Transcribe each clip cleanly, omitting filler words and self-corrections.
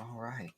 All right.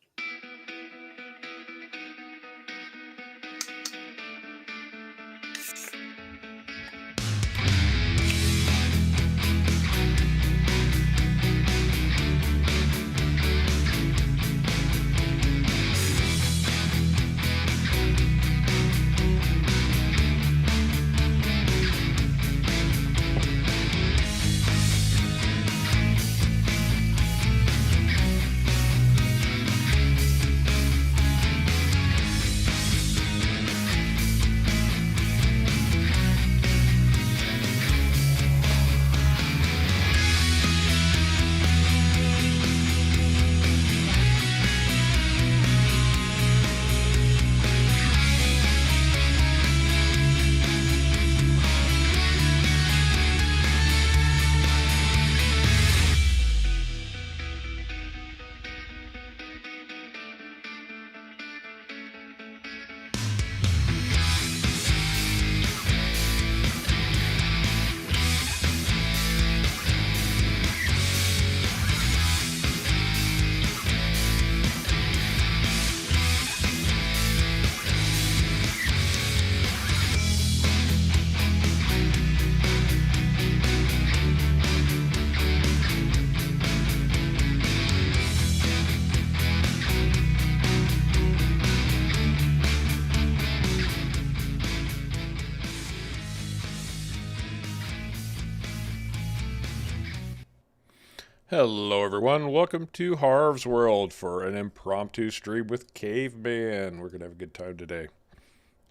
Hello, everyone. Welcome to Harv's World for an impromptu stream with Caveman. We're going to have a good time today.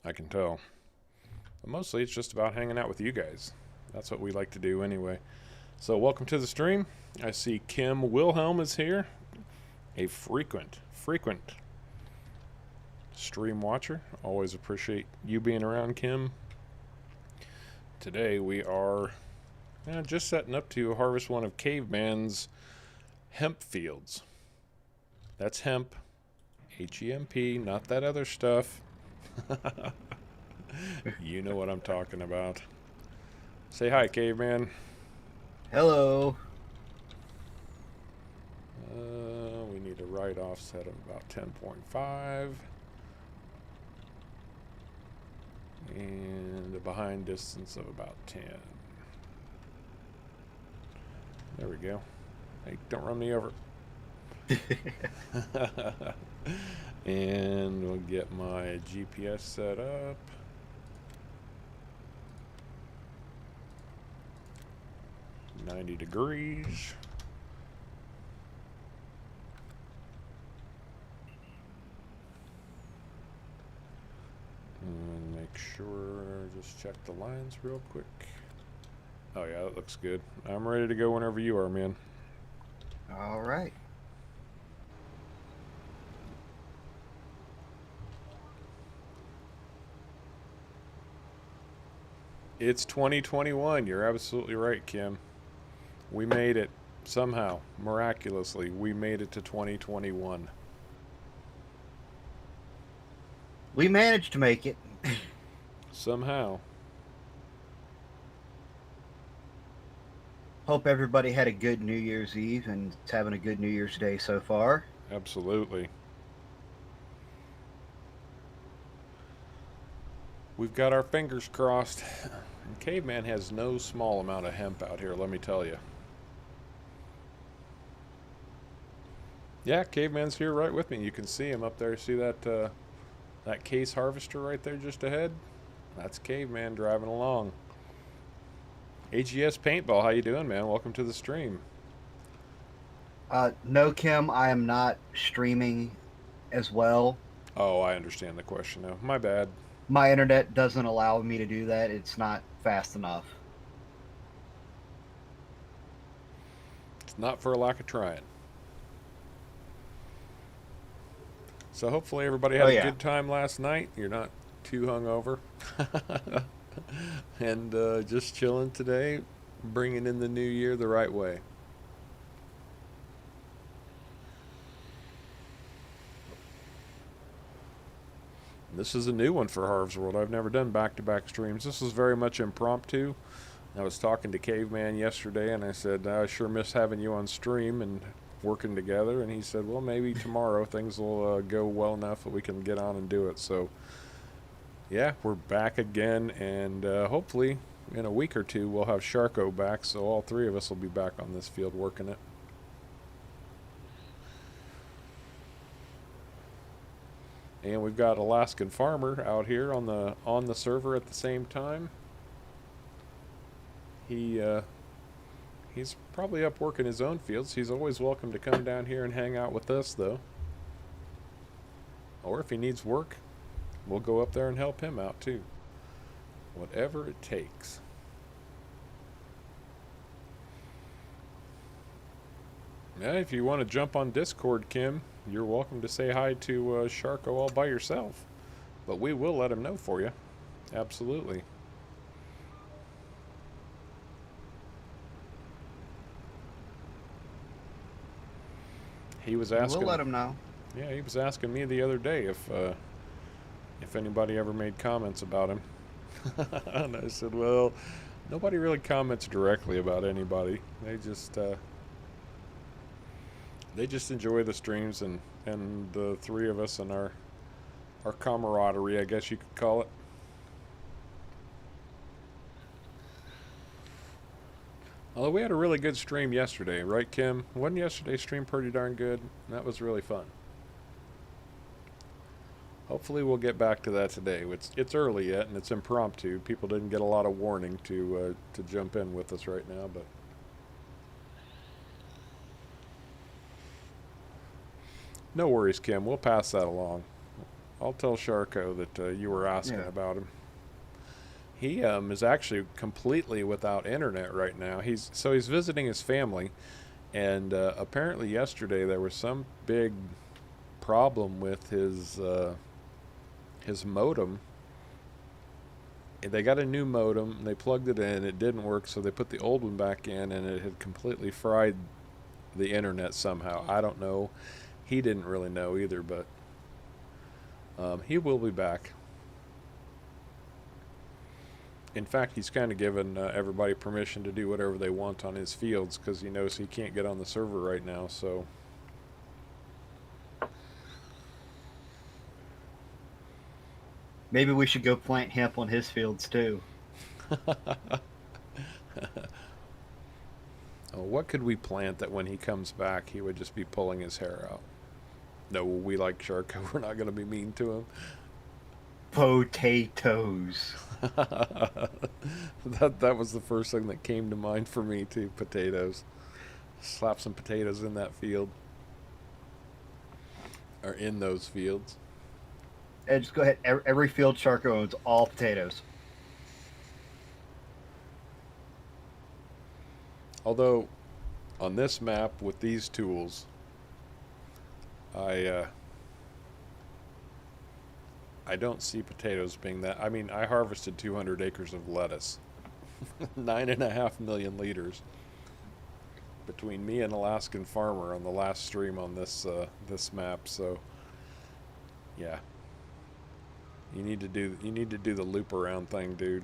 I can tell. But mostly it's just about hanging out with you guys. That's what we like to do anyway. So, welcome to the stream. I see Kim Wilhelm is here. A frequent stream watcher. Always appreciate you being around, Kim. Today we are just setting up to harvest one of Caveman's hemp fields. That's hemp, H-E-M-P, not that other stuff. You know what I'm talking about. Say hi, Caveman. Hello. We need a right offset of about 10.5. And a behind distance of about 10. There we go. Hey, don't run me over. And we'll get my GPS set up. .90 degrees. And make sure, just check the lines real quick. Oh yeah, that looks good. I'm ready to go whenever you are, man. All right. It's 2021. You're absolutely right, Kim. We made it somehow, miraculously. We made it to 2021. We managed to make it. Somehow. Hope everybody had a good New Year's Eve and is having a good New Year's Day so far. Absolutely. We've got our fingers crossed. And Caveman has no small amount of hemp out here, let me tell you. Yeah, Caveman's here right with me. You can see him up there. See that that case harvester right there just ahead? That's Caveman driving along. AGS Paintball, how you doing, man? Welcome to the stream. No, Kim, I am not streaming as well. Oh, I understand the question now. My bad. My internet doesn't allow me to do that. It's not fast enough. It's not for a lack of trying. So hopefully everybody had a good time last night. You're not too hungover. And just chilling today, bringing in the new year the right way. This is a new one for Harv's World. I've never done back-to-back streams. This is very much impromptu. I was talking to Caveman yesterday, and I said, I sure miss having you on stream, and working together, and he said, well, maybe tomorrow things will go well enough that we can get on and do it. So, yeah, we're back again, and hopefully in a week or two we'll have Sharko back, so all three of us will be back on this field working it. And we've got Alaskan Farmer out here on the server at the same time. He's probably up working his own fields. He's always welcome to come down here and hang out with us, though. Or if he needs work, we'll go up there and help him out too. Whatever it takes. Yeah, if you want to jump on Discord, Kim, you're welcome to say hi to Sharko all by yourself. But we will let him know for you. Absolutely. He was asking. We'll let him know. Yeah, he was asking me the other day if anybody ever made comments about him. And I said, well, nobody really comments directly about anybody. They just enjoy the streams and the three of us and our camaraderie, I guess you could call it. Although we had a really good stream yesterday, right, Kim? Wasn't yesterday's stream pretty darn good? That was really fun. Hopefully we'll get back to that today. It's early yet, and it's impromptu. People didn't get a lot of warning to jump in with us right now, but no worries, Kim. We'll pass that along. I'll tell Sharko that you were asking about him. He is actually completely without internet right now. He's visiting his family, and apparently yesterday there was some big problem with his modem. They got a new modem. They plugged it in. It didn't work, so they put the old one back in, and it had completely fried the internet somehow. I don't know. He didn't really know either, but he will be back. In fact, he's kind of given everybody permission to do whatever they want on his fields because he knows he can't get on the server right now, so... Maybe we should go plant hemp on his fields, too. Oh, what could we plant that when he comes back, he would just be pulling his hair out? No, we like Sharko. We're not going to be mean to him. Potatoes. That was the first thing that came to mind for me, too. Potatoes. Slap some potatoes in that field. Or in those fields. And just go ahead. Every field Sharko owns, all potatoes. Although, on this map with these tools, I don't see potatoes being that. I mean, I harvested 200 acres of lettuce, 9.5 million liters, between me and Alaskan Farmer on the last stream on this map. So, yeah, you need to do the loop around thing, dude.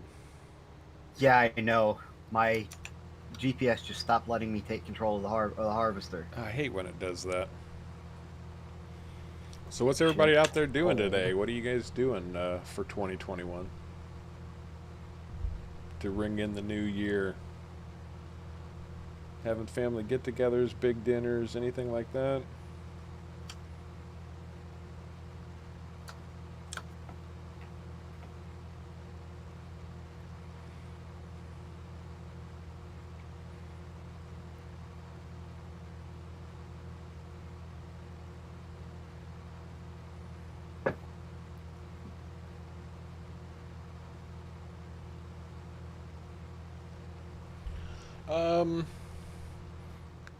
Yeah, I know. My GPS just stopped letting me take control of the harvester. I hate when it does that. So what's everybody out there doing today? What are you guys doing for 2021 to ring in the new year? Having family get-togethers, big dinners, anything like that?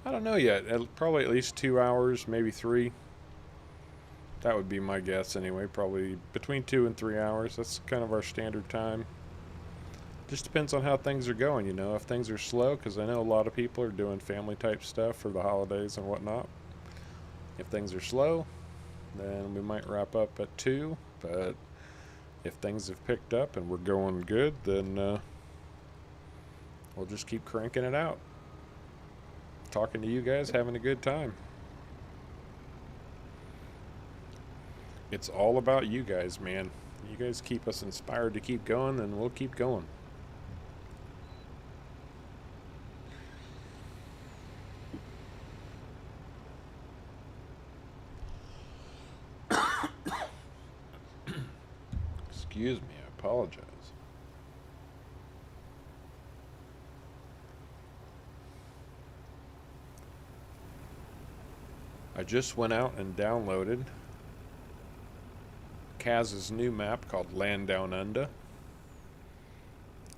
I don't know yet. Probably at least 2 hours, maybe 3. That would be my guess anyway. Probably between 2 and 3 hours. That's kind of our standard time. Just depends on how things are going, you know. If things are slow, because I know a lot of people are doing family type stuff for the holidays and whatnot. If things are slow, then we might wrap up at 2. But if things have picked up and we're going good, then we'll just keep cranking it out. Talking to you guys, having a good time. It's all about you guys, man. You guys keep us inspired to keep going, and we'll keep going. Excuse me, I apologize. I just went out and downloaded Kaz's new map called Land Down Under,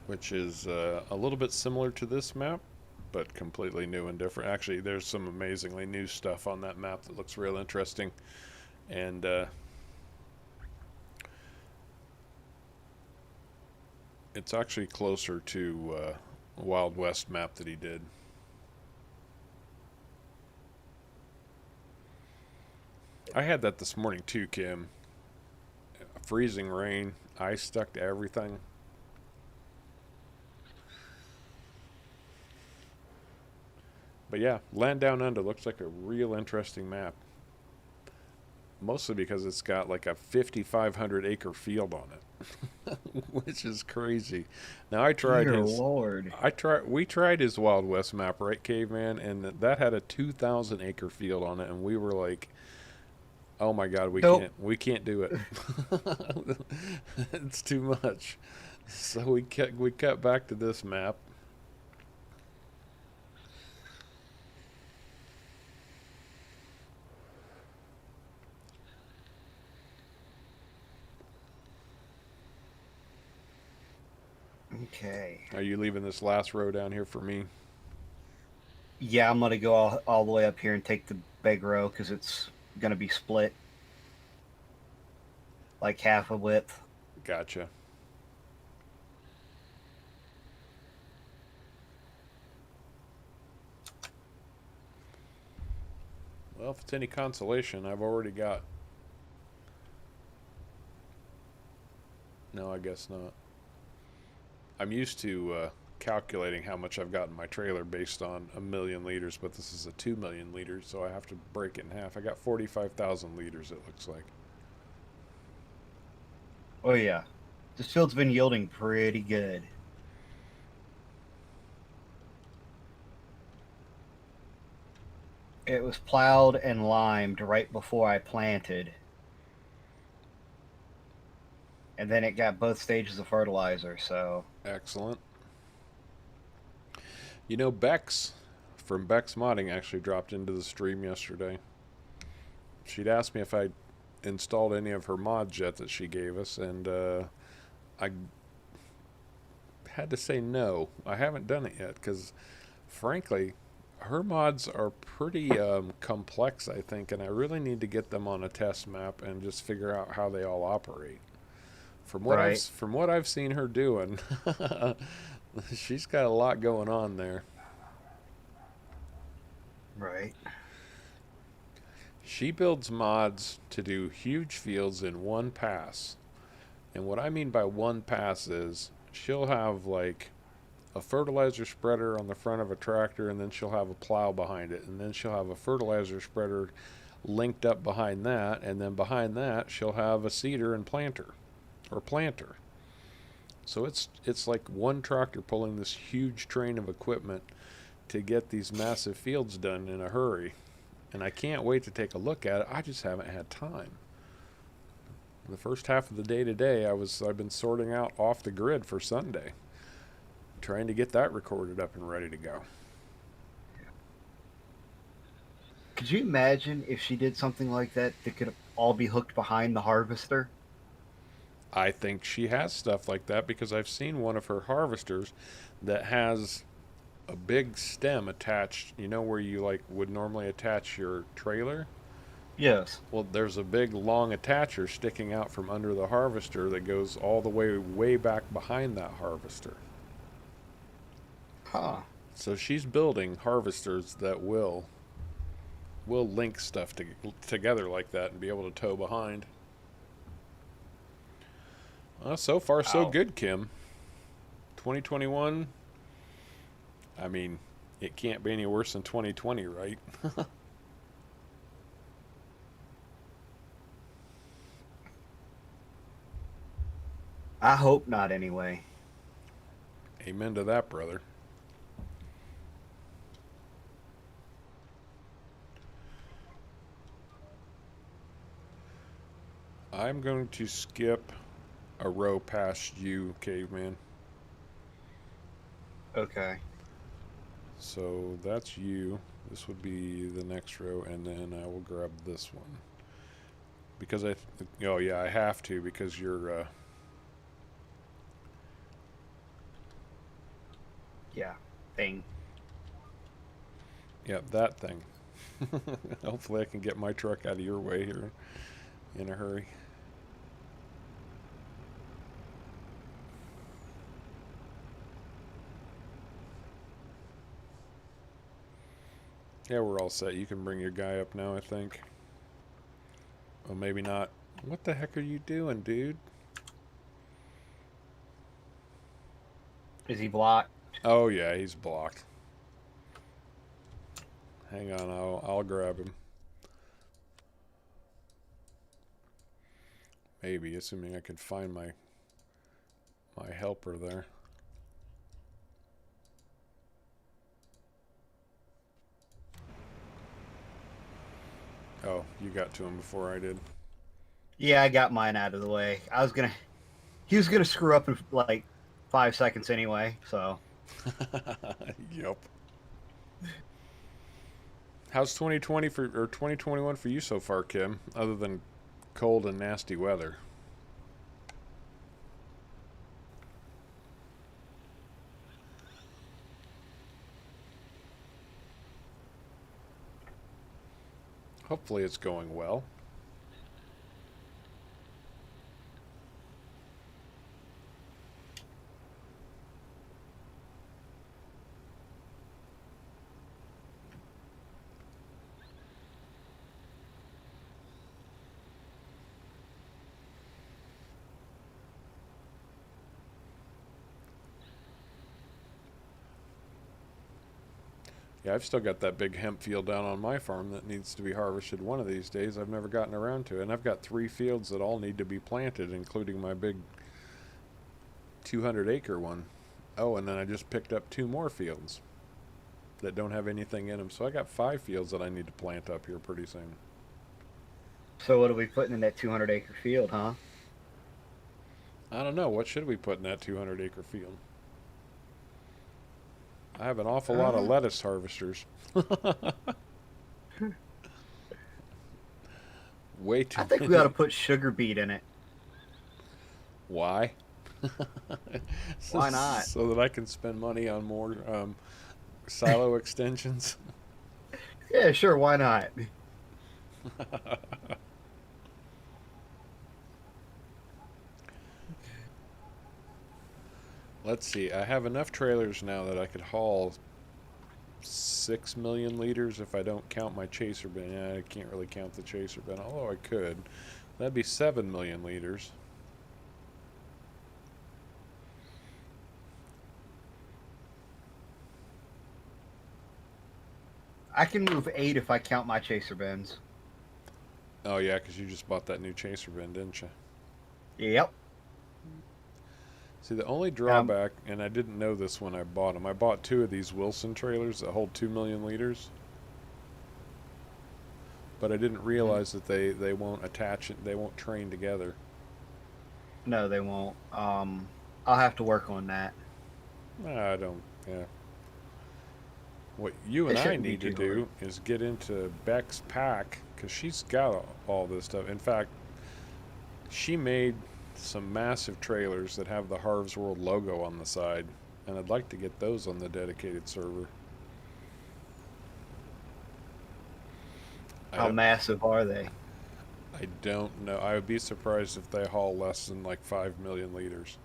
which is a little bit similar to this map, but completely new and different. Actually, there's some amazingly new stuff on that map that looks real interesting. And it's actually closer to Wild West map that he did. I had that this morning too, Kim. Freezing rain, ice stuck to everything. But yeah, Land Down Under looks like a real interesting map. Mostly because it's got like a 5,500 acre field on it, which is crazy. Now Dear Lord. we tried his Wild West map, right, Caveman, and that had a 2,000 acre field on it, and we were like, oh my God, Nope. we can't do it. It's too much. So we cut back to this map. Okay. Are you leaving this last row down here for me? Yeah, I'm going to go all the way up here and take the big row because it's going to be split like half a width. Gotcha. Well, if it's any consolation, I've already got. No, I guess not. I'm used to calculating how much I've got in my trailer based on 1,000,000 liters, but this is a 2,000,000 liters, so I have to break it in half. I got 45,000 liters, it looks like. Oh, yeah. This field's been yielding pretty good. It was plowed and limed right before I planted. And then it got both stages of fertilizer, so. Excellent. You know, Bex from Bex Modding actually dropped into the stream yesterday. She'd asked me if I'd installed any of her mods yet that she gave us, and I had to say no. I haven't done it yet because, frankly, her mods are pretty complex, I think, and I really need to get them on a test map and just figure out how they all operate. From what I've seen her doing, she's got a lot going on there. Right. She builds mods to do huge fields in one pass. And what I mean by one pass is she'll have like a fertilizer spreader on the front of a tractor, and then she'll have a plow behind it, and then she'll have a fertilizer spreader linked up behind that, and then behind that she'll have a seeder and planter. So it's like one tractor pulling this huge train of equipment to get these massive fields done in a hurry. And I can't wait to take a look at it. I just haven't had time. The first half of the day today, I've been sorting out off the grid for Sunday, trying to get that recorded up and ready to go. Could you imagine if she did something like that that could all be hooked behind the harvester? I think she has stuff like that because I've seen one of her harvesters that has a big stem attached, you know, where you like would normally attach your trailer. Yes. Well, there's a big long attacher sticking out from under the harvester that goes all the way back behind that harvester. Huh. So she's building harvesters that will link stuff together like that and be able to tow behind. So far, so good, Kim. 2021. I mean, it can't be any worse than 2020, right? I hope not anyway. Amen to that, brother. I'm going to skip a row past you, Caveman. Okay. So that's you. This would be the next row, and then I will grab this one. Because oh yeah, I have to because you're, Yeah. Thing. yeah, that thing. Hopefully I can get my truck out of your way here in a hurry. Yeah, we're all set. You can bring your guy up now, I think. Oh, maybe not. What the heck are you doing, dude? Is he blocked? Oh yeah, he's blocked. Hang on, I'll grab him. Maybe, assuming I can find my helper there. Oh, you got to him before I did. Yeah, I got mine out of the way. He was gonna screw up in like 5 seconds anyway. So. Yep. How's 2020 or 2021 for you so far, Kim? Other than cold and nasty weather. Hopefully it's going well. Yeah, I've still got that big hemp field down on my farm that needs to be harvested one of these days. I've never gotten around to it. And I've got 3 fields that all need to be planted, including my big 200-acre one. Oh, and then I just picked up 2 more fields that don't have anything in them. So I got 5 fields that I need to plant up here pretty soon. So what are we putting in that 200-acre field, huh? I don't know. What should we put in that 200-acre field? I have an awful lot of lettuce harvesters. Way too I think many. we ought to put sugar beet in it. Why? Why not? So that I can spend money on more silo extensions. Yeah, sure. Why not? Let's see. I have enough trailers now that I could haul 6 million liters if I don't count my chaser bin. Yeah, I can't really count the chaser bin, although I could. That'd be 7 million liters. I can move 8 if I count my chaser bins. Oh, yeah, because you just bought that new chaser bin, didn't you? Yep. See, the only drawback, and I didn't know this when I bought them, I bought 2 of these Wilson trailers that hold 2 million liters. But I didn't realize that they won't attach it, they won't train together. No, they won't. I'll have to work on that. I don't, yeah. What you It and I shouldn't be need to too do hard. is get into Beck's pack, because she's got all this stuff. In fact, she made some massive trailers that have the Harv's World logo on the side, and I'd like to get those on the dedicated server. How massive are they? I don't know. I would be surprised if they haul less than like 5 million liters.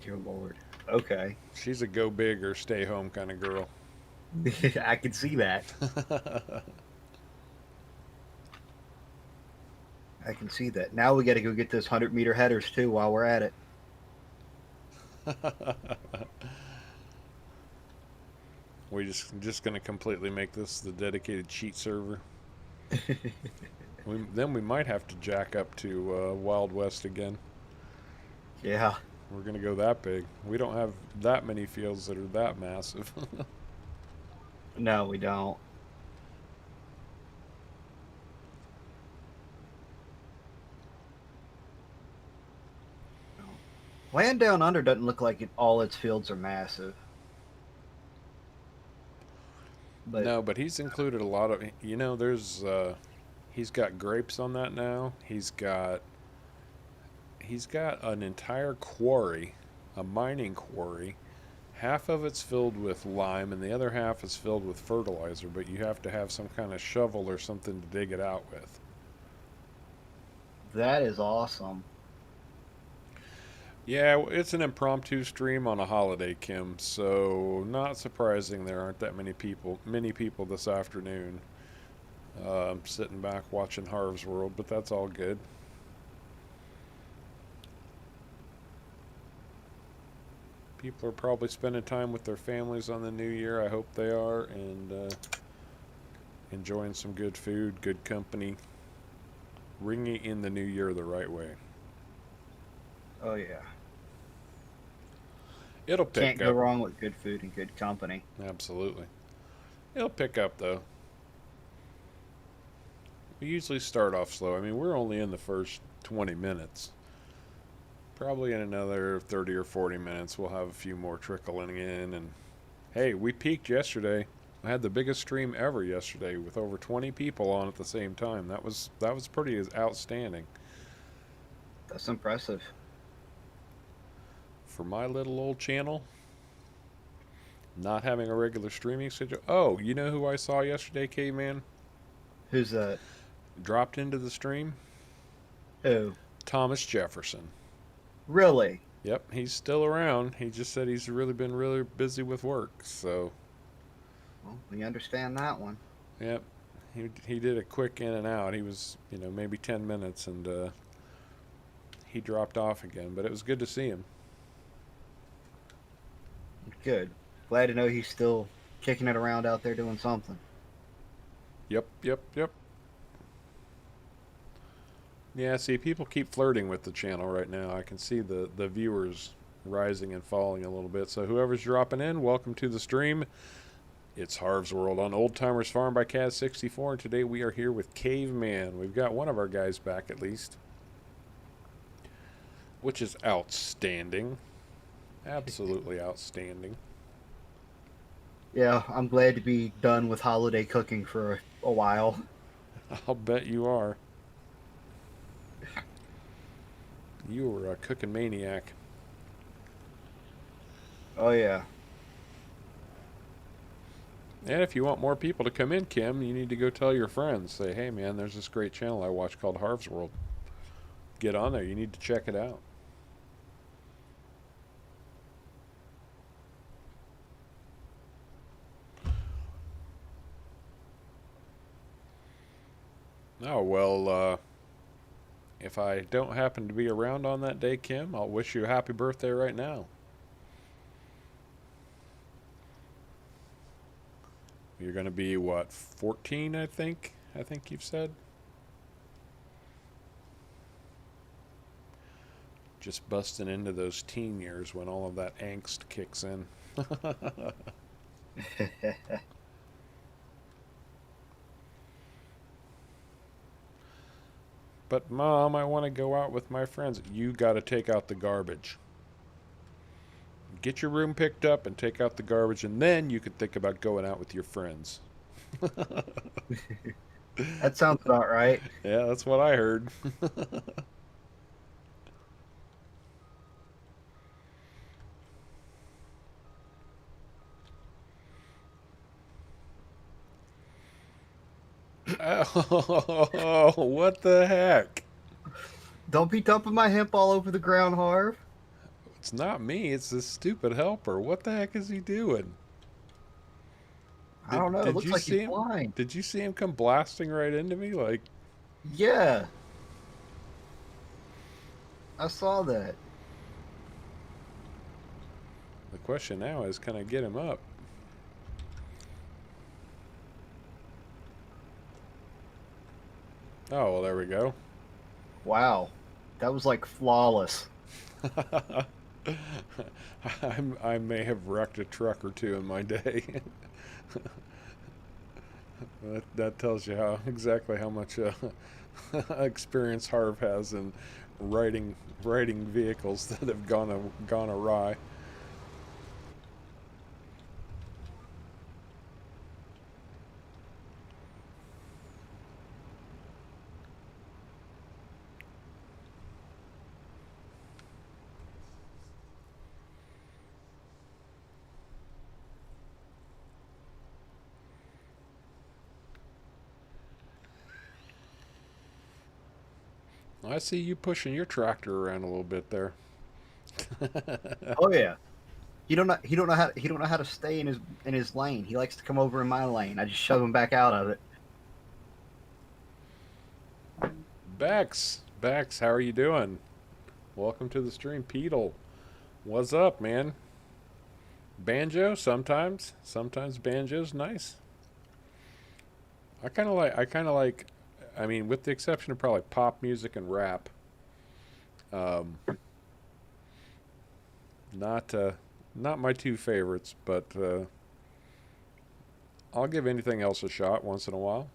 Dear Lord. Okay. She's a go big or stay home kind of girl. I can see that. I can see that. Now we got to go get those 100-meter headers too while we're at it. We just gonna completely make this the dedicated cheat server. Then we might have to jack up to Wild West again. Yeah. We're going to go that big. We don't have that many fields that are that massive. No, we don't. No. Land Down Under doesn't look like all its fields are massive. But No, but he's included a lot of, there's he's got grapes on that now. He's got an entire quarry, a mining quarry. Half of it's filled with lime and the other half is filled with fertilizer, but you have to have some kind of shovel or something to dig it out with. that is awesome. Yeah, it's an impromptu stream on a holiday, Kim, so not surprising there aren't that many people this afternoon sitting back watching Harv's World, but that's all good. People are probably spending time with their families on the new year. I hope they are, and enjoying some good food, good company, ringing in the new year the right way. Oh yeah. It'll Can't pick go up. wrong with good food and good company. Absolutely. It'll pick up, though. We usually start off slow. I mean, we're only in the first 20 minutes. Probably in another 30 or 40 minutes, we'll have a few more trickling in. And hey, we peaked yesterday. I had the biggest stream ever yesterday with over 20 people on at the same time. That was pretty outstanding That's impressive. for my little old channel. Not having a regular streaming schedule. Oh, you know who I saw yesterday, Caveman? Who's that? Dropped into the stream? Who? Thomas Jefferson. Really? Yep, he's still around. He just said he's really been really busy with work. So, Well, we understand that one. yep, he did a quick in and out. He was, maybe 10 minutes, and he dropped off again. But it was good to see him. Good. Glad to know he's still kicking it around out there doing something. Yep, yep, yep. Yeah, see, people keep flirting with the channel right now. I can see the viewers rising and falling a little bit. So whoever's dropping in, welcome to the stream. It's Harv's World on Old Timers Farm by Kaz64, and today we are here with Caveman. We've got one of our guys back at least, which is outstanding. Absolutely outstanding. Yeah, I'm glad to be done with holiday cooking for a while. I'll bet you are. You were a cooking maniac. Oh yeah. And if you want more people to come in, Kim, you need to go tell your friends. Say, hey, man, there's this great channel I watch called Harv's World. Get on there. You need to check it out. Oh, well, if I don't happen to be around on that day, Kim, I'll wish you a happy birthday right now. You're going to be, what, 14, I think? I think you've said? Just busting into those teen years when all of that angst kicks in. But, Mom, I want to go out with my friends. You got to take out the garbage. Get your room picked up and take out the garbage, and then you can think about going out with your friends. That sounds about right. Yeah, that's what I heard. Oh, what the heck? Don't be dumping my hemp all over the ground, Harv. It's not me, it's this stupid helper. What the heck is he doing? I don't know. It Did looks you like see he's him? blind. Did you see him come blasting right into me? Like, Yeah, I saw that. the question now is, can I get him up? Oh, well, there we go. Wow, that was like flawless. I may have wrecked a truck or two in my day. That tells you how exactly how much experience Harv has in riding vehicles that have gone awry. I see you pushing your tractor around a little bit there. Oh yeah. He don't know how to stay in his lane. He likes to come over in my lane. I just shove him back out of it. Bex, how are you doing? Welcome to the stream, Peedle. What's up, man? Banjo sometimes. Sometimes banjo's nice. I kind of like I mean with the exception of probably pop music and rap. Um not not my two favorites, but I'll give anything else a shot once in a while.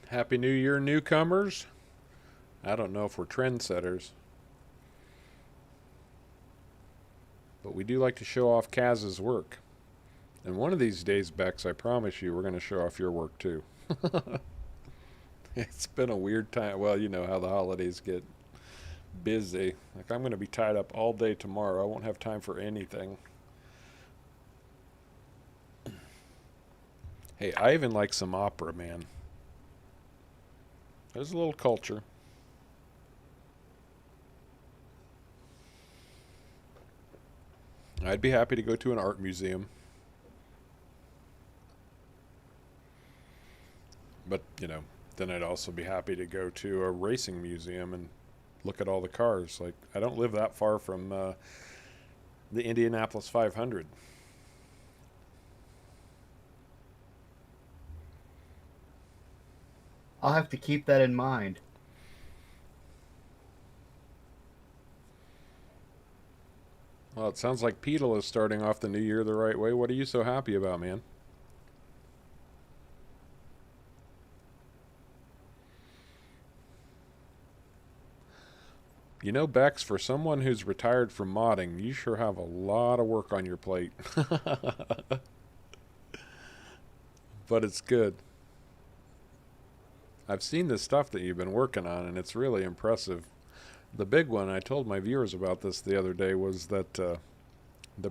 Happy New Year, newcomers. I don't know if we're trendsetters, but we do like to show off Kaz's work. And one of these days, Bex, I promise you, we're going to show off your work too. It's been a weird time. Well, you know how the holidays get busy. Like, I'm going to be tied up all day tomorrow. I won't have time for anything. Hey, I even like some opera, man. There's a little culture. I'd be happy to go to an art museum. But, you know, then I'd also be happy to go to a racing museum and look at all the cars. Like, I don't live that far from the Indianapolis 500. I'll have to keep that in mind. Well, it sounds like Peedle is starting off the new year the right way. What are you so happy about, man? You know, Bex, for someone who's retired from modding, you sure have a lot of work on your plate. But it's good. I've seen the stuff that you've been working on, and it's really impressive. The big one, I told my viewers about this the other day, was that the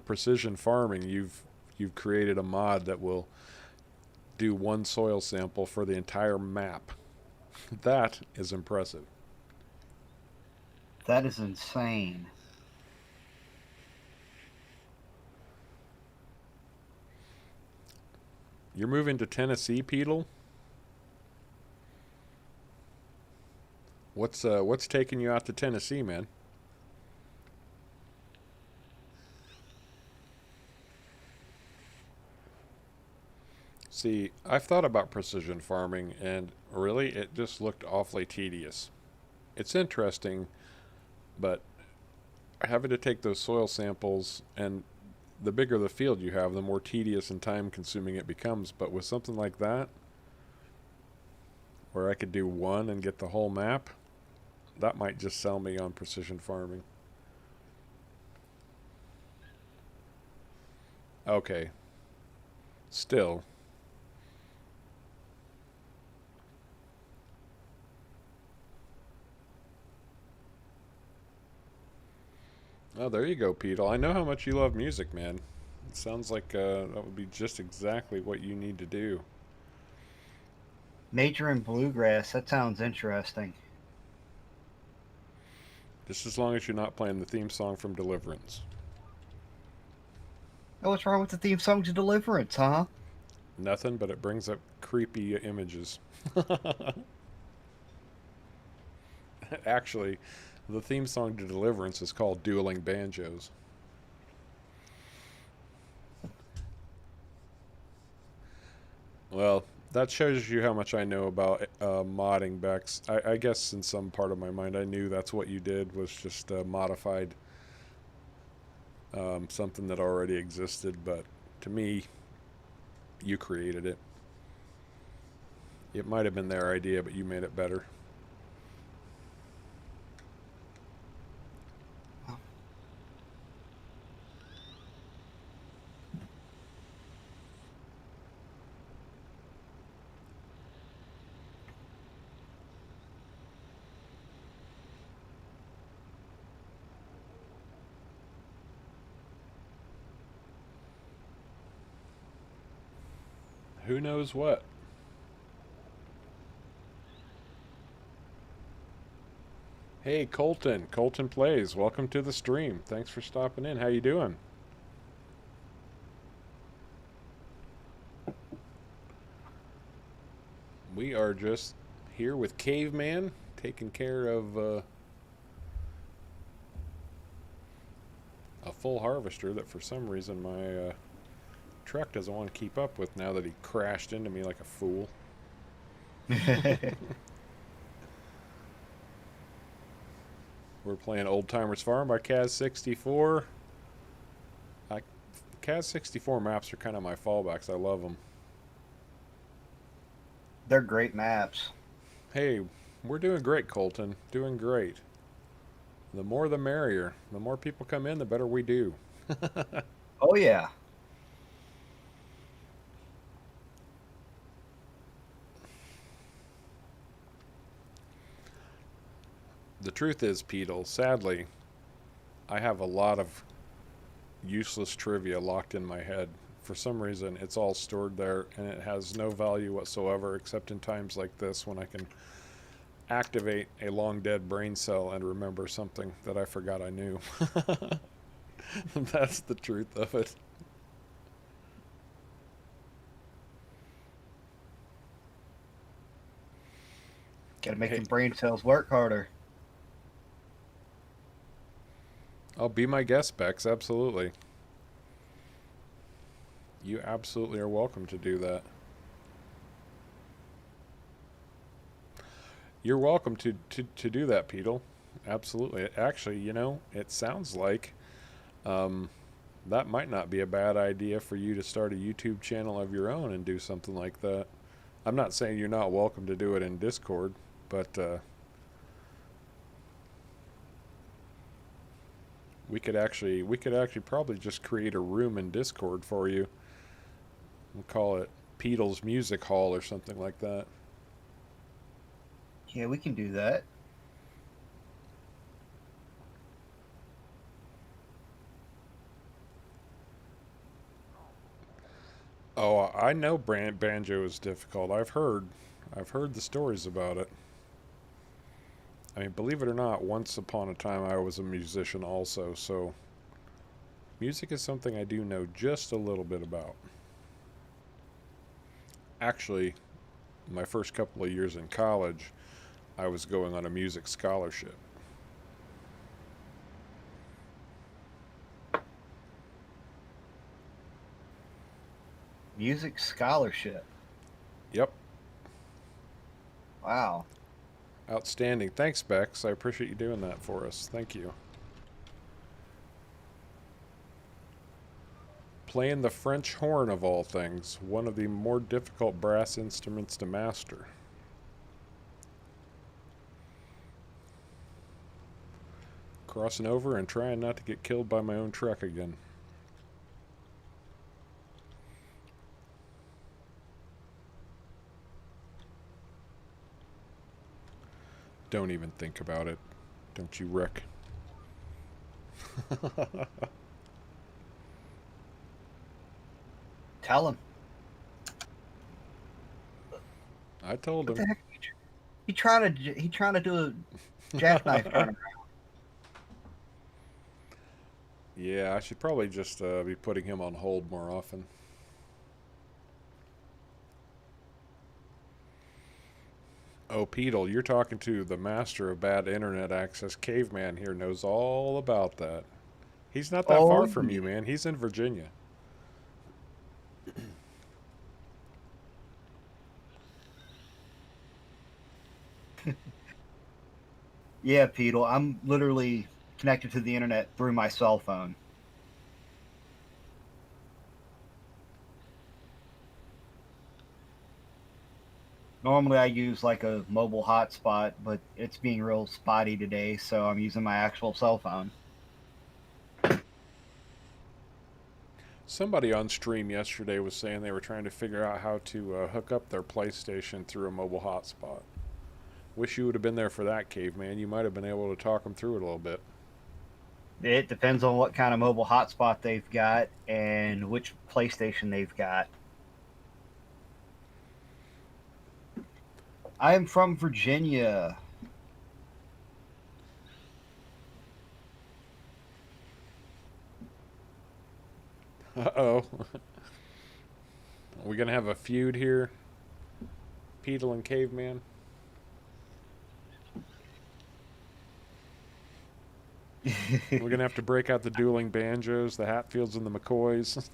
precision farming, you've created a mod that will do one soil sample for the entire map. That is impressive. That is insane. You're moving to Tennessee, Peedle? What's taking you out to Tennessee, man? See, I've thought about precision farming, and really, it just looked awfully tedious. It's interesting, but having to take those soil samples, and the bigger the field you have, the more tedious and time consuming it becomes. But with something like that, where I could do one and get the whole map, that might just sell me on precision farming. Okay. Still. Oh, there you go, Peedle. I know how much you love music, man. It sounds like that would be just exactly what you need to do. Nature and bluegrass. That sounds interesting. Just as long as you're not playing the theme song from Deliverance. Oh, what's wrong with the theme song to Deliverance, huh? Nothing, but it brings up creepy images. Actually, the theme song to Deliverance is called Dueling Banjos. Well, That shows you how much I know about modding, Bex. I guess in some part of my mind I knew that's what you did, was just modified something that already existed, but to me, you created it. It might have been their idea, but you made it better. Who knows what? Hey, Colton. Colton Plays. Welcome to the stream. Thanks for stopping in. How you doing? We are just here with Caveman, taking care of a full harvester that for some reason my truck doesn't want to keep up with now that he crashed into me like a fool. We're playing Old Timers Farm by Kaz64. Kaz64 maps are kind of my fallbacks. I love them. They're great maps. Hey, we're doing great, Colton. Doing great. The more the merrier. The more people come in, the better we do. Oh, yeah. The truth is, Peedle, sadly, I have a lot of useless trivia locked in my head. For some reason, it's all stored there, and it has no value whatsoever, except in times like this when I can activate a long dead brain cell and remember something that I forgot I knew. That's the truth of it. Gotta make them brain cells work harder. I'll be my guest, Bex, absolutely. You absolutely are welcome to do that. You're welcome to do that, Peedle. Absolutely. Actually, you know, it sounds like that might not be a bad idea for you to start a YouTube channel of your own and do something like that. I'm not saying you're not welcome to do it in Discord, but we could actually probably just create a room in Discord for you. We'll call it Peedle's Music Hall or something like that. Yeah, we can do that. Oh, I know banjo is difficult. I've heard the stories about it. I mean, believe it or not, once upon a time I was a musician also, so music is something I do know just a little bit about. Actually, my first couple of years in college, I was going on a music scholarship. Music scholarship. Yep. Wow. Outstanding. Thanks, Bex. I appreciate you doing that for us. Thank you. Playing the French horn, of all things, one of the more difficult brass instruments to master. Crossing over and trying not to get killed by my own truck again. Don't even think about it. Don't you, Rick? Tell him. I told What him. the heck? He trying to do a jackknife turnaround. Yeah, I should probably just be putting him on hold more often. Oh, Peedle, you're talking to the master of bad internet access. Caveman here knows all about that. He's not that far from you, man. He's in Virginia. Yeah, Peedle, I'm literally connected to the internet through my cell phone. Normally I use like a mobile hotspot, but it's being real spotty today, so I'm using my actual cell phone. Somebody on stream yesterday was saying they were trying to figure out how to hook up their PlayStation through a mobile hotspot. Wish you would have been there for that, Caveman. You might have been able to talk them through it a little bit. It depends on what kind of mobile hotspot they've got and which PlayStation they've got. I am from Virginia. Uh-oh. Are we going to have a feud here? Peedle and Caveman? We're going to have to break out the dueling banjos, the Hatfields and the McCoys.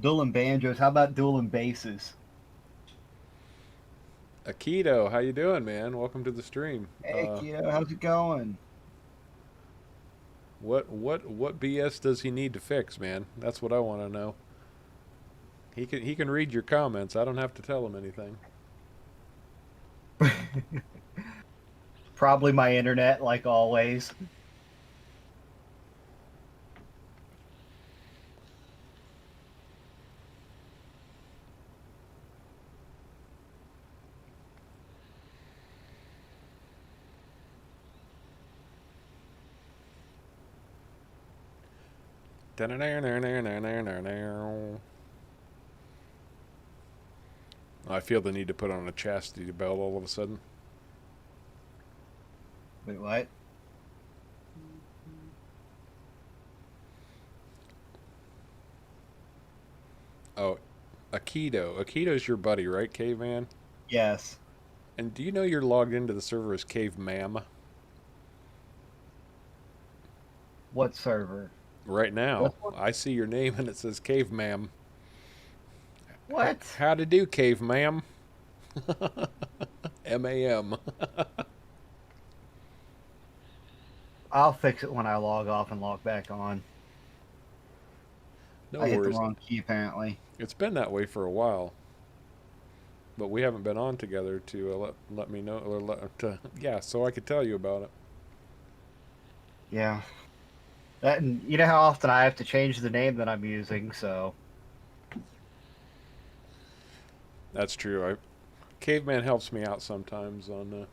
Dueling banjos. How about dueling basses? Akito, how you doing, man? Welcome to the stream. Hey, kiddo, how's it going? What BS does he need to fix, man? That's what I want to know. He can read your comments. I don't have to tell him anything. Probably my internet, like always. I feel the need to put on a chastity belt all of a sudden. Wait, what? Oh, Akito. Akito's your buddy, right, Caveman? Yes. And do you know you're logged into the server as Caveman? What server? Right now, I see your name and it says Caveman. What? How to do, Caveman? M-A-M. I'll fix it when I log off and log back on. No I hit the worries. wrong key, apparently. It's been that way for a while. But we haven't been on together to let me know, or yeah, so I could tell you about it. Yeah. That, and you know how often I have to change the name that I'm using, so. That's true. Caveman helps me out sometimes on.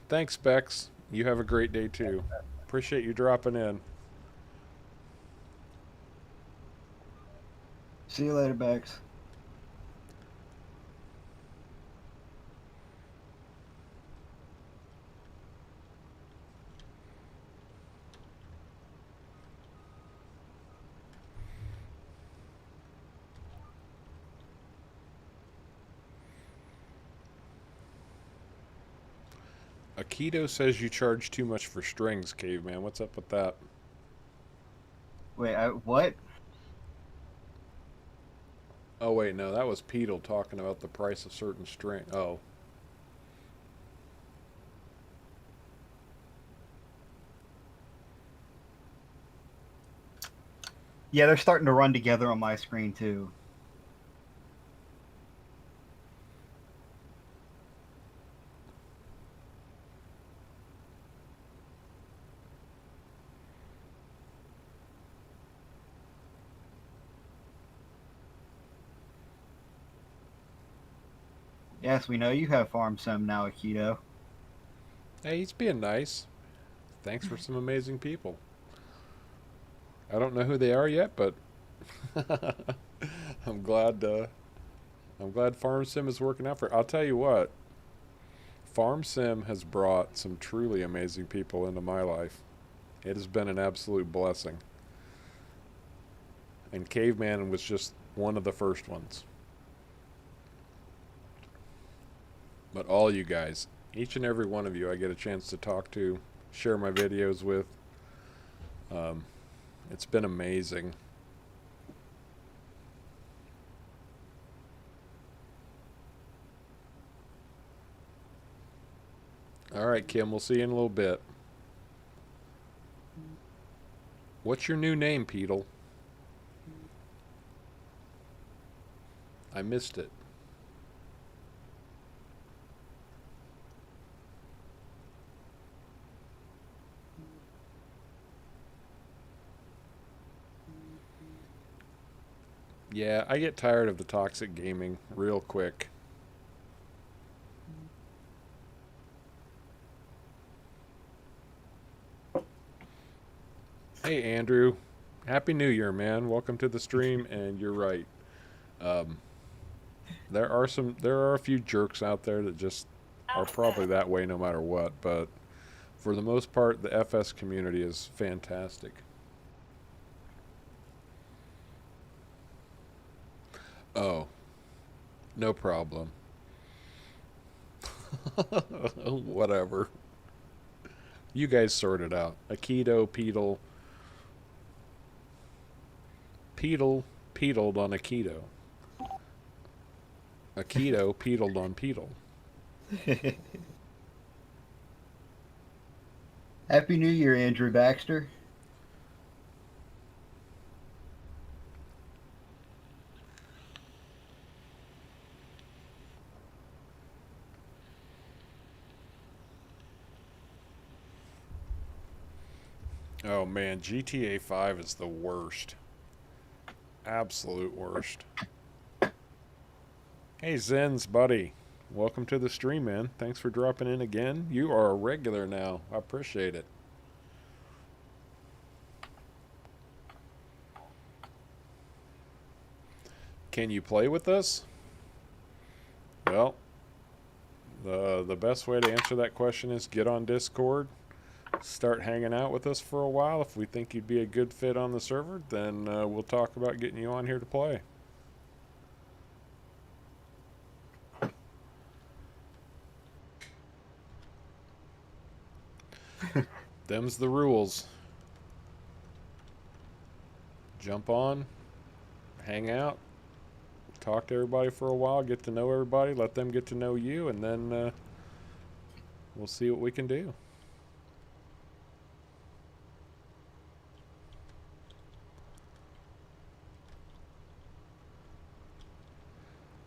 Thanks, Bex. You have a great day too. Appreciate you dropping in. See you later, Bex. Akito says you charge too much for strings, Caveman. What's up with that? Wait, what? Oh wait, no, that was Peedle talking about the price of certain string. Oh. Yeah, they're starting to run together on my screen, too. Yes, we know you have Farm Sim now, Akito. Hey, he's being nice. Thanks for some amazing people. I don't know who they are yet, but I'm glad. I'm glad Farm Sim is working out for. I'll tell you what. Farm Sim has brought some truly amazing people into my life. It has been an absolute blessing. And Caveman was just one of the first ones. But all you guys, each and every one of you, I get a chance to talk to, share my videos with. It's been amazing. All right, Kim, we'll see you in a little bit. What's your new name, Peedle? I missed it. Yeah, I get tired of the toxic gaming real quick. Hey, Andrew. Happy New Year, man. Welcome to the stream, and you're right. Um, there are a few jerks out there that just are probably that way no matter what, but for the most part, the FS community is fantastic. Oh, no problem. Whatever. You guys sort it out. Aikido, Pedal, Pedal, pedaled on Aikido. Aikido, pedaled on Pedal. Happy New Year, Andrew Baxter. Oh man, GTA 5 is the worst. Absolute worst. Hey Zen's buddy. Welcome to the stream, man. Thanks for dropping in again. You are a regular now. I appreciate it. Can you play with us? Well, the best way to answer that question is get on Discord. Start hanging out with us for a while. If we think you'd be a good fit on the server, then we'll talk about getting you on here to play. Them's the rules. Jump on, hang out, talk to everybody for a while, get to know everybody, let them get to know you, and then we'll see what we can do.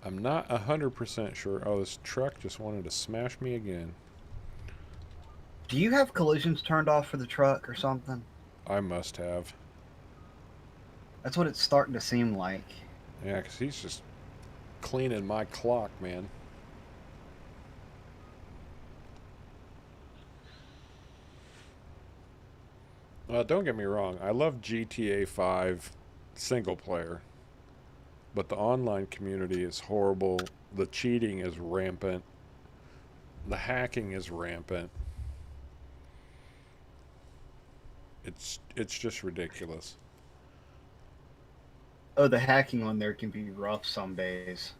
I'm not 100% sure. Oh, this truck just wanted to smash me again. Do you have collisions turned off for the truck or something? I must have. That's what it's starting to seem like. Yeah, because he's just cleaning my clock, man. Don't get me wrong. I love GTA 5 single player. But the online community is horrible. The cheating is rampant. The hacking is rampant. It's just ridiculous. Oh, the hacking on there can be rough some days.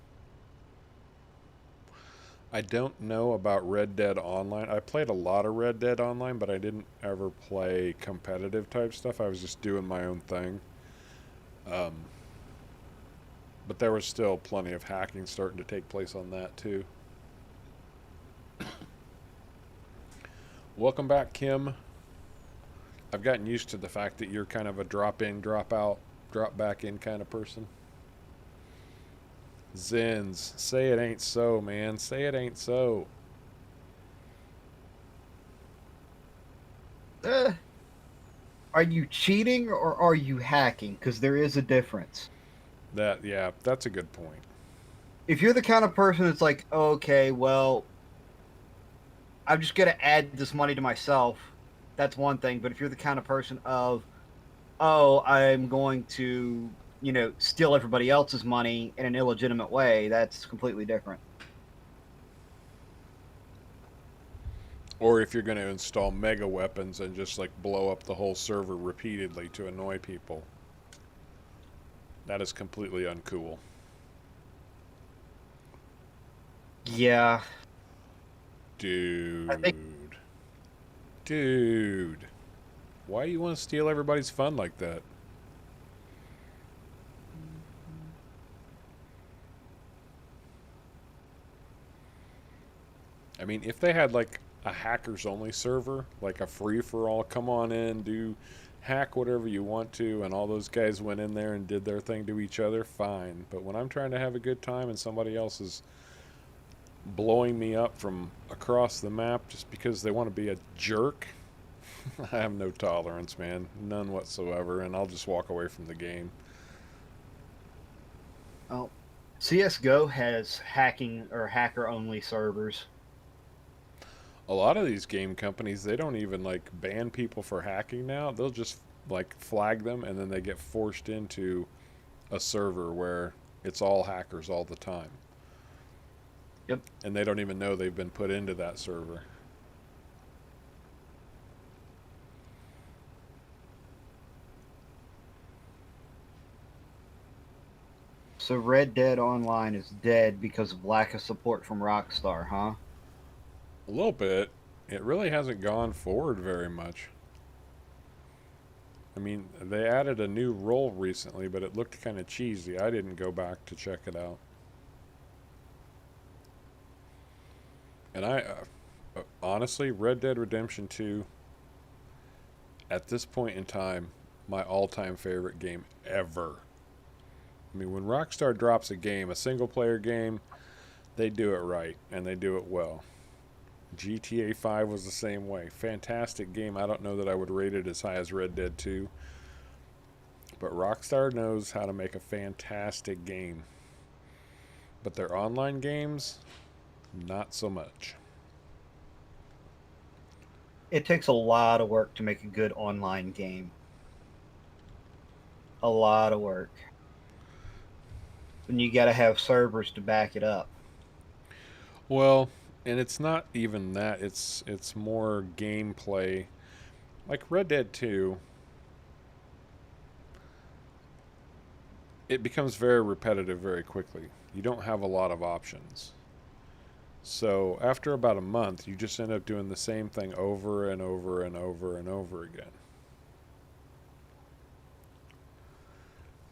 I don't know about Red Dead Online. I played a lot of Red Dead Online, but I didn't ever play competitive type stuff. I was just doing my own thing. But there was still plenty of hacking starting to take place on that too. Welcome back, Kim. I've gotten used to the fact that you're kind of a drop in, drop out, drop back in kind of person. Zins, say it ain't so, man. Say it ain't so. Are you cheating or are you hacking? Because there is a difference. Yeah, that's a good point. If you're the kind of person that's like, okay, well, I'm just going to add this money to myself, that's one thing. But if you're the kind of person of, oh, I'm going to, steal everybody else's money in an illegitimate way, that's completely different. Or if you're going to install mega weapons and just like blow up the whole server repeatedly to annoy people. That is completely uncool. Yeah. Dude. Dude. Why do you want to steal everybody's fun like that? I mean, if they had like a hackers only server, like a free for all. Come on in, do hack whatever you want to, and all those guys went in there and did their thing to each other, fine. But when I'm trying to have a good time and somebody else is blowing me up from across the map just because they want to be a jerk, I have no tolerance, man. None whatsoever, and I'll just walk away from the game. Oh, CS:GO has hacking or hacker only servers. A lot of these game companies, they don't even like ban people for hacking now. They'll just like flag them and then they get forced into a server where it's all hackers all the time. Yep. And they don't even know they've been put into that server. So Red Dead Online is dead because of lack of support from Rockstar, huh? A little bit. It really hasn't gone forward very much. I mean, they added a new role recently, but it looked kind of cheesy. I didn't go back to check it out. And honestly, Red Dead Redemption 2, at this point in time, my all-time favorite game ever. I mean, when Rockstar drops a game, a single-player game, they do it right, and they do it well. GTA 5 was the same way. Fantastic game. I don't know that I would rate it as high as Red Dead 2. But Rockstar knows how to make a fantastic game. But their online games, not so much. It takes a lot of work to make a good online game. A lot of work. And you got to have servers to back it up. Well, and it's not even that. It's more gameplay. Like Red Dead 2, it becomes very repetitive very quickly. You don't have a lot of options. So after about a month, you just end up doing the same thing over and over and over and over again.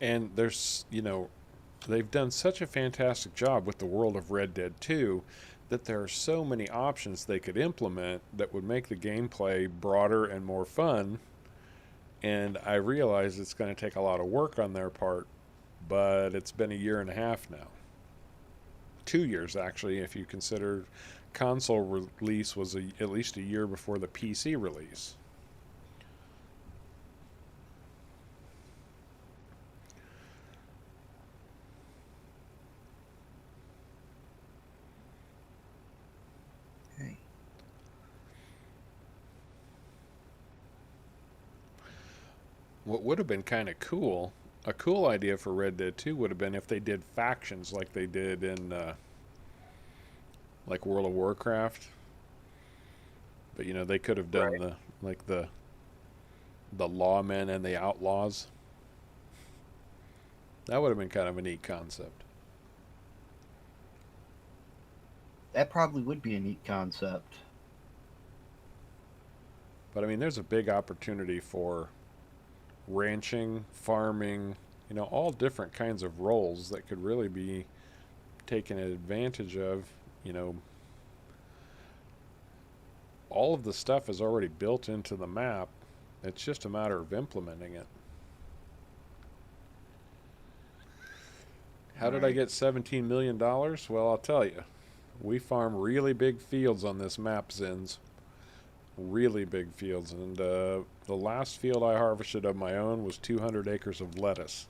And they've done such a fantastic job with the world of Red Dead 2 that there are so many options they could implement that would make the gameplay broader and more fun. And I realize it's going to take a lot of work on their part, but it's been a year and a half now. 2 years, actually, if you consider console release was at least a year before the PC release. Okay. What would have been kind of cool, a cool idea for Red Dead 2 would have been if they did factions like they did in like World of Warcraft. But they could have done the lawmen and the outlaws. That would have been kind of a neat concept. That probably would be a neat concept. But I mean, there's a big opportunity for ranching, farming, all different kinds of roles that could really be taken advantage of. All of the stuff is already built into the map. It's just a matter of implementing it. How did I get $17 million? Well, I'll tell you. We farm really big fields on this map, Zins. Really big fields. And the last field I harvested of my own was 200 acres of lettuce.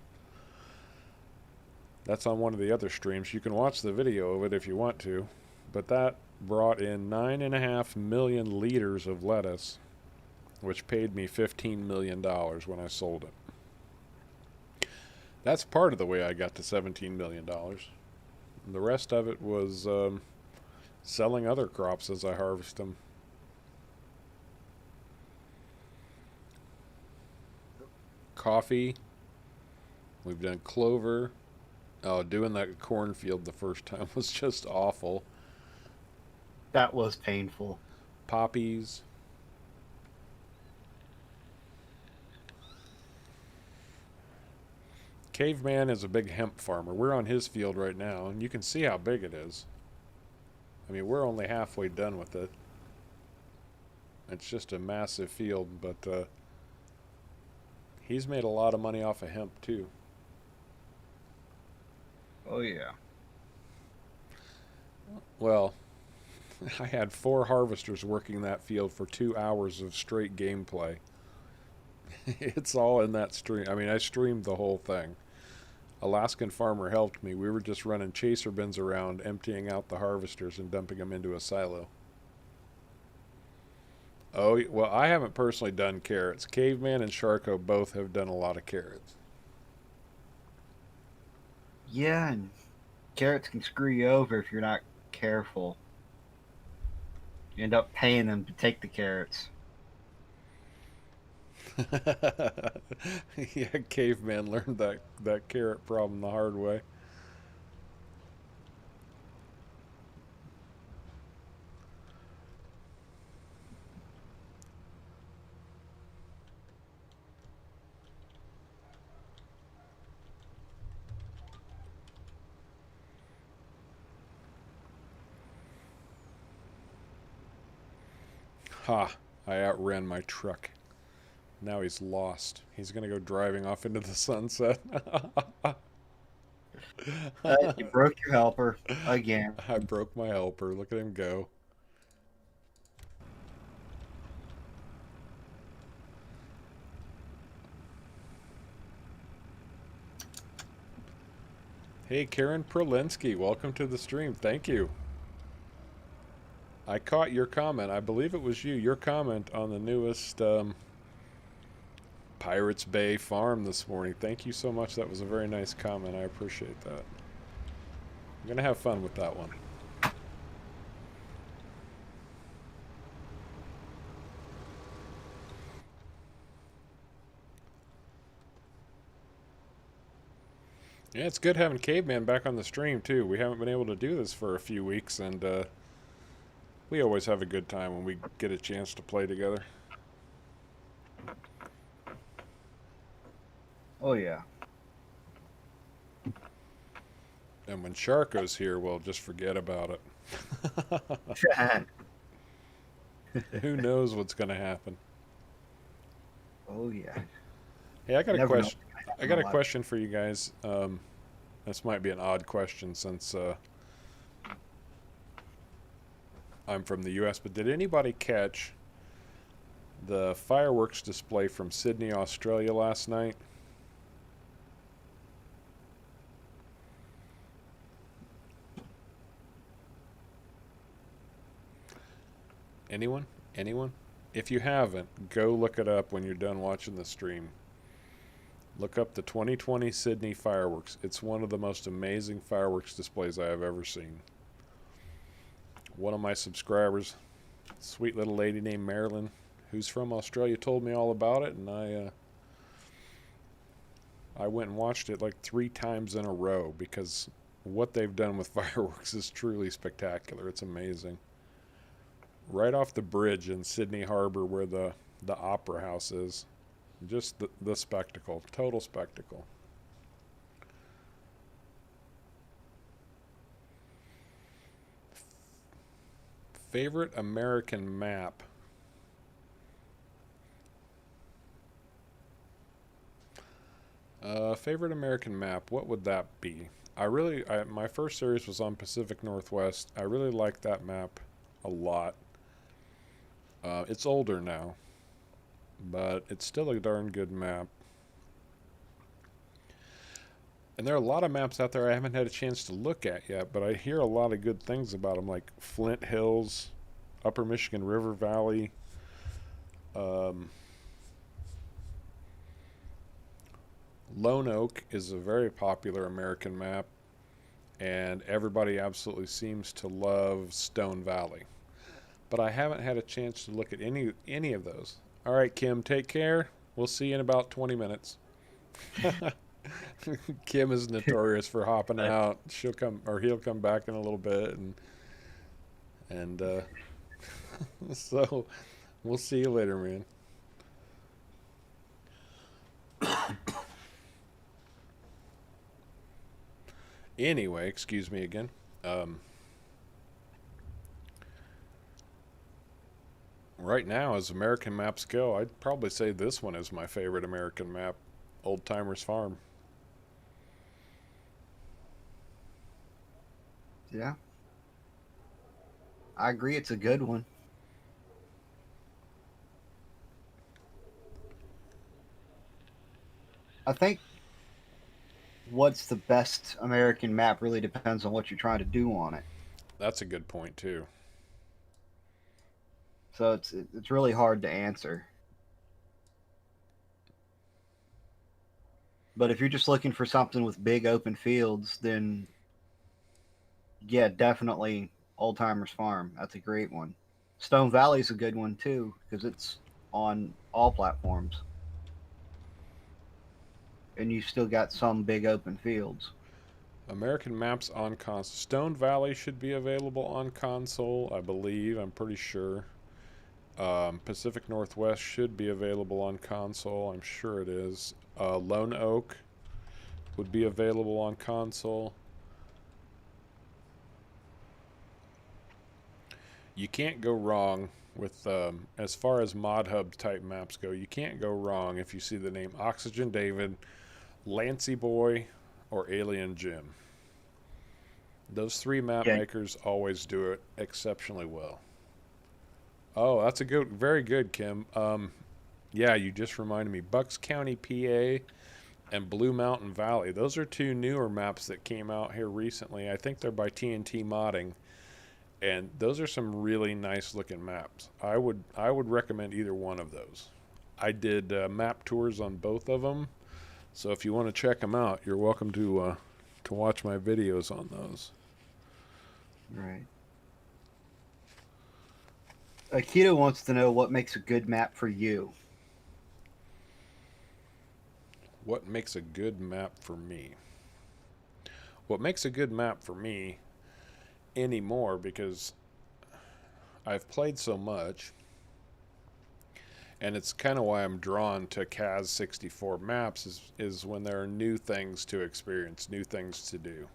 That's on one of the other streams. You can watch the video of it if you want to. But that brought in 9.5 million liters of lettuce, which paid me $15 million when I sold it. That's part of the way I got to $17 million. The rest of it was selling other crops as I harvest them. Coffee. We've done clover. Oh, doing that cornfield the first time was just awful. That was painful. Poppies. Caveman is a big hemp farmer. We're on his field right now, and you can see how big it is. I mean, we're only halfway done with it. It's just a massive field, but he's made a lot of money off of hemp too. Oh yeah. Well, I had 4 harvesters working that field for 2 hours of straight gameplay. It's all in that stream. I mean, I streamed the whole thing. Alaskan farmer helped me. We were just running chaser bins around, emptying out the harvesters and dumping them into a silo. Oh, well, I haven't personally done carrots. Caveman and Sharko both have done a lot of carrots. Yeah, and carrots can screw you over if you're not careful. You end up paying them to take the carrots. Yeah, Caveman learned that carrot problem the hard way. Ha! I outran my truck. Now he's lost. He's gonna go driving off into the sunset. You broke your helper again. I broke my helper. Look at him go. Hey, Karen Prolinsky, welcome to the stream. Thank you. I caught your comment. I believe it was you. Your comment on the newest Pirates Bay farm this morning. Thank you so much. That was a very nice comment. I appreciate that. I'm going to have fun with that one. Yeah, it's good having Caveman back on the stream, too. We haven't been able to do this for a few weeks, and we always have a good time when we get a chance to play together. Oh yeah. And when Sharko's here, well, just forget about it. Who knows what's going to happen? Oh yeah. Hey, I got a Never know. question. I got a question for you guys. This might be an odd question since I'm from the U.S., but did anybody catch the fireworks display from Sydney, Australia last night? Anyone? Anyone? If you haven't, go look it up when you're done watching the stream. Look up the 2020 Sydney fireworks. It's one of the most amazing fireworks displays I have ever seen. One of my subscribers, sweet little lady named Marilyn, who's from Australia, told me all about it, and I went and watched it like 3 times in a row because what they've done with fireworks is truly spectacular. It's amazing. Right off the bridge in Sydney Harbor where the Opera House is. Just the spectacle. Total spectacle. Favorite American map? Favorite American map, what would that be? My first series was on Pacific Northwest. I really like that map a lot. It's older now, but it's still a darn good map. And there are a lot of maps out there I haven't had a chance to look at yet, but I hear a lot of good things about them, like Flint Hills, Upper Michigan River Valley, Lone Oak is a very popular American map, and everybody absolutely seems to love Stone Valley. But I haven't had a chance to look at any of those. All right, Kim, take care. We'll see you in about 20 minutes. Kim is notorious for hopping out. He'll come back in a little bit, and so we'll see you later, man. Anyway, excuse me again. Right now, as American maps go, I'd probably say this one is my favorite American map, Old Timers Farm. Yeah, I agree. It's a good one. I think what's the best American map really depends on what you're trying to do on it. That's a good point too. So it's really hard to answer. But if you're just looking for something with big open fields, then yeah, definitely Old Timers Farm. That's a great one. Stone Valley's a good one too because it's on all platforms, and you still got some big open fields. American maps on console. Stone Valley should be available on console, I believe. I'm pretty sure. Pacific Northwest should be available on console. I'm sure it is. Lone Oak would be available on console. You can't go wrong with, as far as Mod Hub type maps go, you can't go wrong if you see the name Oxygen David, Lancy Boy, or Alien Jim. Those three map Yeah, makers always do it exceptionally well. Oh, that's a good, very good, Kim. Yeah, you just reminded me. Bucks County, PA, and Blue Mountain Valley. Those are two newer maps that came out here recently. I think they're by TNT Modding, and those are some really nice looking maps. I would recommend either one of those. I did map tours on both of them, so if you want to check them out, you're welcome to watch my videos on those. right. Akita wants to know what makes a good map for you. What makes a good map for me? What makes a good map for me anymore, because I've played so much, and it's kind of why I'm drawn to Kaz 64 maps, is when there are new things to experience, new things to do.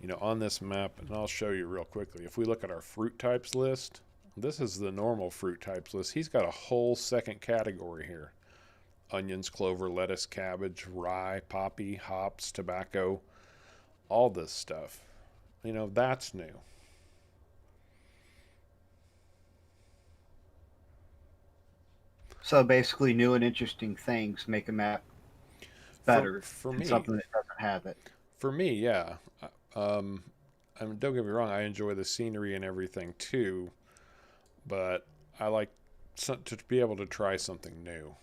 You know, on this map, and I'll show you real quickly. If we look at our fruit types list, this is the normal fruit types list. He's got a whole second category here: onions, clover, lettuce, cabbage, rye, poppy, hops, tobacco, all this stuff. You know, that's new. So basically, new and interesting things make a map better For than me, something that doesn't have it. for me, yeah. Um, I mean, don't get me wrong. I enjoy the scenery and everything too, but I like to be able to try something new.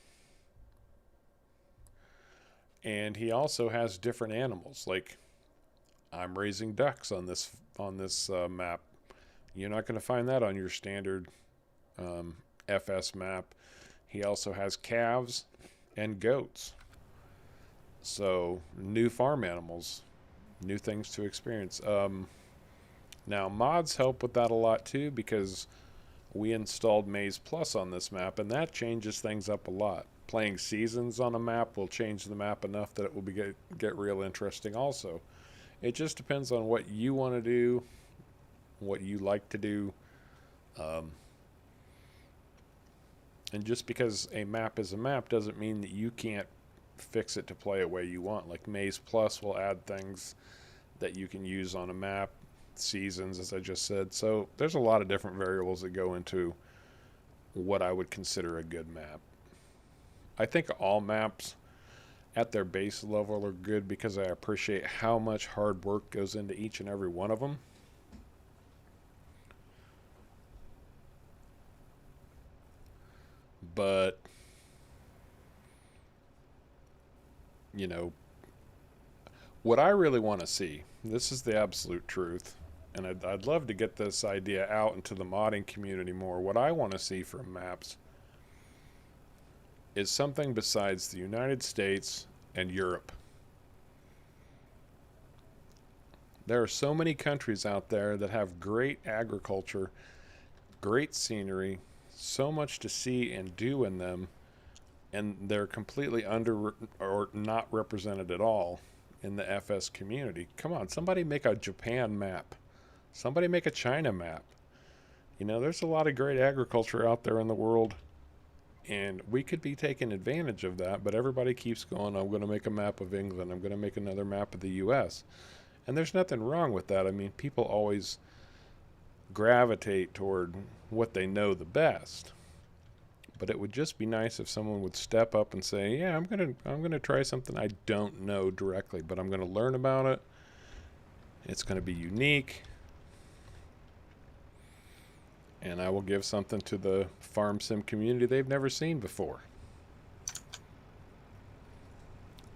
And he also has different animals. Like, I'm raising ducks on this map. You're not going to find that on your standard um, FS map. He also has calves and goats. So, new farm animals, new things to experience. Now, mods help with that a lot too, because we installed Maze Plus on this map, and that changes things up a lot. Playing seasons on a map will change the map enough that it will get real interesting also. It just depends on what you want to do, what you like to do. Um, and just because a map is a map doesn't mean that you can't fix it to play a way you want. Like Maze Plus will add things that you can use on a map, seasons, as I just said. So there's a lot of different variables that go into what I would consider a good map. I think all maps at their base level are good because I appreciate how much hard work goes into each and every one of them. But, you know, what I really want to see, this is the absolute truth, and I'd love to get this idea out into the modding community more. What I want to see from maps is something besides the United States and Europe. There are so many countries out there that have great agriculture, great scenery, so much to see and do in them, and they're completely under or not represented at all in the FS community. Come on, somebody make a Japan map. Somebody make a China map. You know, there's a lot of great agriculture out there in the world, and we could be taking advantage of that, but everybody keeps going, I'm going to make a map of England, I'm going to make another map of the US. And there's nothing wrong with that. I mean, people always gravitate toward what they know the best. But it would just be nice if someone would step up and say, "Yeah, I'm going to try something I don't know directly, but I'm going to learn about it. It's going to be unique, and I will give something to the farm sim community they've never seen before."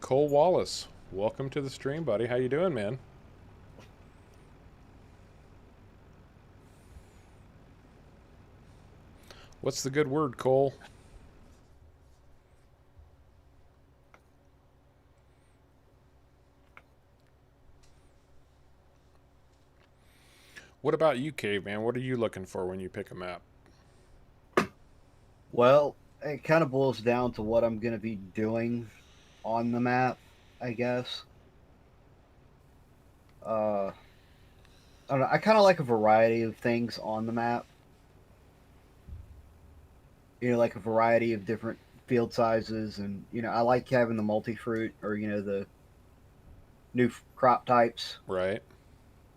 Cole Wallace, welcome to the stream, buddy. How you doing, man? What's the good word, Cole? What about you, Caveman? What are you looking for when you pick a map? Well, it kind of boils down to what I'm going to be doing on the map, I guess. I don't know. I kind of like a variety of things on the map. Like a variety of different field sizes, and I like having the multi-fruit or the new crop types, Right.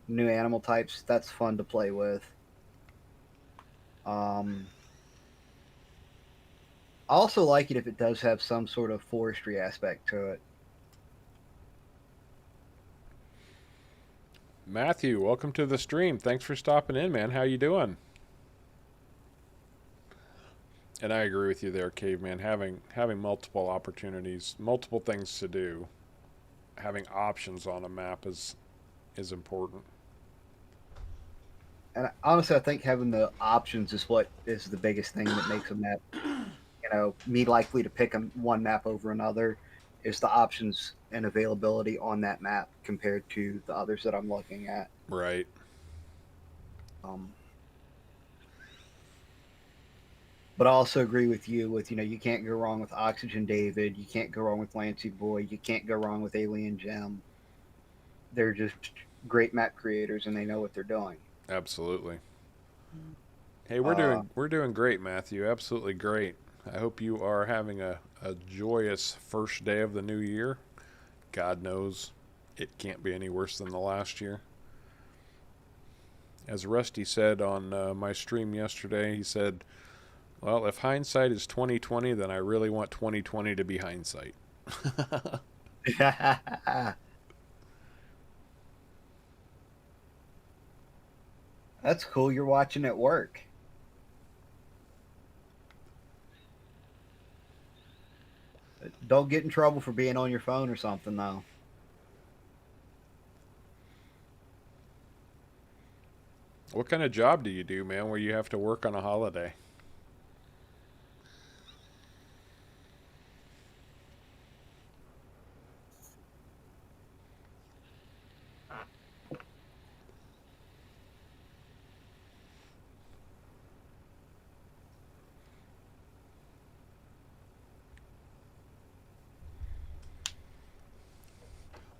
new animal types. That's fun to play with. Um, I also like it if it does have some sort of forestry aspect to it. Matthew, welcome to the stream. Thanks for stopping in, man. How you doing? And I agree with you there, Caveman. Having multiple opportunities, multiple things to do, having options on a map is important. And honestly, I think having the options is what is the biggest thing that makes a map, me likely to pick one map over another is the options and availability on that map compared to the others that I'm looking at. Right. Um, but I also agree with you can't go wrong with Oxygen David, you can't go wrong with Lancy Boy, you can't go wrong with Alien Gem. They're just great map creators and they know what they're doing. Absolutely. Hey, we're Uh, doing we're doing great, Matthew. Absolutely great. I hope you are having a joyous first day of the new year. God knows it can't be any worse than the last year. As Rusty said on my stream yesterday, he said, "Well, if hindsight is 2020, then I really want 2020 to be hindsight." That's cool. You're watching at work. Don't get in trouble for being on your phone or something, though. What kind of job do you do, man, where you have to work on a holiday?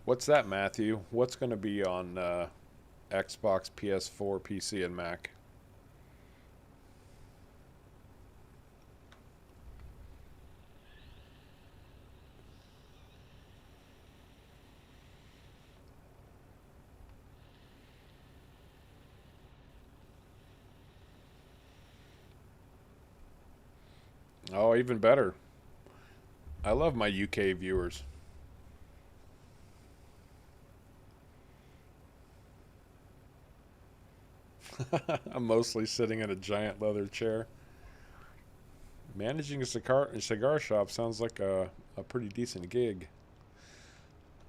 What's that, Matthew? What's going to be on Xbox, PS4, PC, and Mac? Oh, even better. I love my UK viewers. I'm mostly sitting in a giant leather chair. Managing a cigar shop sounds like a pretty decent gig.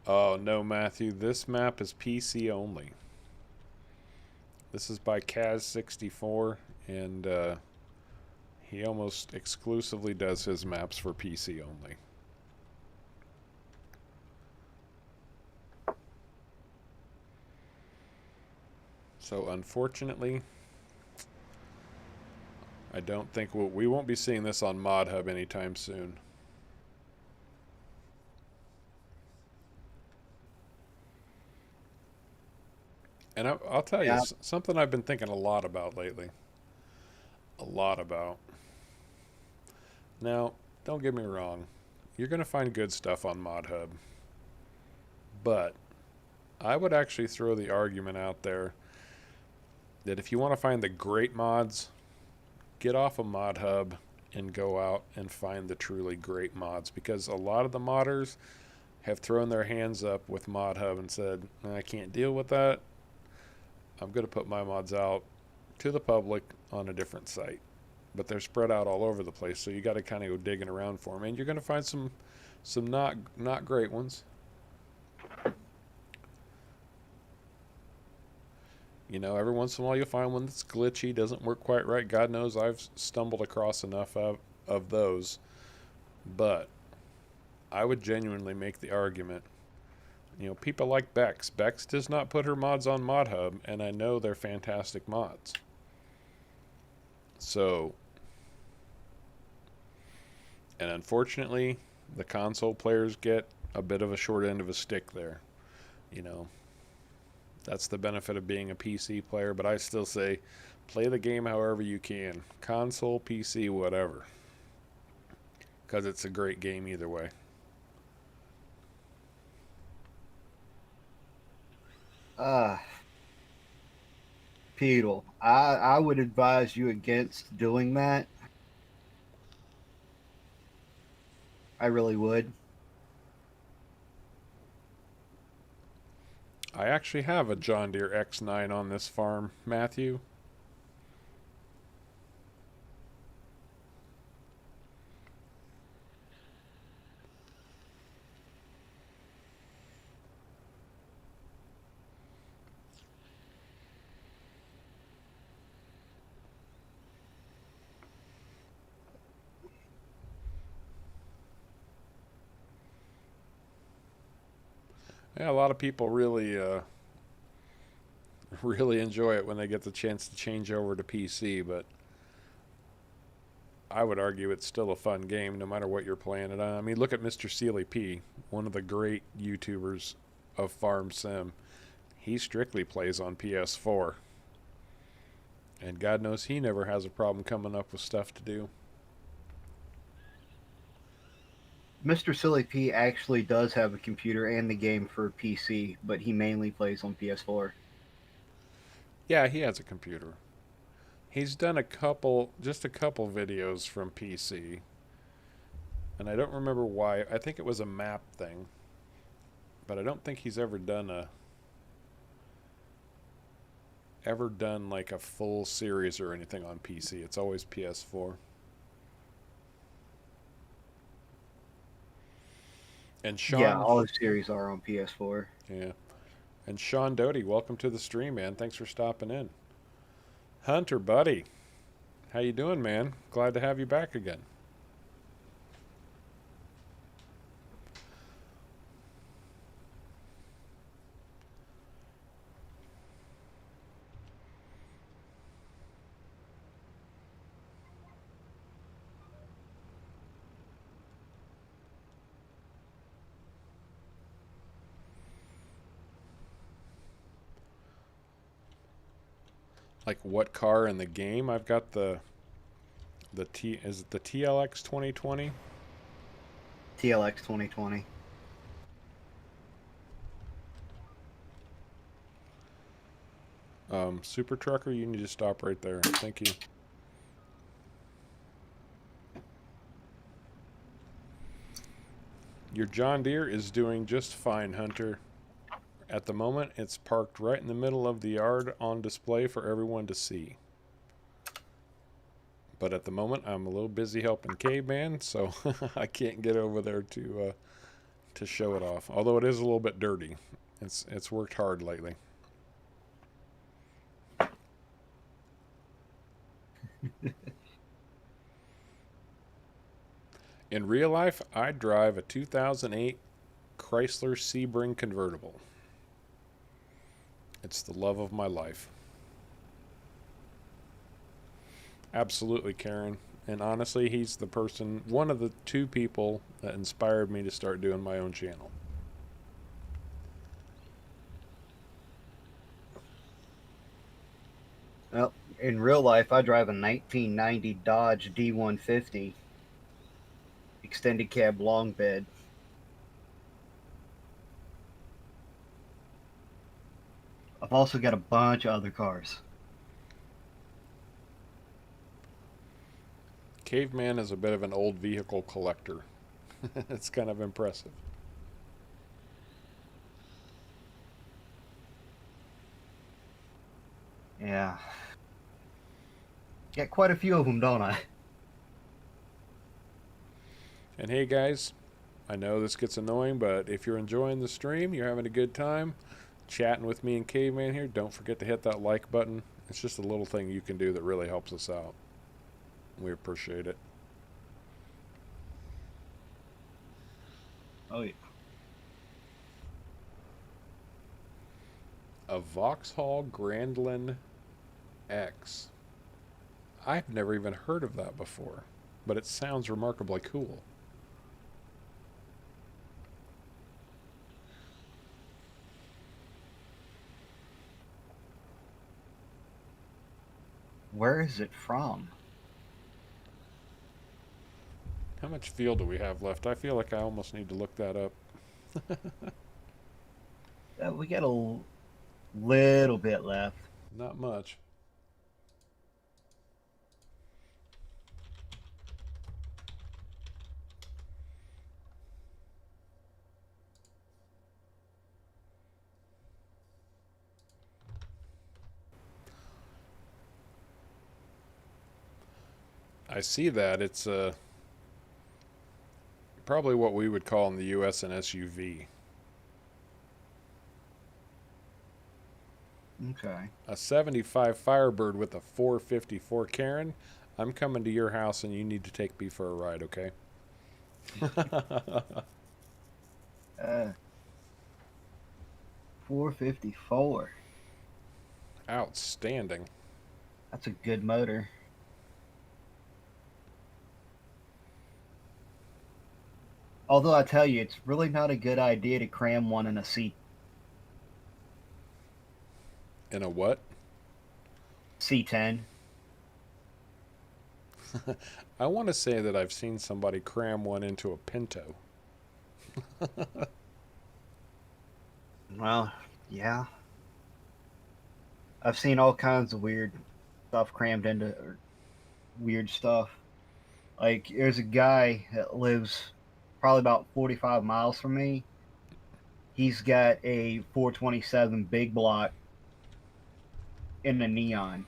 Oh, no, Matthew. This map is PC only. This is by Kaz64, and he almost exclusively does his maps for PC only. So, unfortunately, I don't think we won't be seeing this on Mod Hub anytime soon. And I'll tell you Yeah. something I've been thinking a lot about lately. a lot about. Now, don't get me wrong, you're going to find good stuff on ModHub, but I would actually throw the argument out there that if you want to find the great mods, get off of ModHub and go out and find the truly great mods, because a lot of the modders have thrown their hands up with ModHub and said, I can't deal with that. I'm going to put my mods out to the public on a different site. But they're spread out all over the place, so you got to kind of go digging around for them, and you're going to find some not great ones. You know, every once in a while you'll find one that's glitchy, doesn't work quite right. God knows I've stumbled across enough of those. But I would genuinely make the argument, you know, people like Bex. Bex does not put her mods on ModHub, and I know they're fantastic mods. So, and unfortunately, the console players get a bit of a short end of a stick there. You know, that's the benefit of being a PC player, but I still say play the game however you can. Console, PC, whatever. Because it's a great game either way. Peedle, I would advise you against doing that. I really would. I actually have a John Deere X9 on this farm, Matthew. Yeah, a lot of people really really enjoy it when they get the chance to change over to PC, but I would argue it's still a fun game no matter what you're playing it on. I mean, look at Mr. Sealy P, one of the great YouTubers of Farm Sim. He strictly plays on PS4. And God knows he never has a problem coming up with stuff to do. Mr. Silly P actually does have a computer and the game for PC, but he mainly plays on PS4. Yeah, he has a computer. He's done just a couple videos from PC. And I don't remember why. I think it was a map thing. But I don't think he's ever done like a full series or anything on PC. It's always PS4. And Sean, Yeah, all his series are on PS4. yeah. And Sean Doty, welcome to the stream, man. Thanks for stopping in. Hunter, buddy, how you doing, man? Glad to have you back again. Like what car in the game? I've got is it the TLX 2020? TLX 2020. Super Trucker, you need to stop right there. Thank you. Your John Deere is doing just fine, Hunter. At the moment, it's parked right in the middle of the yard on display for everyone to see. But at the moment, I'm a little busy helping Caveman, so I can't get over there to show it off. Although it is a little bit dirty. It's worked hard lately. In real life, I drive a 2008 Chrysler Sebring convertible. It's the love of my life. Absolutely, Karen. And honestly, he's the person, one of the two people that inspired me to start doing my own channel. Well, in real life, I drive a 1990 Dodge D150 extended cab long bed. I've also got a bunch of other cars. Caveman is a bit of an old vehicle collector. It's kind of impressive. Yeah. Got quite a few of them, don't I? And hey, guys, I know this gets annoying, but if you're enjoying the stream, you're having a good time chatting with me and Caveman here, don't forget to hit that like button. It's just a little thing you can do that really helps us out. We appreciate it. Oh, yeah. A Vauxhall Grandland X. I've never even heard of that before, but it sounds remarkably cool. Where is it from? How much fuel do we have left? I feel like I almost need to look that up. We got a little bit left. Not much. I see that. It's probably what we would call in the U.S. an SUV. Okay. A 75 Firebird with a 454 Karen. I'm coming to your house and you need to take me for a ride, okay? Uh, 454. Outstanding. That's a good motor. Although I tell you, it's really not a good idea to cram one in a In a what? C10. I want to say that I've seen somebody cram one into a Pinto. Well, yeah. I've seen all kinds of weird stuff crammed into weird stuff. Like, there's a guy that lives probably about 45 miles from me. He's got a 427 big block in a neon.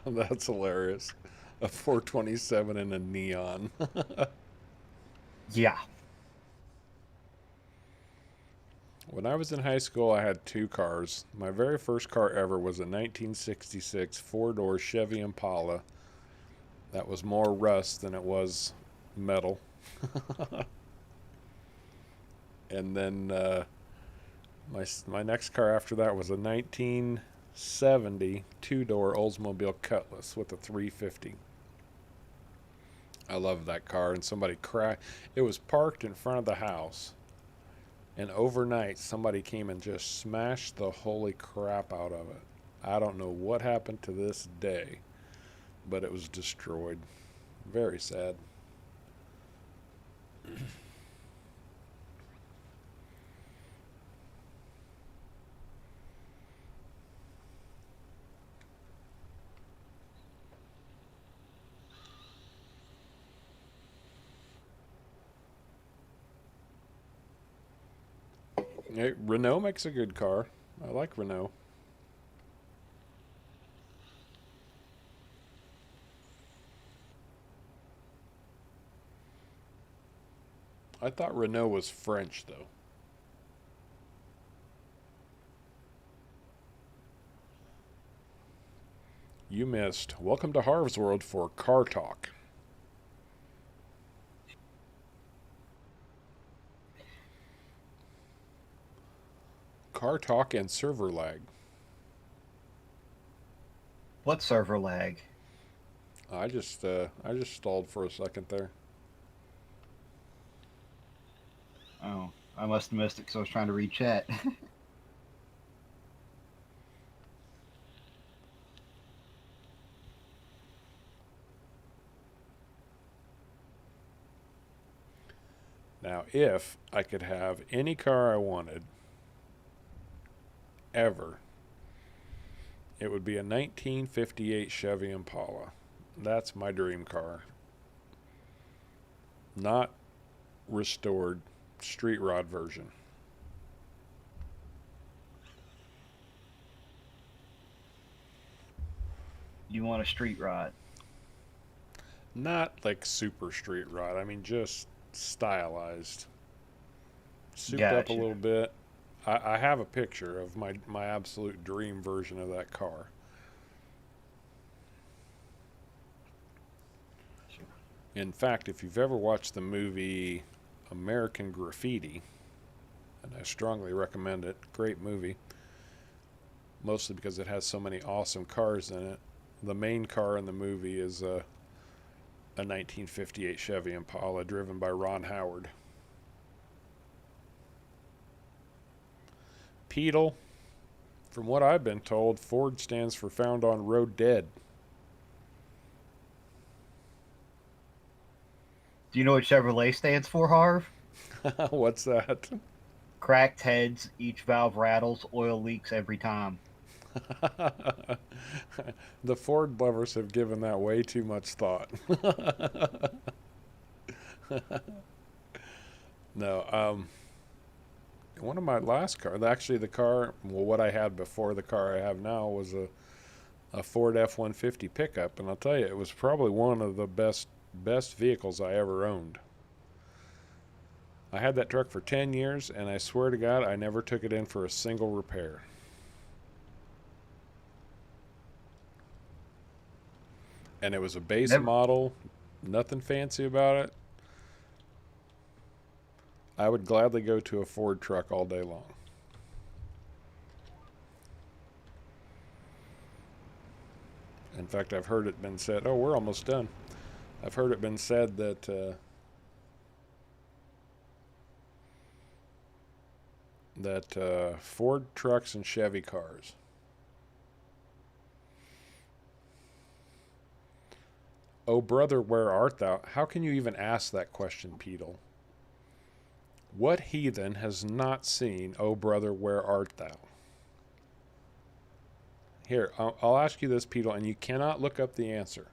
That's hilarious. A 427 in a neon. Yeah. When I was in high school, I had two cars. My very first car ever was a 1966 four-door Chevy Impala. That was more rust than it was metal. And then my next car after that was a 1970 two-door Oldsmobile Cutlass with a 350. I loved that car, and somebody crashed. It was parked in front of the house, and overnight somebody came and just smashed the holy crap out of it. I don't know what happened to this day, but it was destroyed. Very sad. Hey, Renault makes a good car. I like Renault. I thought Renault was French, though. You missed. Welcome to Harv's World for Car Talk. Car Talk and server lag. What server lag? I just stalled for a second there. Oh, I must have missed it because I was trying to read chat. Now, if I could have any car I wanted, ever, it would be a 1958 Chevy Impala. That's my dream car. Not restored, street rod version. You want a street rod? Not like super street rod. I mean, just stylized. Souped up a Gotcha. little bit. I have a picture of my absolute dream version of that car. In fact, if you've ever watched the movie American Graffiti, and I strongly recommend it, great movie, mostly because it has so many awesome cars in it. The main car in the movie is a 1958 Chevy Impala driven by Ron Howard. Pedal, from what I've been told, Ford stands for Found on Road Dead. Do you know what Chevrolet stands for, Harv? What's that? Cracked heads, each valve rattles, oil leaks every time. The Ford lovers have given that way too much thought. No, one of my last cars, actually the car, well, what I had before the car I have now was a Ford F-150 pickup, and I'll tell you, it was probably one of the best vehicles I ever owned. I had that truck for 10 years, and I swear to God, I never took it in for a single repair. And it was a base Never. model, nothing fancy about it. I would gladly go to a Ford truck all day long. In fact, I've heard it been said, oh, we're almost done. I've heard it been said that Ford trucks and Chevy cars. Oh, brother, where art thou? How can you even ask that question, Pedal? What heathen has not seen, oh, brother, where art thou? Here, I'll ask you this, Pedal, and you cannot look up the answer.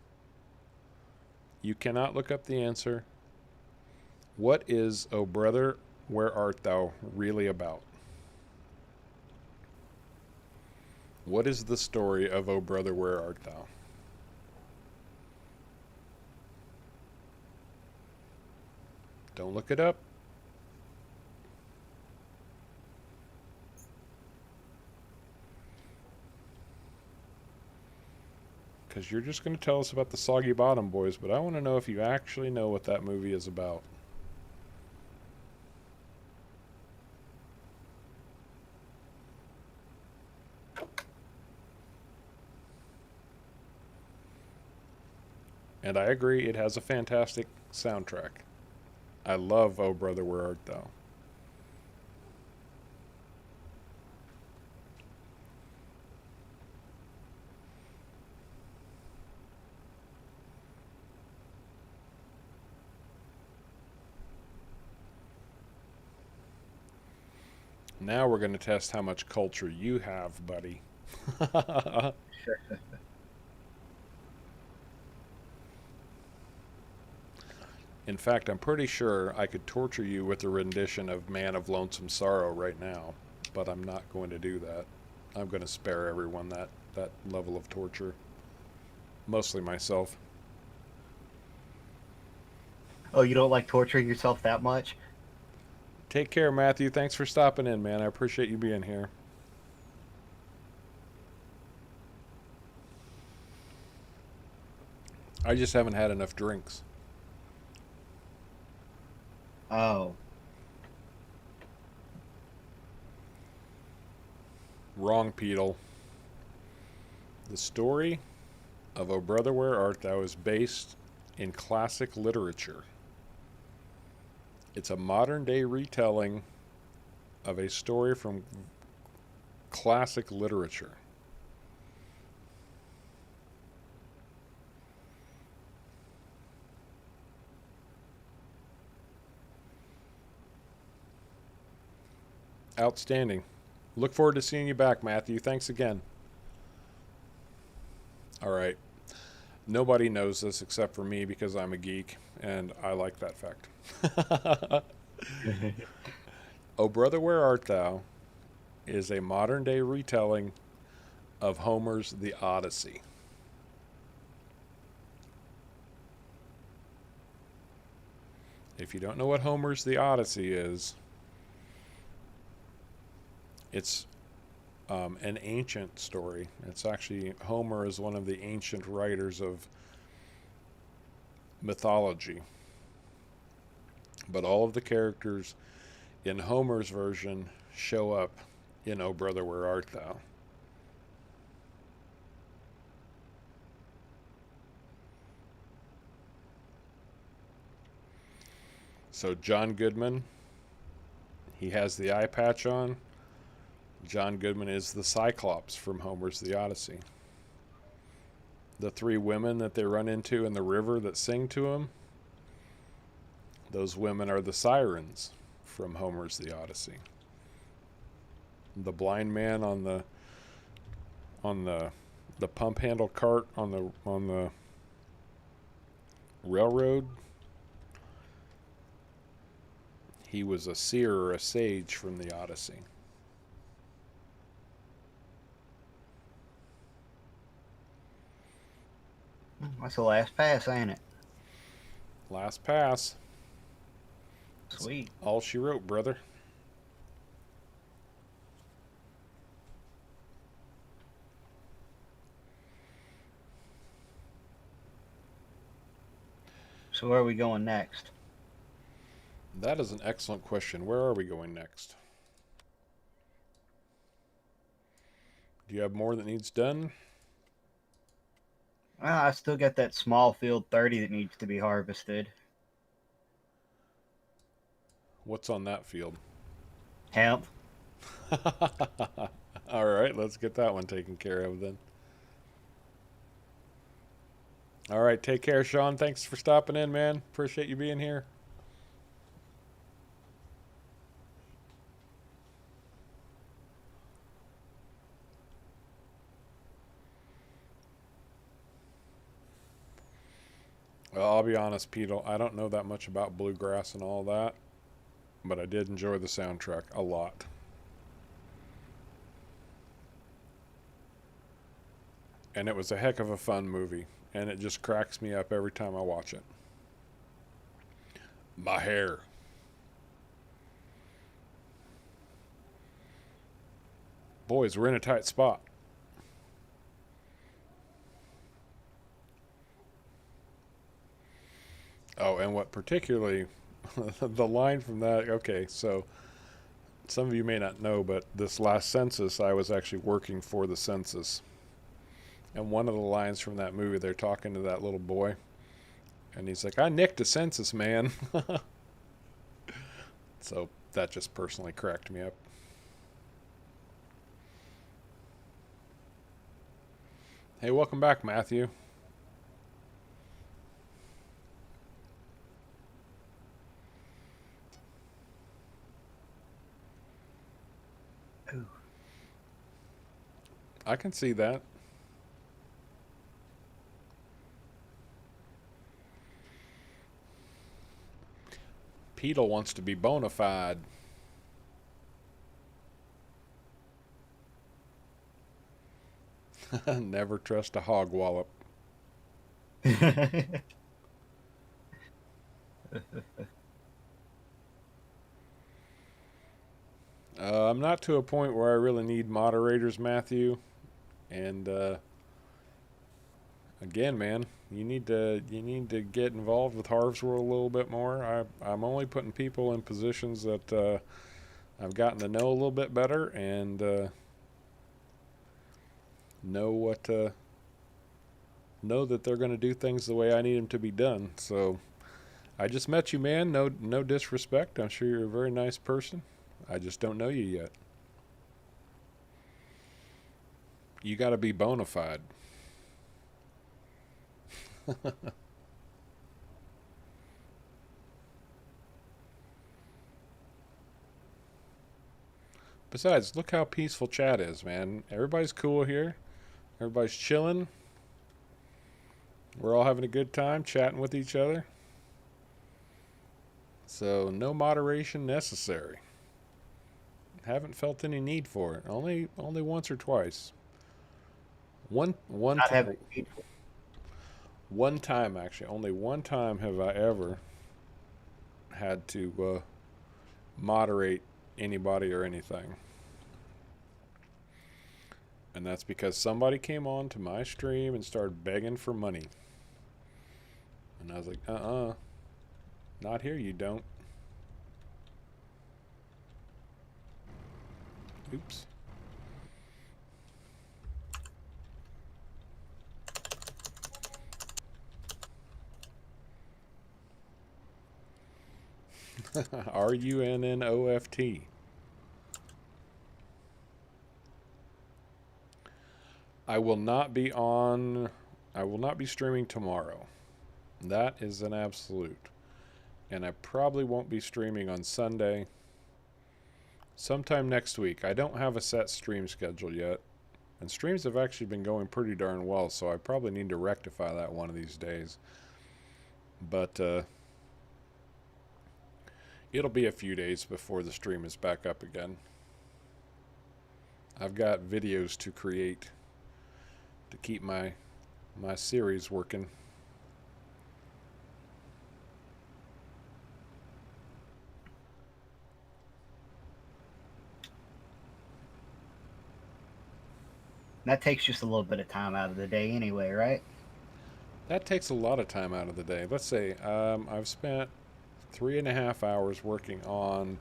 You cannot look up the answer. What is, oh, brother, where art thou really about? What is the story of, oh, brother, where art thou? Don't look it up. Because you're just going to tell us about the Soggy Bottom Boys, but I want to know if you actually know what that movie is about. And I agree, it has a fantastic soundtrack. I love Oh Brother, Where Art Thou? Now we're going to test how much culture you have, buddy. In fact, I'm pretty sure I could torture you with a rendition of Man of Lonesome Sorrow right now, but I'm not going to do that. I'm going to spare everyone that level of torture. Mostly myself. Oh, you don't like torturing yourself that much? Take care, Matthew. Thanks for stopping in, man. I appreciate you being here. I just haven't had enough drinks. Oh. Wrong, Pedal. The story of O Brother, Where Art Thou is based in classic literature. It's a modern-day retelling of a story from classic literature. Outstanding. Look forward to seeing you back, Matthew. Thanks again. All right. Nobody knows this except for me because I'm a geek, and I like that fact. Oh, Brother, Where Art Thou is a modern day retelling of Homer's The Odyssey. If you don't know what Homer's The Odyssey is, it's an ancient story. It's actually, Homer is one of the ancient writers of mythology. But all of the characters in Homer's version show up in Oh Brother, Where Art Thou? So John Goodman, he has the eye patch on. John Goodman is the Cyclops from Homer's The Odyssey. The three women that they run into in the river that sing to him, those women are the sirens from Homer's The Odyssey. The blind man on the pump handle cart on the railroad, he was a seer or a sage from the Odyssey. That's the last pass, ain't it? Last pass. Sweet. That's all she wrote, brother. So where are we going next? That is an excellent question. Where are we going next? Do you have more that needs done? Well, I still got that small field 30 that needs to be harvested. What's on that field? Hemp. All right, let's get that one taken care of then. All right, take care, Sean. Thanks for stopping in, man. Appreciate you being here. Well, I'll be honest, Pete, I don't know that much about bluegrass and all that, but I did enjoy the soundtrack a lot. And it was a heck of a fun movie, and it just cracks me up every time I watch it. My hair. Boys, we're in a tight spot. Oh, and what particularly, the line from that, okay, so some of you may not know, but this last census, I was actually working for the census. And one of the lines from that movie, they're talking to that little boy, and he's like, I nicked a census, man. So that just personally cracked me up. Hey, welcome back, Matthew. Ooh. I can see that. Petal wants to be bona fide. Never trust a hog wallop. I'm not to a point where I really need moderators, Matthew. And again, man, you need to get involved with Harv's World a little bit more. I'm only putting people in positions that I've gotten to know a little bit better and know that they're going to do things the way I need them to be done. So I just met you, man. No disrespect. I'm sure you're a very nice person. I just don't know you yet. You got to be bona fide. Besides, look how peaceful chat is, man. Everybody's cool here. Everybody's chilling. We're all having a good time chatting with each other. So no moderation necessary. Haven't felt any need for it. Only once or twice. Not having people. One time actually. Only one time have I ever had to moderate anybody or anything. And that's because somebody came on to my stream and started begging for money. And I was like, not here, you don't. Oops. RUNNOFT. I will not be streaming tomorrow. That is an absolute. And I probably won't be streaming on Sunday. Sometime next week. I don't have a set stream schedule yet. And streams have actually been going pretty darn well, so I probably need to rectify that one of these days. But it'll be a few days before the stream is back up again. I've got videos to create to keep my series working. That takes just a little bit of time out of the day anyway, right? That takes a lot of time out of the day. Let's say I've spent 3.5 hours working on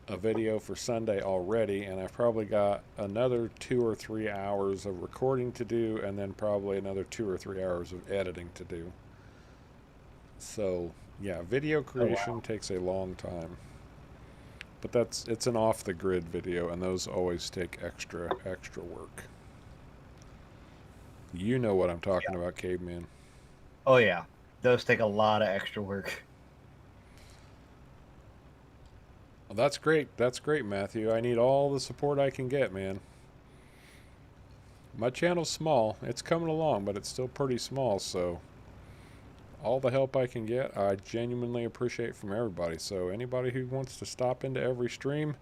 a video for Sunday already, and I've probably got another 2 or 3 hours of recording to do, and then probably another 2 or 3 hours of editing to do. So yeah, video creation takes a long time. But it's an off the grid video, and those always take extra work. You know what I'm talking about, Caveman. Oh yeah, those take a lot of extra work. Well, that's great. That's great, Matthew. I need all the support I can get, man. My channel's small. It's coming along, but it's still pretty small, so all the help I can get, I genuinely appreciate from everybody. So anybody who wants to stop into every stream,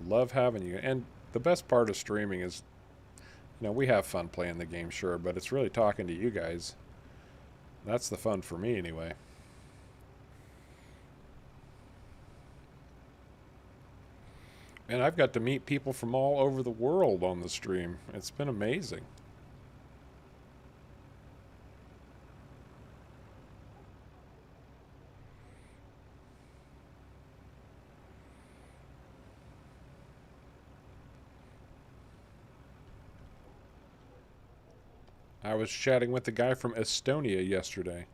love having you. And the best part of streaming is, we have fun playing the game, sure, but it's really talking to you guys. That's the fun for me, anyway. And I've got to meet people from all over the world on the stream. It's been amazing. I was chatting with the guy from Estonia yesterday.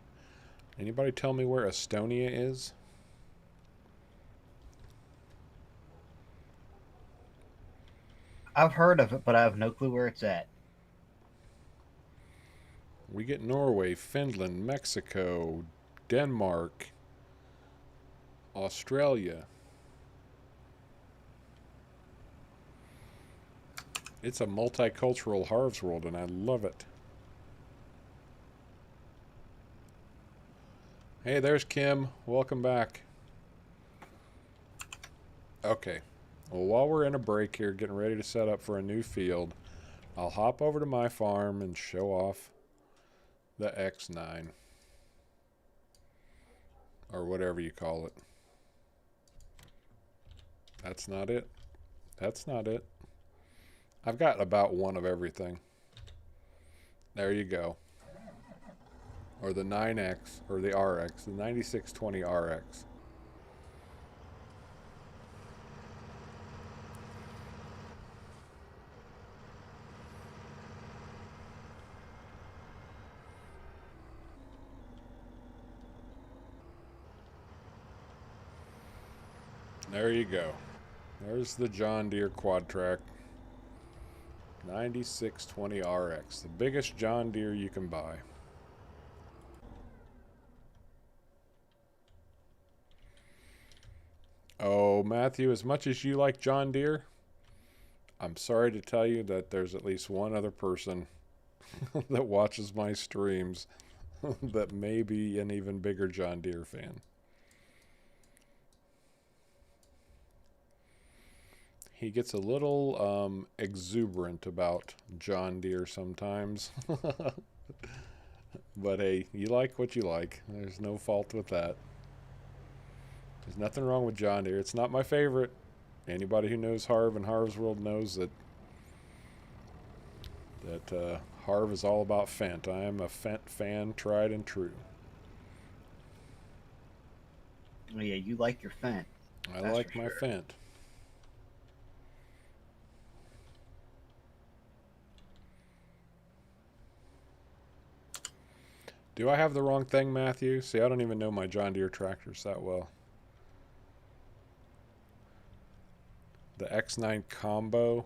Anybody tell me where Estonia is? I've heard of it, but I have no clue where it's at. We get Norway, Finland, Mexico, Denmark, Australia. It's a multicultural Harv's world, and I love it. Hey, there's Kim. Welcome back. Okay. Well, while we're in a break here, getting ready to set up for a new field, I'll hop over to my farm and show off the X9. Or whatever you call it. That's not it. That's not it. I've got about one of everything. There you go. Or the 9X, or the RX, the 9620 RX. There you go. There's the John Deere Quad Track 9620 RX, the biggest John Deere you can buy. Oh, Matthew, as much as you like John Deere, I'm sorry to tell you that there's at least one other person that watches my streams that may be an even bigger John Deere fan. He gets a little exuberant about John Deere sometimes. But hey, you like what you like. There's no fault with that. There's nothing wrong with John Deere. It's not my favorite. Anybody who knows Harv and Harv's World knows that Harv is all about Fendt. I am a Fendt fan, tried and true. Oh, yeah, you like your Fendt. I That's like for my sure. Fendt. Do I have the wrong thing, Matthew? See, I don't even know my John Deere tractors that well. The X9 Combo.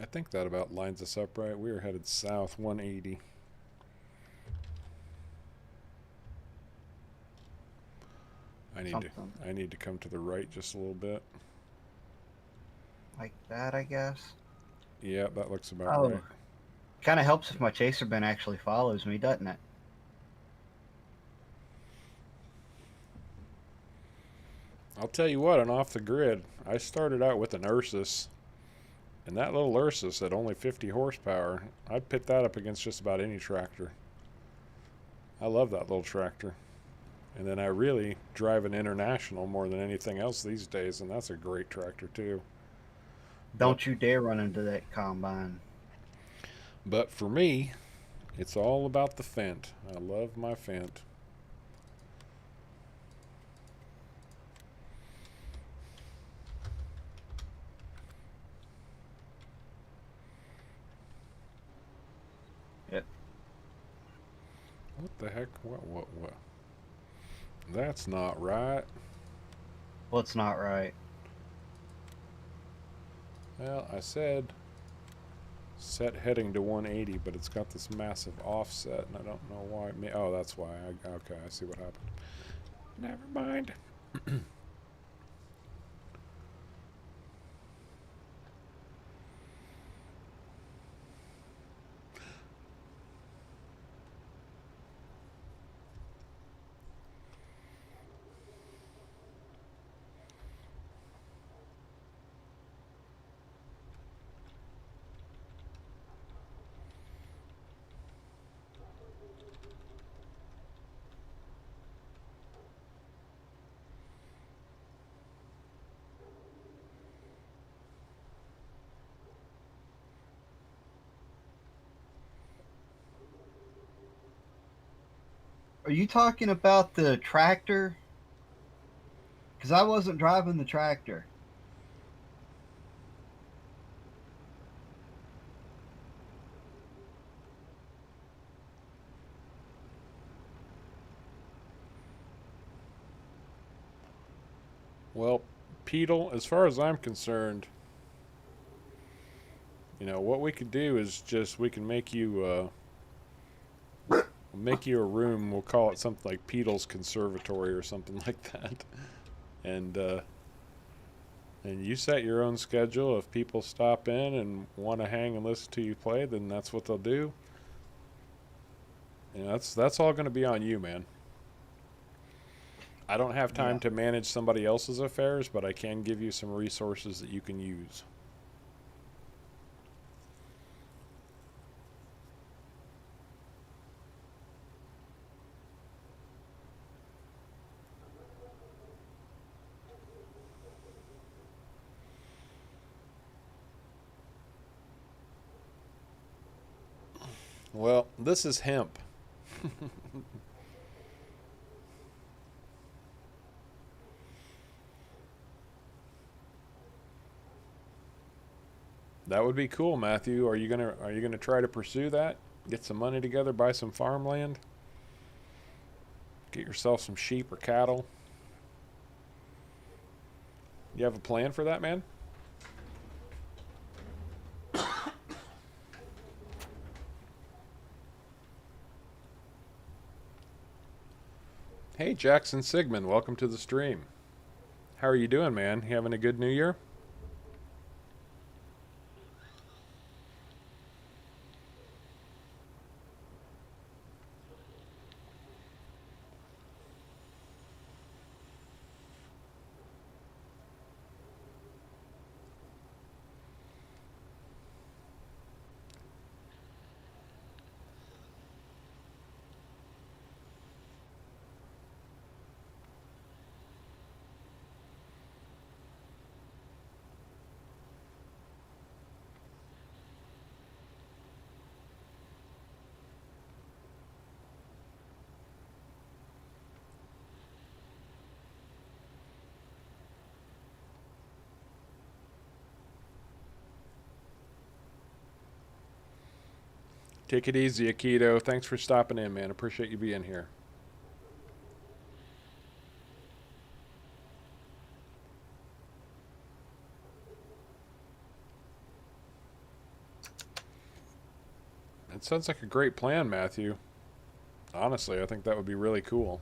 I think that about lines us up right. We are headed south 180. I need to come to the right just a little bit. Like that, I guess. Yeah, that looks about right. Kind of helps if my chaser bin actually follows me, doesn't it? I'll tell you what, on Off the Grid, I started out with an Ursus, and that little Ursus at only 50 horsepower, I'd pit that up against just about any tractor. I love that little tractor. And then I really drive an International more than anything else these days, and that's a great tractor too. Don't you dare run into that combine. But for me, it's all about the Fendt. I love my Fendt. Yep. What the heck? What? That's not right. What's not right? Well, I said set heading to 180, but it's got this massive offset, and I don't know why. Oh, that's why. Okay, I see what happened. Never mind. Are you talking about the tractor? Because I wasn't driving the tractor. Well, Peedle, as far as I'm concerned, you know, what we could do is just we can make you a room. We'll call it something like Peedle's Conservatory or something like that. And you set your own schedule. If people stop in and want to hang and listen to you play, then that's what they'll do. And that's all going to be on you, man. I don't have time to manage somebody else's affairs, but I can give you some resources that you can use. Well, this is hemp. That would be cool, Matthew. Are you gonna try to pursue that? Get some money together, buy some farmland, get yourself some sheep or cattle. You have a plan for that, man? Hey, Jackson Sigmund, welcome to the stream. How are you doing, man? You having a good New Year? Take it easy, Akito. Thanks for stopping in, man. Appreciate you being here. It sounds like a great plan, Matthew. Honestly, I think that would be really cool.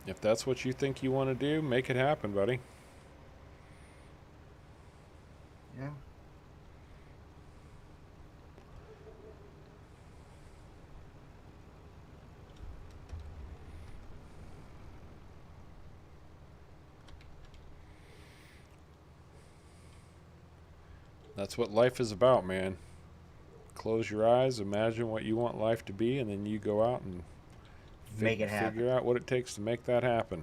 If that's what you think you want to do, make it happen, buddy. Yeah. That's what life is about, man. Close your eyes, imagine what you want life to be, and then you go out and Make it happen. figure out what it takes to make that happen.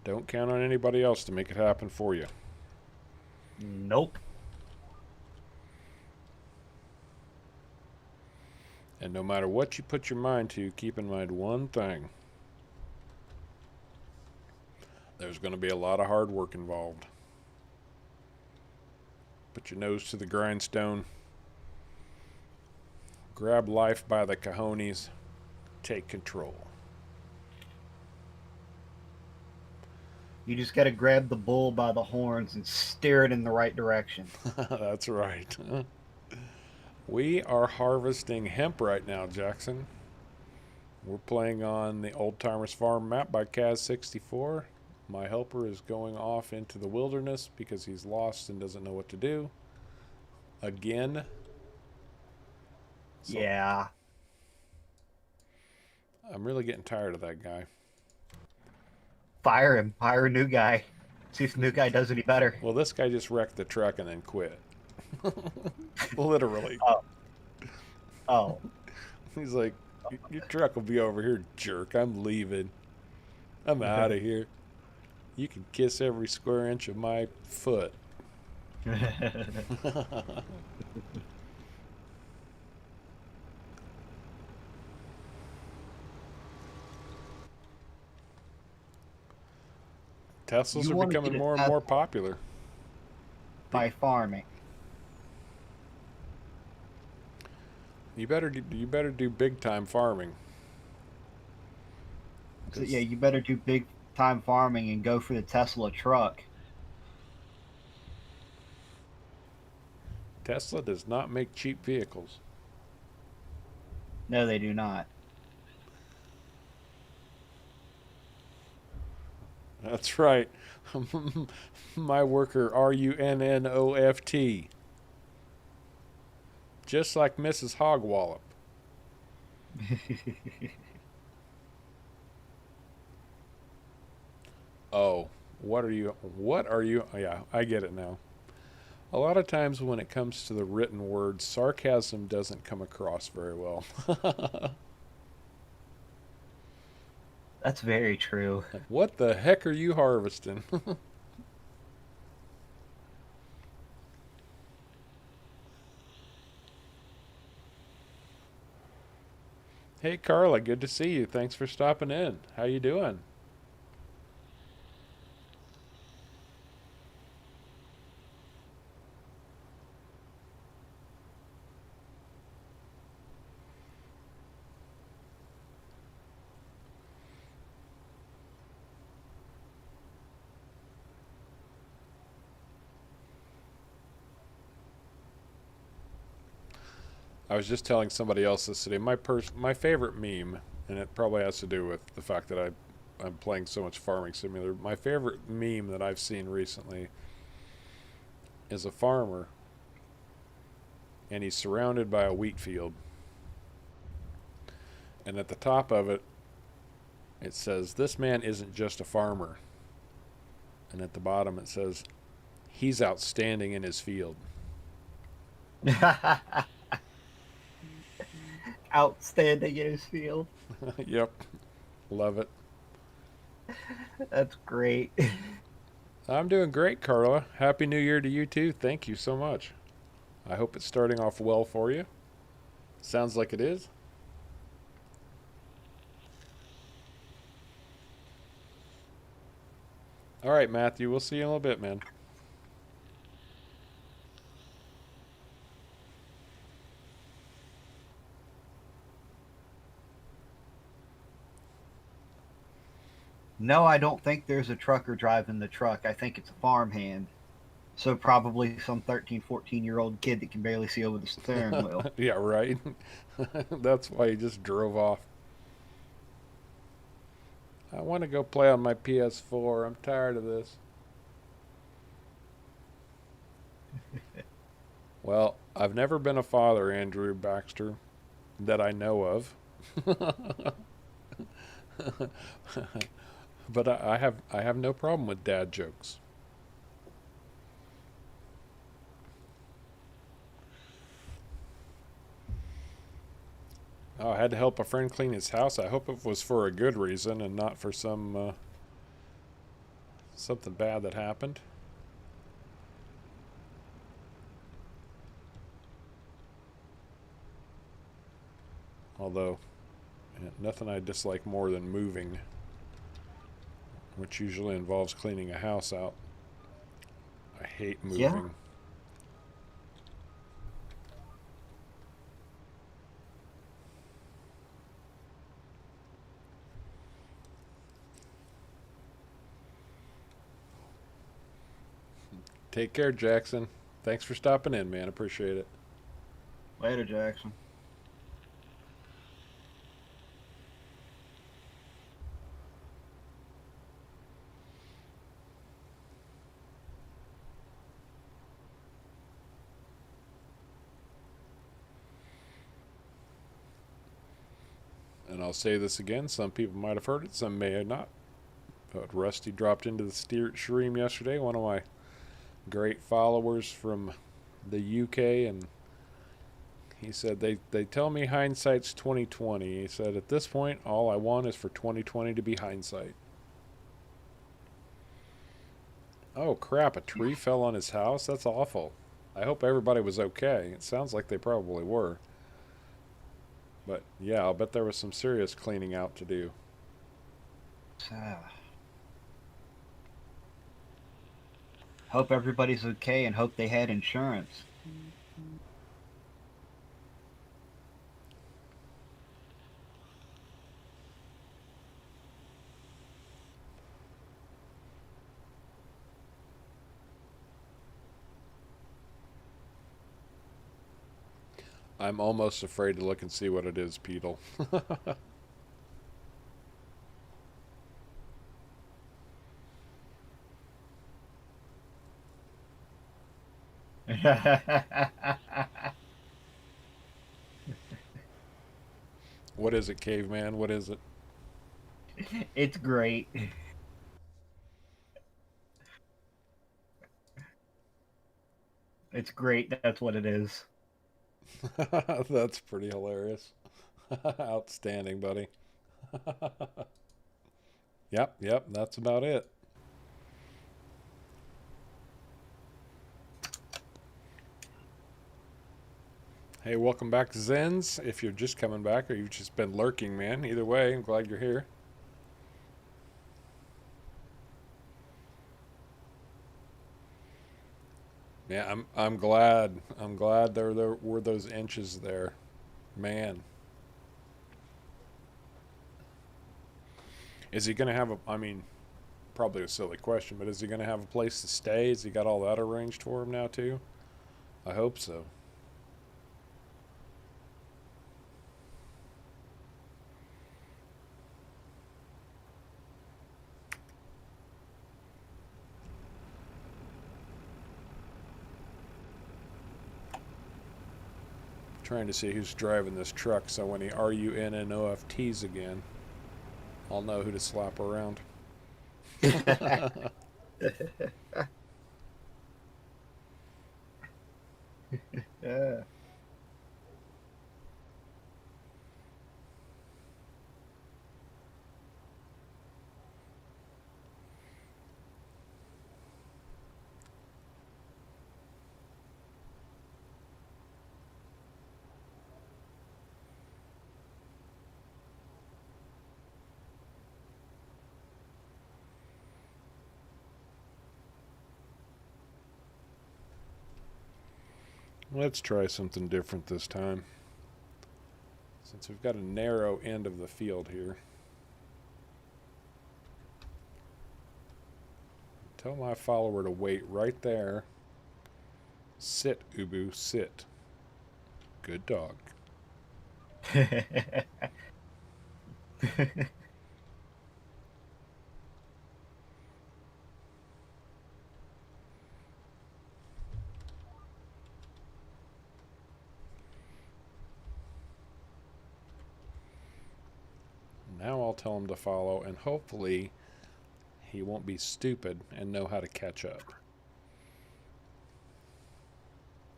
Don't count on anybody else to make it happen for you. Nope. And no matter what you put your mind to, keep in mind one thing. There's going to be a lot of hard work involved. Put your nose to the grindstone. Grab life by the cojones. Take control. You just got to grab the bull by the horns and steer it in the right direction. That's right. We are harvesting hemp right now, Jackson. We're playing on the Old Timers Farm map by Kaz64. My helper is going off into the wilderness because he's lost and doesn't know what to do. Again. So Yeah. I'm really getting tired of that guy. Fire him. Hire a new guy. See if the new guy does any better. Well, this guy just wrecked the truck and then quit. Literally. Oh. He's like, your truck will be over here, jerk. I'm leaving. I'm out of here. You can kiss every square inch of my foot. Teslas are becoming more and more popular. By farming. You better do big time farming. So, yeah, you better do big time farming and go for the Tesla truck. Tesla does not make cheap vehicles. No, they do not. That's right. My worker, RUNNOFT. Just like Mrs. Hogwallop. Oh, what are you? Yeah, I get it now. A lot of times when it comes to the written word, sarcasm doesn't come across very well. That's very true. What the heck are you harvesting? Hey Carla, good to see you. Thanks for stopping in. How you doing? I was just telling somebody else this today. My favorite meme, and it probably has to do with the fact that I'm playing so much Farming Simulator. My favorite meme that I've seen recently is a farmer, and he's surrounded by a wheat field. And at the top of it, it says, "This man isn't just a farmer." And at the bottom, it says, "He's outstanding in his field." Outstanding in his field. Yep. Love it. That's great. I'm doing great, Carla. Happy New Year to you too. Thank you so much. I hope it's starting off well for you. Sounds like it is. All right, Matthew. We'll see you in a little bit, man. No, I don't think there's a trucker driving the truck. I think it's a farmhand. So probably some 13, 14-year-old kid that can barely see over the steering wheel. Yeah, right. That's why he just drove off. I want to go play on my PS4. I'm tired of this. Well, I've never been a father, Andrew Baxter, that I know of. But I have no problem with dad jokes. Oh, I had to help a friend clean his house. I hope it was for a good reason and not for something bad that happened. Although, yeah, nothing I dislike more than moving, which usually involves cleaning a house out. I hate moving. Yeah. Take care, Jackson. Thanks for stopping in, man. Appreciate it. Later, Jackson. And I'll say this again. Some people might have heard it. Some may have not. But Rusty dropped into the stream yesterday. One of my great followers from the UK, and he said they tell me hindsight's 2020. He said at this point all I want is for 2020 to be hindsight. Oh crap, a tree fell on his house? That's awful. I hope everybody was okay. It sounds like they probably were. But yeah, I'll bet there was some serious cleaning out to do. Hope everybody's okay and hope they had insurance. I'm almost afraid to look and see what it is, Peedle. What is it, Caveman? What is it? It's great. It's great. That's what it is. That's pretty hilarious. Outstanding, buddy. Yep, that's about it. Hey, welcome back, Zens. If you're just coming back or you've just been lurking, man. Either way, I'm glad you're here. Yeah, I'm glad. I'm glad there were those inches there. Man. Is he going to have I mean, probably a silly question, but is he going to have a place to stay? Has he got all that arranged for him now too? I hope so. Trying to see who's driving this truck, so when he RUNNOFTs again, I'll know who to slap around. Yeah. Let's try something different this time. Since we've got a narrow end of the field here. Tell my follower to wait right there. Sit, Ubu, sit. Good dog. Now I'll tell him to follow, and hopefully he won't be stupid and know how to catch up.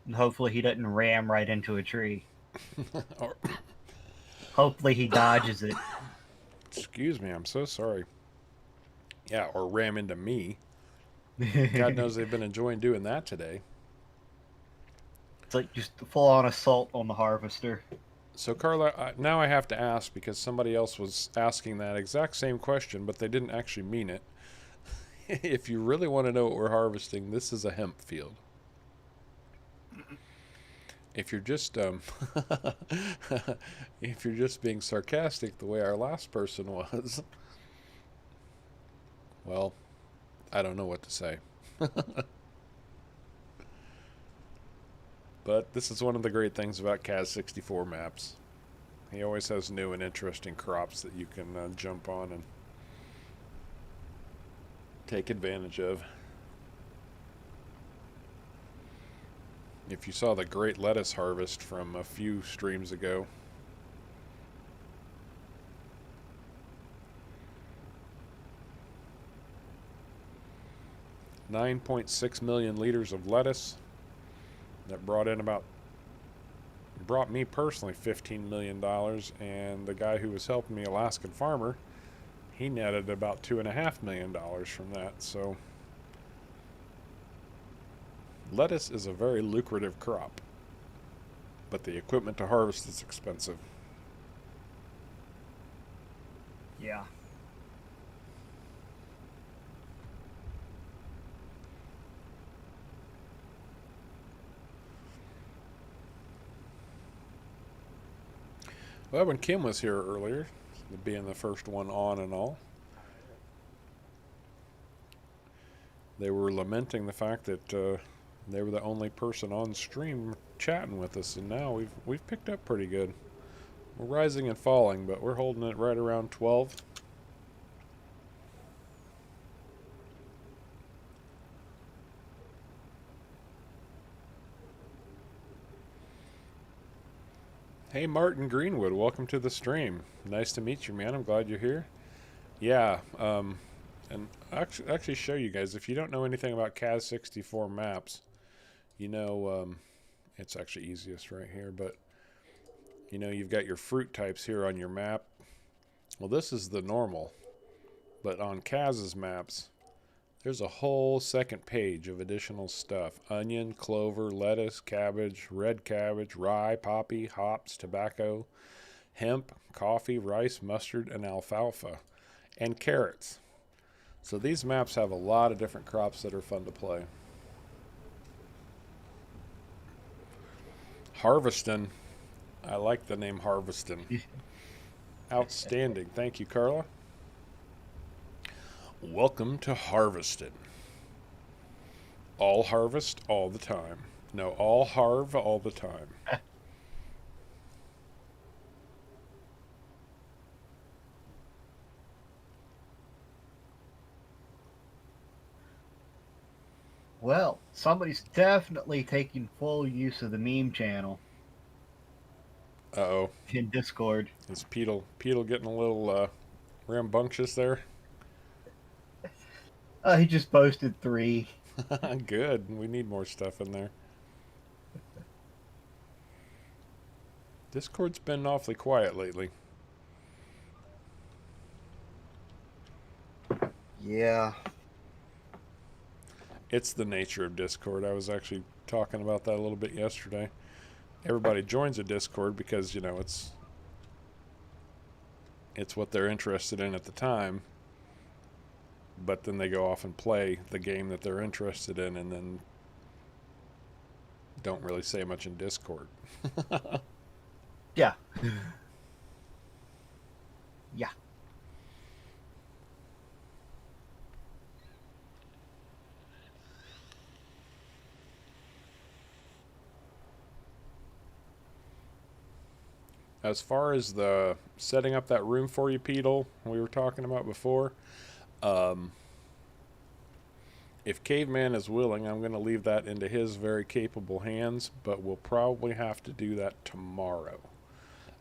And hopefully he doesn't ram right into a tree. Or, Hopefully he dodges it. excuse me, I'm so sorry. Yeah, or ram into me. God knows they've been enjoying doing that today. It's like just full-on assault on the harvester. So, Carla, now I have to ask because somebody else was asking that exact same question, but they didn't actually mean it. If you really want to know what we're harvesting, this is a hemp field. If you're just if you're just being sarcastic the way our last person was, well, I don't know what to say. But this is one of the great things about Kaz 64 maps. He always has new and interesting crops that you can jump on and take advantage of. If you saw the great lettuce harvest from a few streams ago, $9.6 million liters of lettuce that brought me personally $15 million, and the guy who was helping me, Alaskan Farmer, he netted about $2.5 million from that. So lettuce is a very lucrative crop, but the equipment to harvest is expensive. Yeah. Well, when Kim was here earlier, being the first one on and all, they were lamenting the fact that they were the only person on stream chatting with us, and now we've picked up pretty good. We're rising and falling, but we're holding it right around 12. Hey, Martin Greenwood, welcome to the stream. Nice to meet you, man. I'm glad you're here. Yeah, and actually show you guys, if you don't know anything about Kaz 64 maps, you know, it's actually easiest right here, but you know, you've got your fruit types here on your map. Well, this is the normal, but on Kaz's maps, there's a whole second page of additional stuff. Onion, clover, lettuce, cabbage, red cabbage, rye, poppy, hops, tobacco, hemp, coffee, rice, mustard, and alfalfa, and carrots. So these maps have a lot of different crops that are fun to play. Harvestin'. I like the name Harvestin'. Outstanding. Thank you, Carla. Welcome to Harvestin'. All harvest all the time. No, all harv all the time. Well, somebody's definitely taking full use of the meme channel. Uh-oh. in Discord. Is Peedle getting a little rambunctious there? He just posted 3. Good. We need more stuff in there. Discord's been awfully quiet lately. Yeah. It's the nature of Discord. I was actually talking about that a little bit yesterday. Everybody joins a Discord because, you know, it's what they're interested in at the time. But then they go off and play the game that they're interested in and then don't really say much in Discord. Yeah. Yeah. As far as the setting up that room for you, Peedle, we were talking about before, um, if Caveman is willing, I'm going to leave that into his very capable hands, but we'll probably have to do that tomorrow.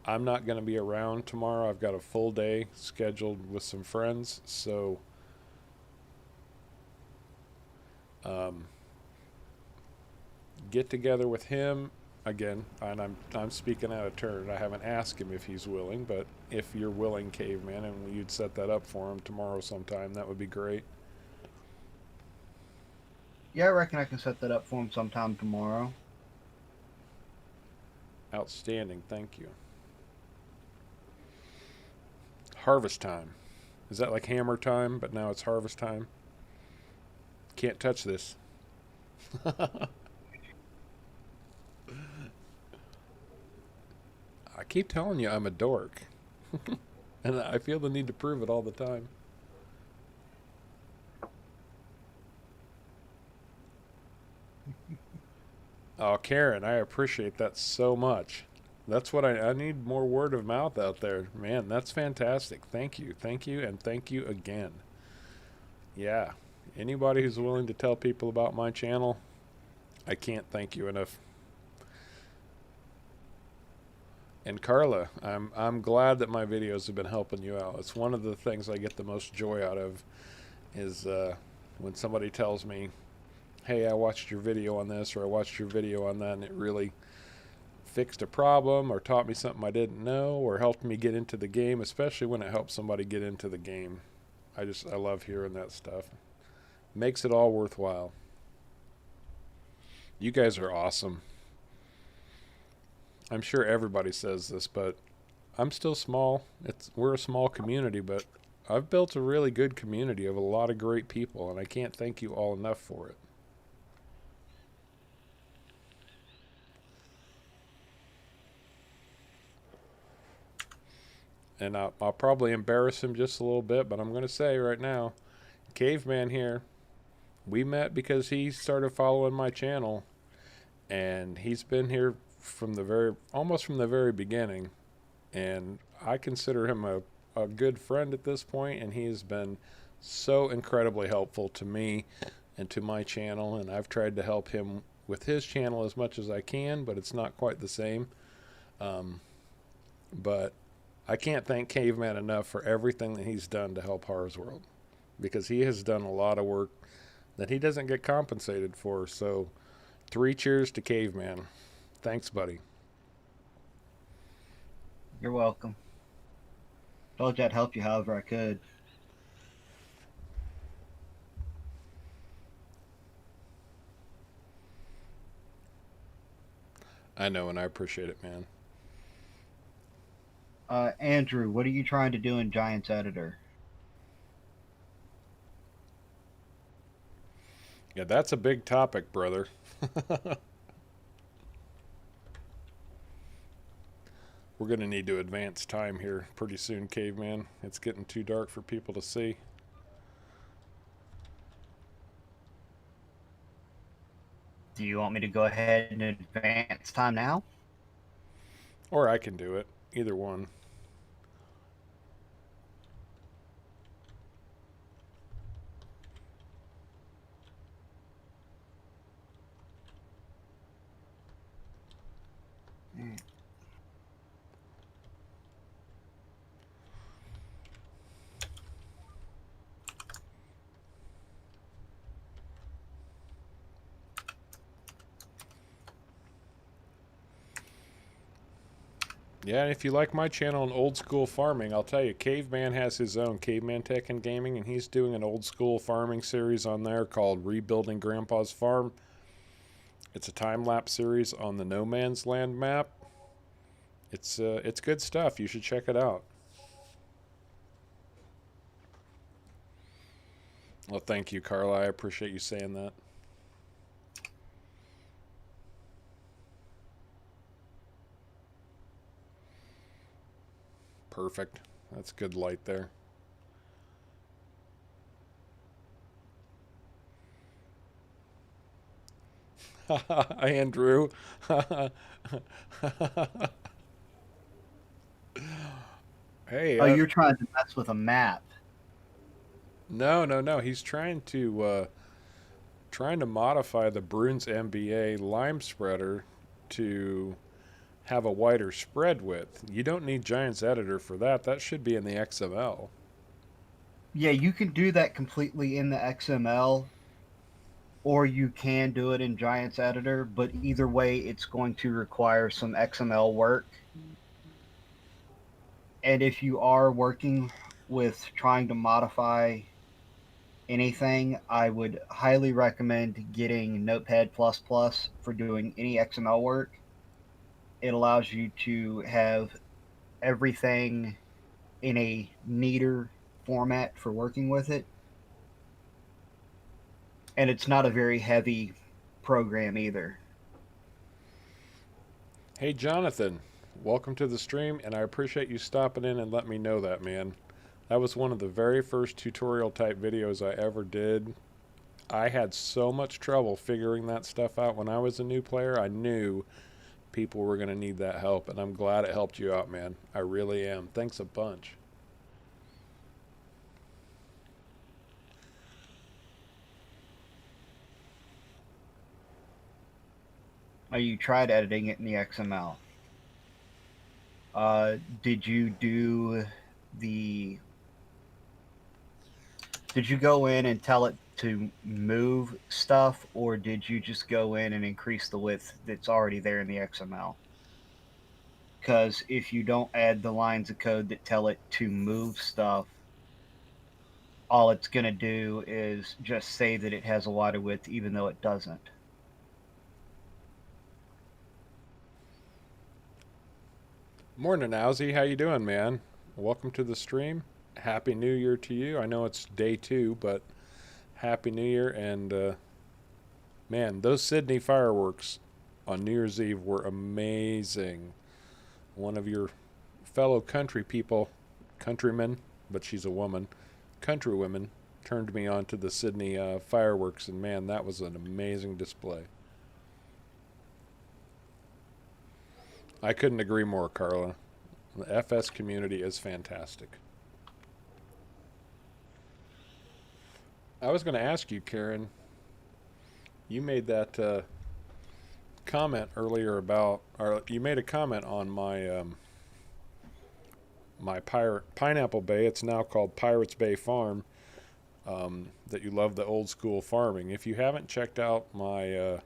I'm not going to be around tomorrow. I've got a full day scheduled with some friends, so um, get together with him again. And I'm speaking out of turn. I haven't asked him if he's willing, but if you're willing, Caveman, and you'd set that up for him tomorrow sometime, that would be great. Yeah, I reckon I can set that up for him sometime tomorrow. Outstanding. Thank you. Harvest time. Is that like hammer time, but now it's harvest time? Can't touch this. I keep telling you I'm a dork. And I feel the need to prove it all the time. Oh, Karen, I appreciate that so much. That's what I need more word of mouth out there. Man, that's fantastic. Thank you. Thank you. And thank you again. Yeah. Anybody who's willing to tell people about my channel, I can't thank you enough. And Carla, I'm glad that my videos have been helping you out. It's one of the things I get the most joy out of is when somebody tells me, hey, I watched your video on this or I watched your video on that and it really fixed a problem or taught me something I didn't know or helped me get into the game, especially when it helps somebody get into the game. I love hearing that stuff. Makes it all worthwhile. You guys are awesome. I'm sure everybody says this, but I'm still small. We're a small community, but I've built a really good community of a lot of great people, and I can't thank you all enough for it. And I'll probably embarrass him just a little bit, but I'm going to say right now, Caveman here, we met because he started following my channel, and he's been here almost from the very beginning, and I consider him a good friend at this point, and he has been so incredibly helpful to me and to my channel, and I've tried to help him with his channel as much as I can, but it's not quite the same. But I can't thank Caveman enough for everything that he's done to help Horror's World, because he has done a lot of work that he doesn't get compensated for. So 3 cheers to Caveman. Thanks, buddy. You're welcome. Told you I'd help you however I could. I know, and I appreciate it, man. Andrew, what are you trying to do in Giants Editor? Yeah, that's a big topic, brother. We're going to need to advance time here pretty soon, Caveman. It's getting too dark for people to see. Do you want me to go ahead and advance time now? Or I can do it. Either one. Yeah, and if you like my channel on old school farming, I'll tell you, Caveman has his own Caveman Tech and Gaming, and he's doing an old school farming series on there called Rebuilding Grandpa's Farm. It's a time lapse series on the No Man's Land map. It's good stuff. You should check it out. Well, thank you, Carla. I appreciate you saying that. Perfect. That's good light there. Andrew. Hey, Oh, you're trying to mess with a map. no, no, no. He's trying to modify the Bruins MBA lime spreader to have a wider spread width. You don't need Giants Editor for that. That should be in the XML. Yeah, you can do that completely in the XML, or you can do it in Giants Editor, but either way, it's going to require some XML work. And if you are working with trying to modify anything, I would highly recommend getting Notepad++ for doing any XML work. It allows you to have everything in a neater format for working with it. And it's not a very heavy program either. Hey, Jonathan. Welcome to the stream, and I appreciate you stopping in and letting me know that, man. That was one of the very first tutorial type videos I ever did. I had so much trouble figuring that stuff out when I was a new player. I knew people were going to need that help, and I'm glad it helped you out, man. I really am. Thanks a bunch. You tried editing it in the XML. Did you do the? Did you go in and tell it to move stuff, or did you just go in and increase the width that's already there in the XML? Because if you don't add the lines of code that tell it to move stuff, all it's going to do is just say that it has a wider width, even though it doesn't. Morning, Owzy. How you doing, man? Welcome to the stream. Happy New Year to you. I know it's day 2, but Happy New Year. And, man, those Sydney fireworks on New Year's Eve were amazing. One of your fellow country people, countrymen, but she's a woman, countrywomen, turned me on to the Sydney fireworks, and man, that was an amazing display. I couldn't agree more, Carla. The FS community is fantastic. I was going to ask you, Karen, you made that comment earlier about, or you made a comment on my my Pineapple Bay. It's now called Pirates Bay Farm. That you love the old school farming. If you haven't checked out my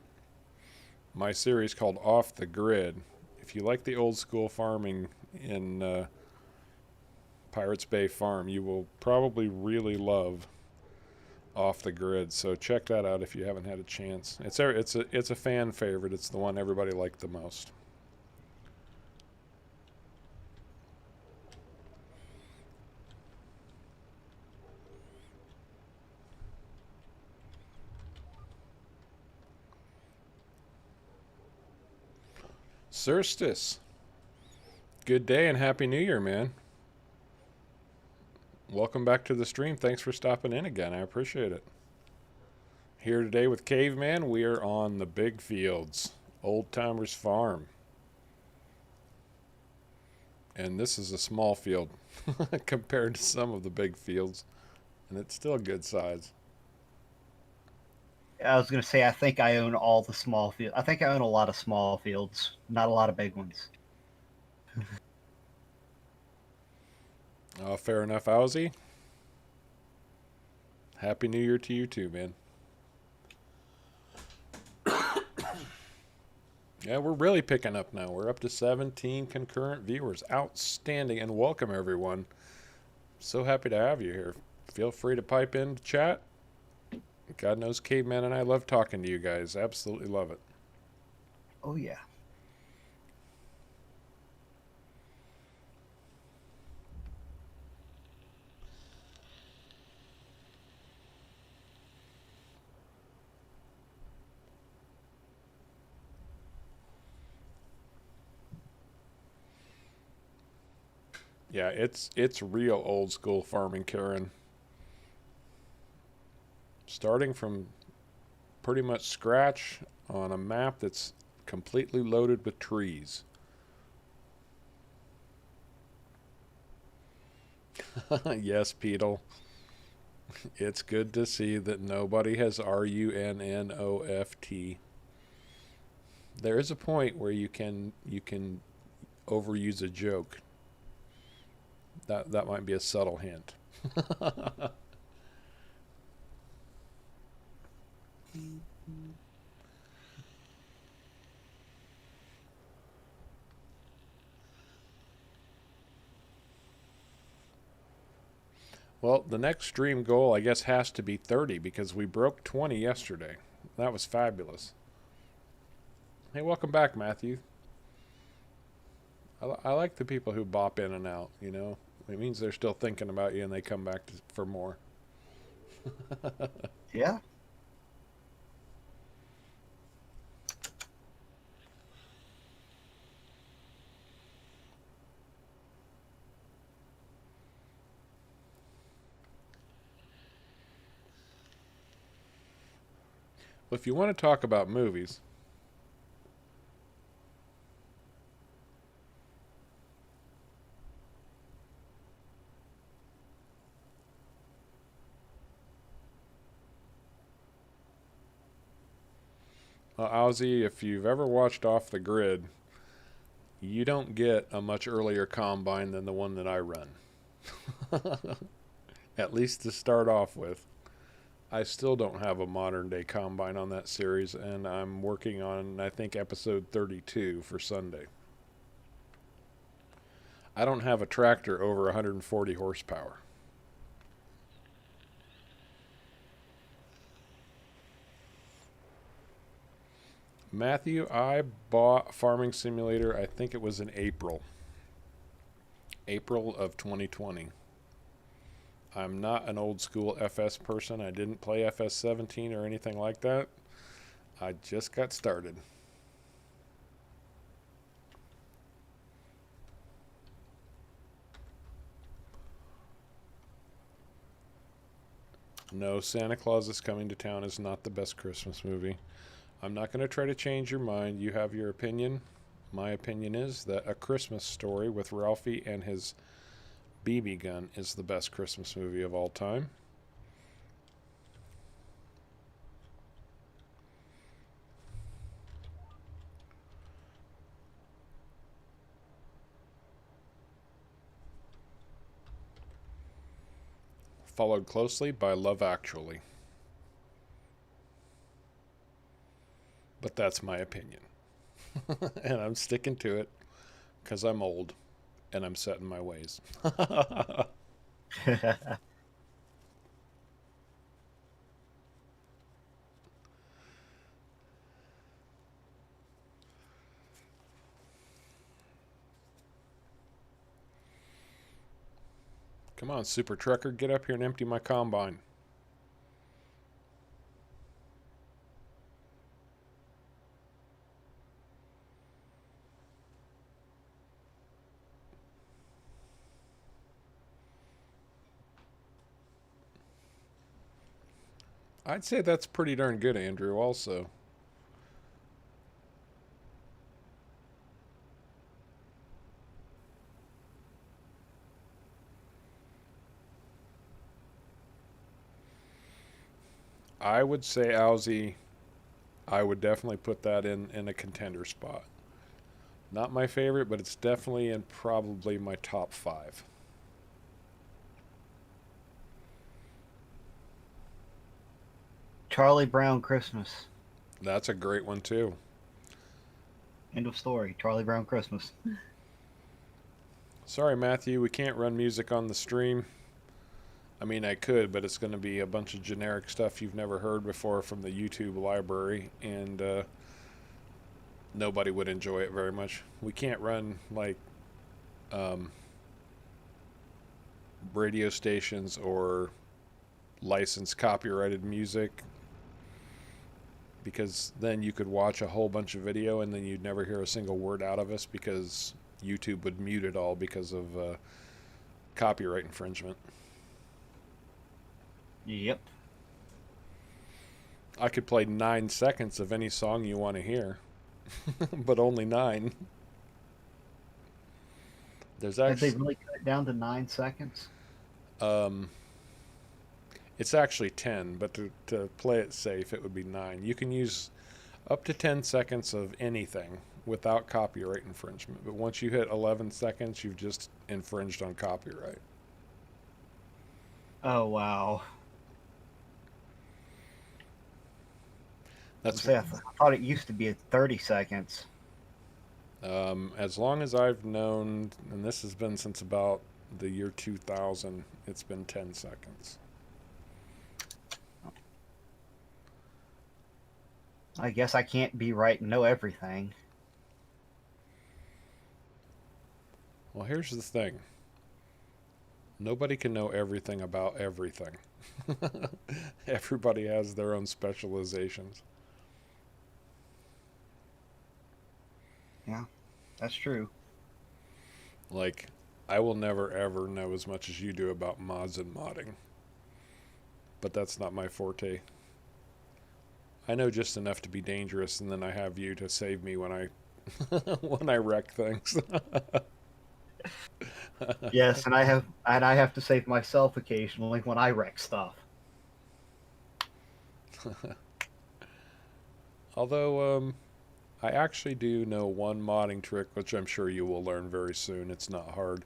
my series called Off the Grid, if you like the old school farming in Pirates Bay Farm, you will probably really love Off the Grid. So check that out if you haven't had a chance. It's a fan favorite. It's the one everybody liked the most. Sirstis, good day and Happy New Year, man. Welcome back to the stream. Thanks for stopping in again. I appreciate it. Here today with Caveman, we are on the big fields, Old Timers Farm. And this is a small field compared to some of the big fields, and it's still a good size. I was going to say, I think I own all the small fields. I think I own a lot of small fields, not a lot of big ones. Oh, fair enough, Owzy. Happy New Year to you too, man. Yeah, we're really picking up now. We're up to 17 concurrent viewers. Outstanding. And welcome, everyone. So happy to have you here. Feel free to pipe in to chat. God knows Caveman and I love talking to you guys. Absolutely love it. Oh yeah. Yeah, it's real old school farming, Karen. Starting from pretty much scratch on a map that's completely loaded with trees. Yes, Peedle. It's good to see that nobody has RUNNOFT. There is a point where you can overuse a joke. That might be a subtle hint. Well, the next stream goal, I guess, has to be 30 because we broke 20 yesterday. That was fabulous. Hey, welcome back, Matthew. I like the people who bop in and out, you know? It means they're still thinking about you and they come back for more. Yeah. Well, if you want to talk about movies, Ozzy, if you've ever watched Off the Grid, you don't get a much earlier combine than the one that I run. At least to start off with. I still don't have a modern day combine on that series, and I'm working on, I think, episode 32 for Sunday. I don't have a tractor over 140 horsepower. Matthew, I bought Farming Simulator, I think it was in April. April of 2020. I'm not an old school FS person. I didn't play FS 17 or anything like that. I just got started. No, Santa Claus is Coming to Town is not the best Christmas movie. I'm not going to try to change your mind. You have your opinion. My opinion is that A Christmas Story with Ralphie and his BB gun is the best Christmas movie of all time. Followed closely by Love Actually. But that's my opinion. And I'm sticking to it because I'm old and I'm set in my ways. Come on, Super Trucker, get up here and empty my combine. I'd say that's pretty darn good, Andrew, also. I would say, Owsy, I would definitely put that in a contender spot. Not my favorite, but it's definitely in probably my top 5. Charlie Brown Christmas. That's a great one, too. End of story. Charlie Brown Christmas. Sorry, Matthew, we can't run music on the stream. I mean, I could, but it's going to be a bunch of generic stuff you've never heard before from the YouTube library, and nobody would enjoy it very much. We can't run, like, um, radio stations or licensed copyrighted music, because then you could watch a whole bunch of video and then you'd never hear a single word out of us because YouTube would mute it all because of copyright infringement. Yep. I could play 9 seconds of any song you want to hear, but only 9. There's Did they actually really cut it down to 9 seconds? um, it's actually 10, but to play it safe, it would be 9. You can use up to 10 seconds of anything without copyright infringement, but once you hit 11 seconds, you've just infringed on copyright. Oh, wow. That's I thought it used to be at 30 seconds. as long as I've known, and this has been since about the year 2000, it's been 10 seconds. I guess I can't be right and know everything. Well, here's the thing. Nobody can know everything about everything. Everybody has their own specializations. Yeah, that's true. Like, I will never ever know as much as you do about mods and modding. But that's not my forte. I know just enough to be dangerous, and then I have you to save me when I when I wreck things. Yes, and I have to save myself occasionally when I wreck stuff. Although, I actually do know one modding trick, which I'm sure you will learn very soon. It's not hard.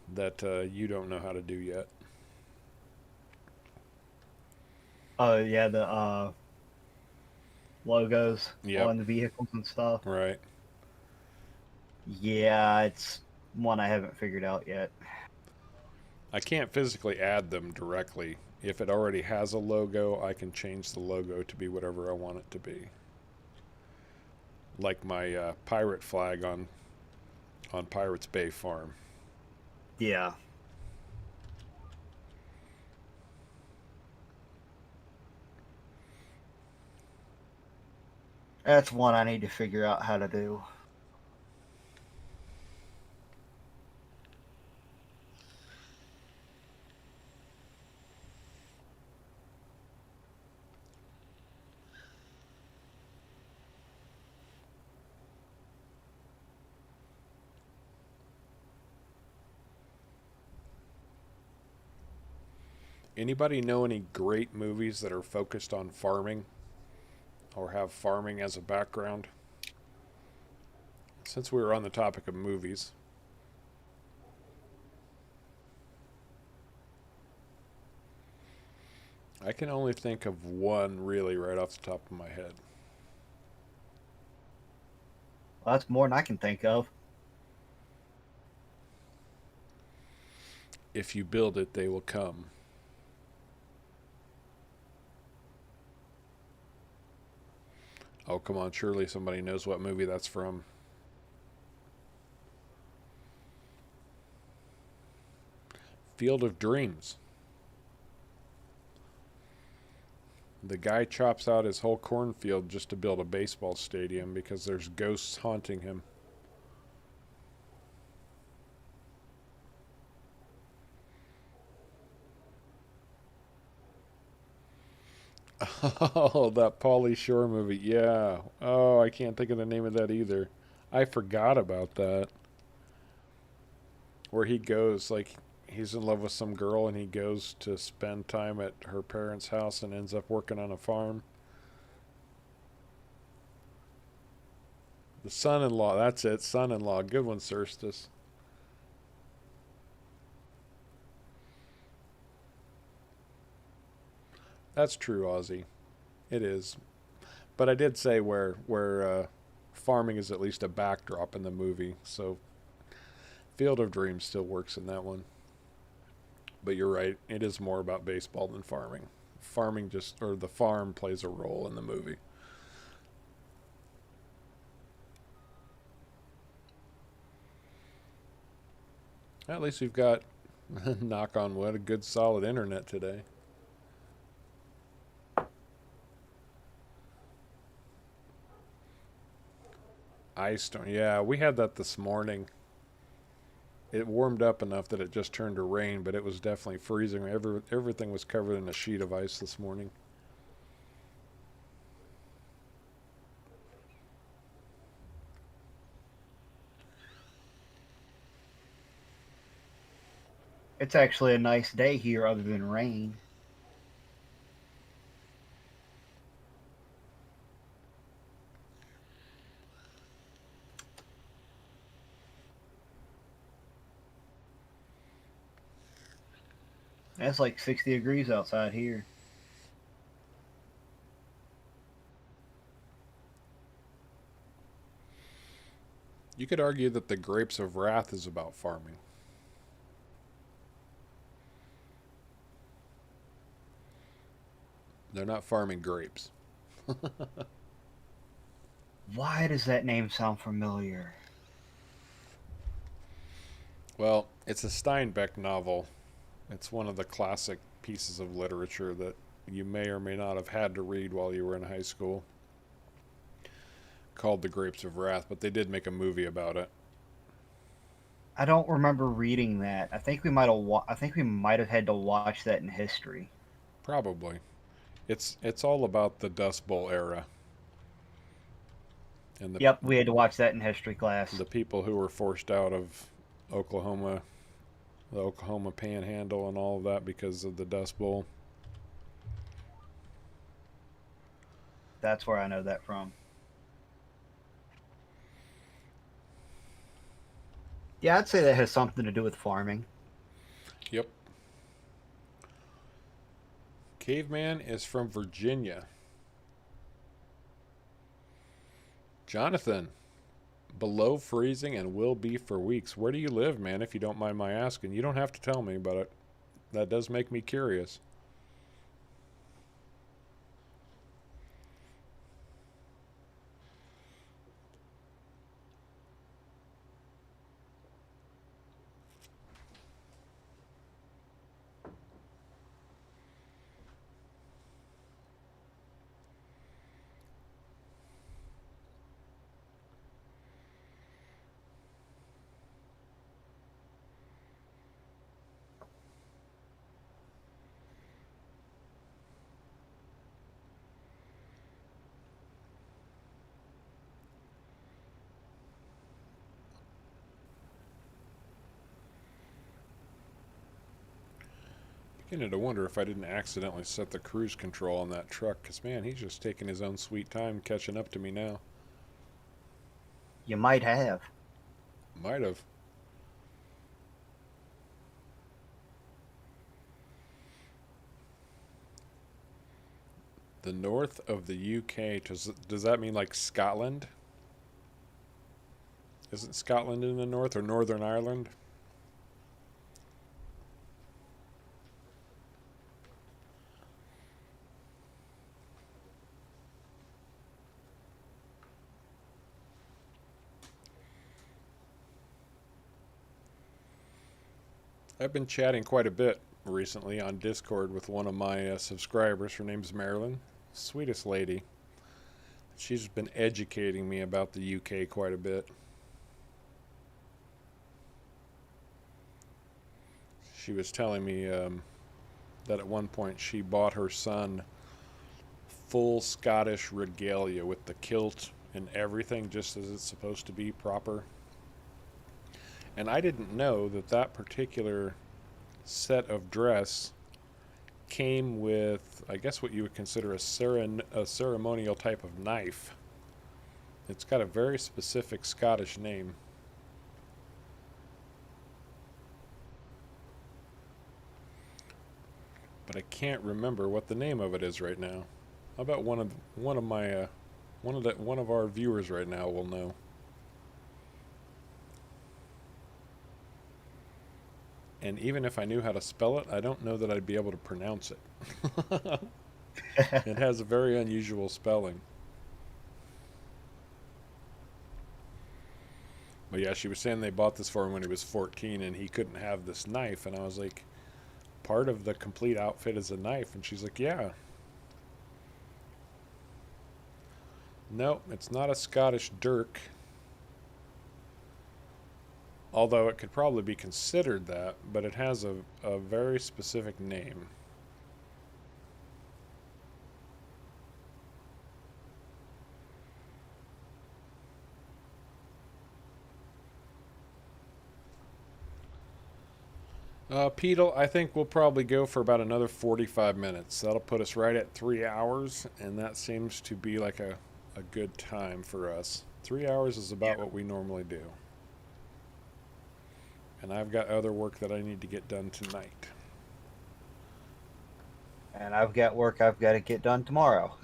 That you don't know how to do yet. Oh yeah, the logos Yep. on the vehicles and stuff. Right. Yeah, it's one I haven't figured out yet. I can't physically add them directly. If it already has a logo, I can change the logo to be whatever I want it to be. Like my pirate flag on Pirates Bay Farm. Yeah. That's one I need to figure out how to do. Anybody know any great movies that are focused on farming or have farming as a background? Since we were on the topic of movies. I can only think of one really right off the top of my head. Well, that's more than I can think of. If you build it, they will come. Oh, come on, surely somebody knows what movie that's from. Field of Dreams. The guy chops out his whole cornfield just to build a baseball stadium because there's ghosts haunting him. Oh, that Pauly Shore movie. Yeah. Oh, I can't think of the name of that either. I forgot about that. Where he goes, like, he's in love with some girl and he goes to spend time at her parents' house and ends up working on a farm. The son-in-law. That's it. Son-in-law. Good one, Sirstus. That's true, Ozzy. It is. But I did say where farming is at least a backdrop in the movie. So Field of Dreams still works in that one. But you're right, it is more about baseball than farming. Farming just, or the farm plays a role in the movie. At least we've got, knock on wood, a good solid internet today. Ice storm. Yeah, we had that this morning. It warmed up enough that it just turned to rain, but it was definitely freezing. Everything was covered in a sheet of ice this morning. It's actually a nice day here other than rain. It's like 60 degrees outside here. You could argue that the Grapes of Wrath is about farming. They're not farming grapes. Why does that name sound familiar? Well, it's a Steinbeck novel. It's one of the classic pieces of literature that you may or may not have had to read while you were in high school, called The Grapes of Wrath, but they did make a movie about it. I don't remember reading that. I think we might have. I think we might have had to watch that in history. Probably. It's all about the Dust Bowl era. And Yep, we had to watch that in history class. the people who were forced out of Oklahoma, the Oklahoma Panhandle, and all of that because of the Dust Bowl. That's where I know that from. Yeah, I'd say that has something to do with farming. Yep. Caveman is from Virginia. Jonathan, below freezing and will be for weeks. Where do you live, man, if you don't mind my asking? You don't have to tell me, but that does make me curious. Beginning to wonder if I didn't accidentally set the cruise control on that truck, because, man, he's just taking his own sweet time catching up to me now. You might have. Might have. The north of the UK, does that mean like Scotland? Isn't Scotland in the north, or Northern Ireland? I've been chatting quite a bit recently on Discord with one of my subscribers. Her name's Marilyn. Sweetest lady. She's been educating me about the UK quite a bit. She was telling me that at one point she bought her son full Scottish regalia with the kilt and everything, just as it's supposed to be proper. And I didn't know that that particular set of dress came with, I guess, what you would consider a ceremonial type of knife. It's got a very specific Scottish name. But I can't remember what the name of it is right now. How about one of my One of our viewers right now will know. And even if I knew how to spell it, I don't know that I'd be able to pronounce it. It has a very unusual spelling. But yeah, she was saying they bought this for him when he was 14 and he couldn't have this knife. And I was like, part of the complete outfit is a knife. And she's like, yeah. No, it's not a Scottish dirk. Although it could probably be considered that, but it has a very specific name. Peedle, I think we'll probably go for about another 45 minutes. That'll put us right at 3 hours, and that seems to be like a good time for us. 3 hours is about what we normally do. And I've got other work that I need to get done tonight. And I've got work I've got to get done tomorrow.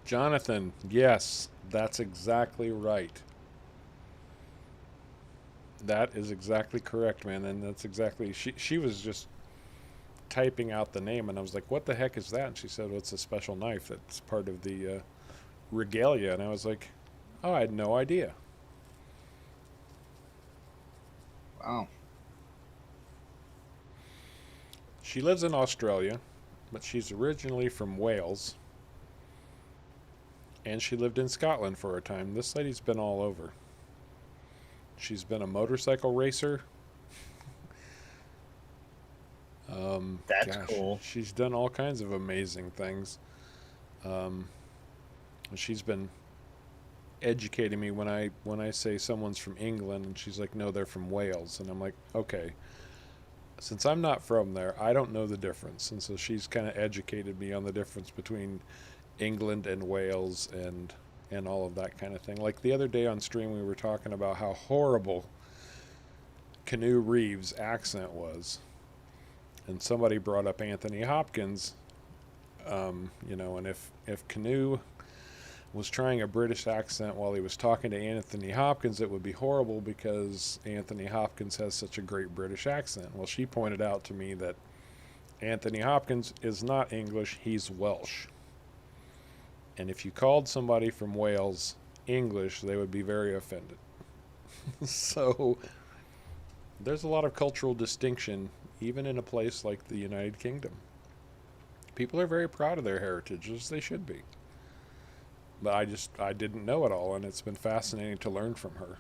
Jonathan, yes, that's exactly right. That is exactly correct, man. And that's exactly she was just typing out the name, and I was like, "What the heck is that?" And she said, "Well, it's a special knife that's part of the regalia." And I was like, "Oh, I had no idea." Wow. She lives in Australia, but she's originally from Wales, and she lived in Scotland for a time. This lady's been all over. She's been a motorcycle racer. That's cool. She's done all kinds of amazing things. Um, she's been educating me when I say someone's from England, and she's like, "No, they're from Wales," and I'm like, "Okay." Since I'm not from there, I don't know the difference, and so she's kind of educated me on the difference between England and Wales and all of that kind of thing. Like the other day on stream, we were talking about how horrible Canoe Reeves' accent was, and somebody brought up Anthony Hopkins. And if Canoe was trying a British accent while he was talking to Anthony Hopkins, it would be horrible because Anthony Hopkins has such a great British accent. Well, she pointed out to me that Anthony Hopkins is not English, he's Welsh. And if you called somebody from Wales English, they would be very offended. So there's a lot of cultural distinction, even in a place like the United Kingdom. People are very proud of their heritage, as they should be. But I didn't know it all, and it's been fascinating to learn from her.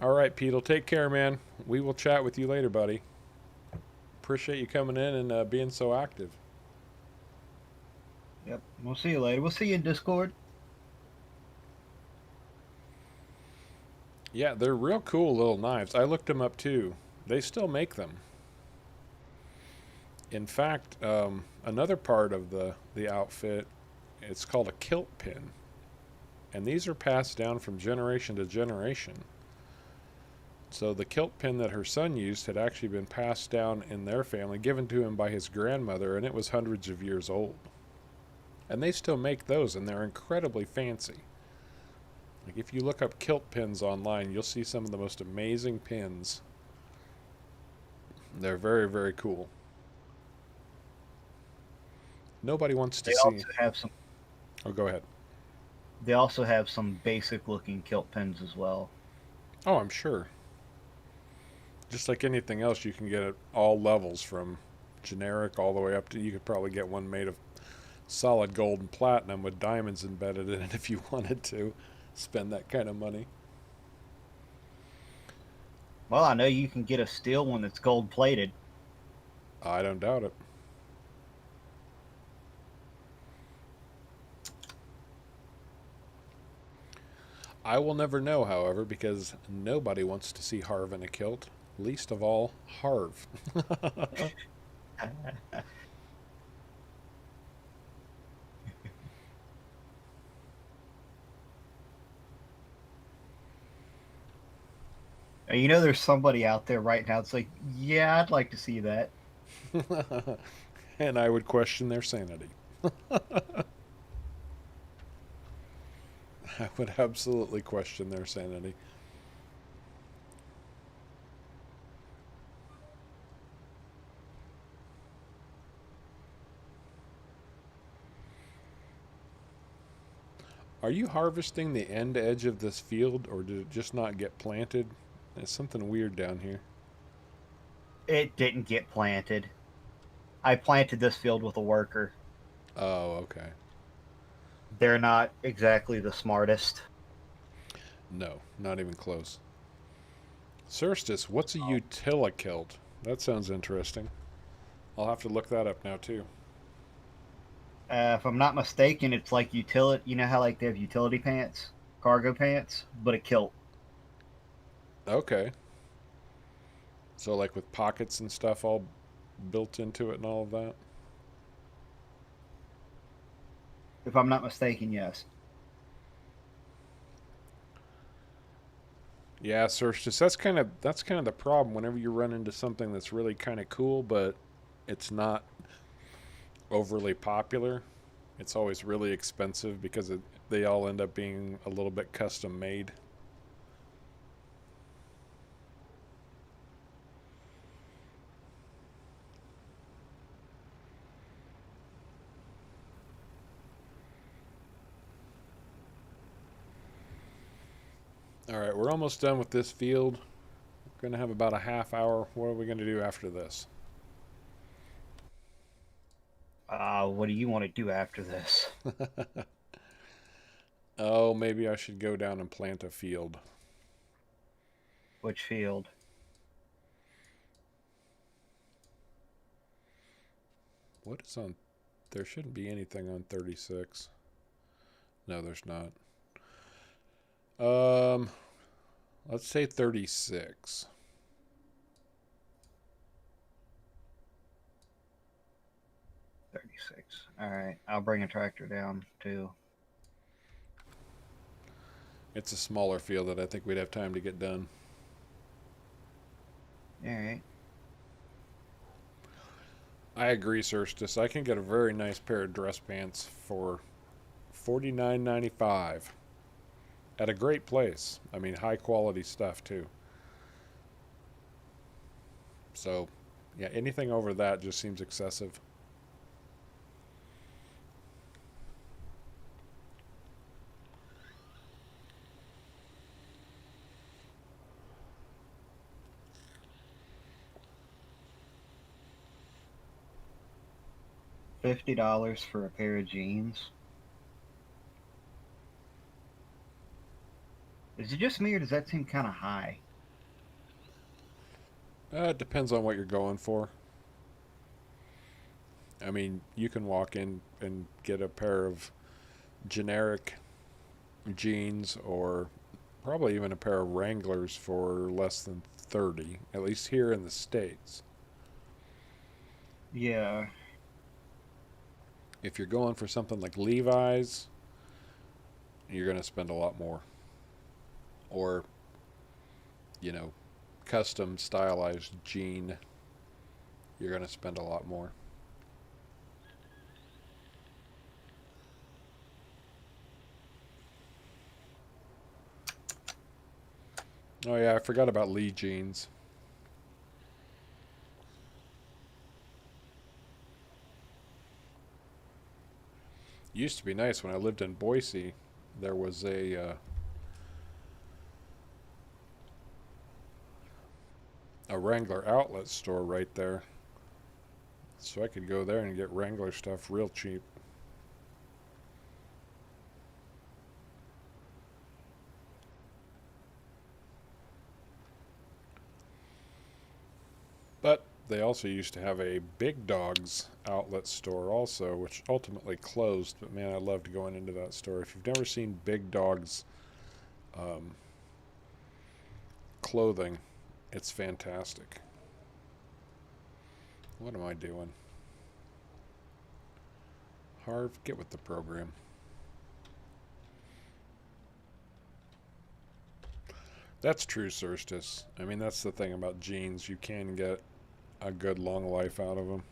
All right, Pete'll take care, man. We will chat with you later, buddy. Appreciate you coming in and being so active. Yep. We'll see you later. We'll see you in Discord. Yeah, they're real cool little knives. I looked them up too. They still make them. In fact, another part of the outfit, it's called a kilt pin. And these are passed down from generation to generation. So the kilt pin that her son used had actually been passed down in their family, given to him by his grandmother, and it was hundreds of years old. And they still make those, and they're incredibly fancy. Like if you look up kilt pins online, you'll see some of the most amazing pins. They're very, very cool. Nobody wants to They see. also have some. Oh, go ahead. They also have some basic-looking kilt pins as well. Oh, I'm sure. Just like anything else, you can get at all levels, from generic all the way up to, you could probably get one made of solid gold and platinum with diamonds embedded in it if you wanted to spend that kind of money. Well, I know you can get a steel one that's gold-plated. I don't doubt it. I will never know, however, because nobody wants to see Harv in a kilt, least of all Harv. You know, there's somebody out there right now. It's like, yeah, I'd like to see that. And I would question their sanity. I would absolutely question their sanity. Are you harvesting the end edge of this field, or did it just not get planted? There's something weird down here. It didn't get planted. I planted this field with a worker. Oh, okay. They're not exactly the smartest. No, not even close. Cerstis, what's a utilikilt? That sounds interesting. I'll have to look that up now, too. If I'm not mistaken, it's like utility. You know how like they have utility pants, cargo pants, but a kilt. Okay. So, like with pockets and stuff all built into it and all of that? If I'm not mistaken, yes. Yeah, Cerstis, that's kind of the problem whenever you run into something that's really kind of cool, but it's not overly popular. It's always really expensive because they all end up being a little bit custom made. All right, we're almost done with this field. We're going to have about a half hour. What are we going to do after this? What do you want to do after this? Oh, maybe I should go down and plant a field. Which field? What is on? There shouldn't be anything on 36. No, there's not. Um, let's say 36. 36. All right. I'll bring a tractor down too. It's a smaller field that I think we'd have time to get done. All right. I agree, Cerstis. I can get a very nice pair of dress pants for $49.95 at a great place. I mean, high quality stuff too. So, yeah, anything over that just seems excessive. $50 for a pair of jeans. Is it just me, or does that seem kind of high? It depends on what you're going for. I mean, you can walk in and get a pair of generic jeans or probably even a pair of Wranglers for less than 30, at least here in the States. Yeah. If you're going for something like Levi's, you're going to spend a lot more. Or, you know, custom stylized jean, you're going to spend a lot more. Oh, yeah, I forgot about Lee jeans. Used to be nice when I lived in Boise. There was a Wrangler outlet store right there. So I could go there and get Wrangler stuff real cheap. But they also used to have a Big Dogs outlet store also, which ultimately closed. But man, I loved going into that store. If you've never seen Big Dogs um, clothing, it's fantastic. What am I doing? Harv, get with the program. That's true, Solstice. I mean, that's the thing about jeans. You can get a good long life out of them.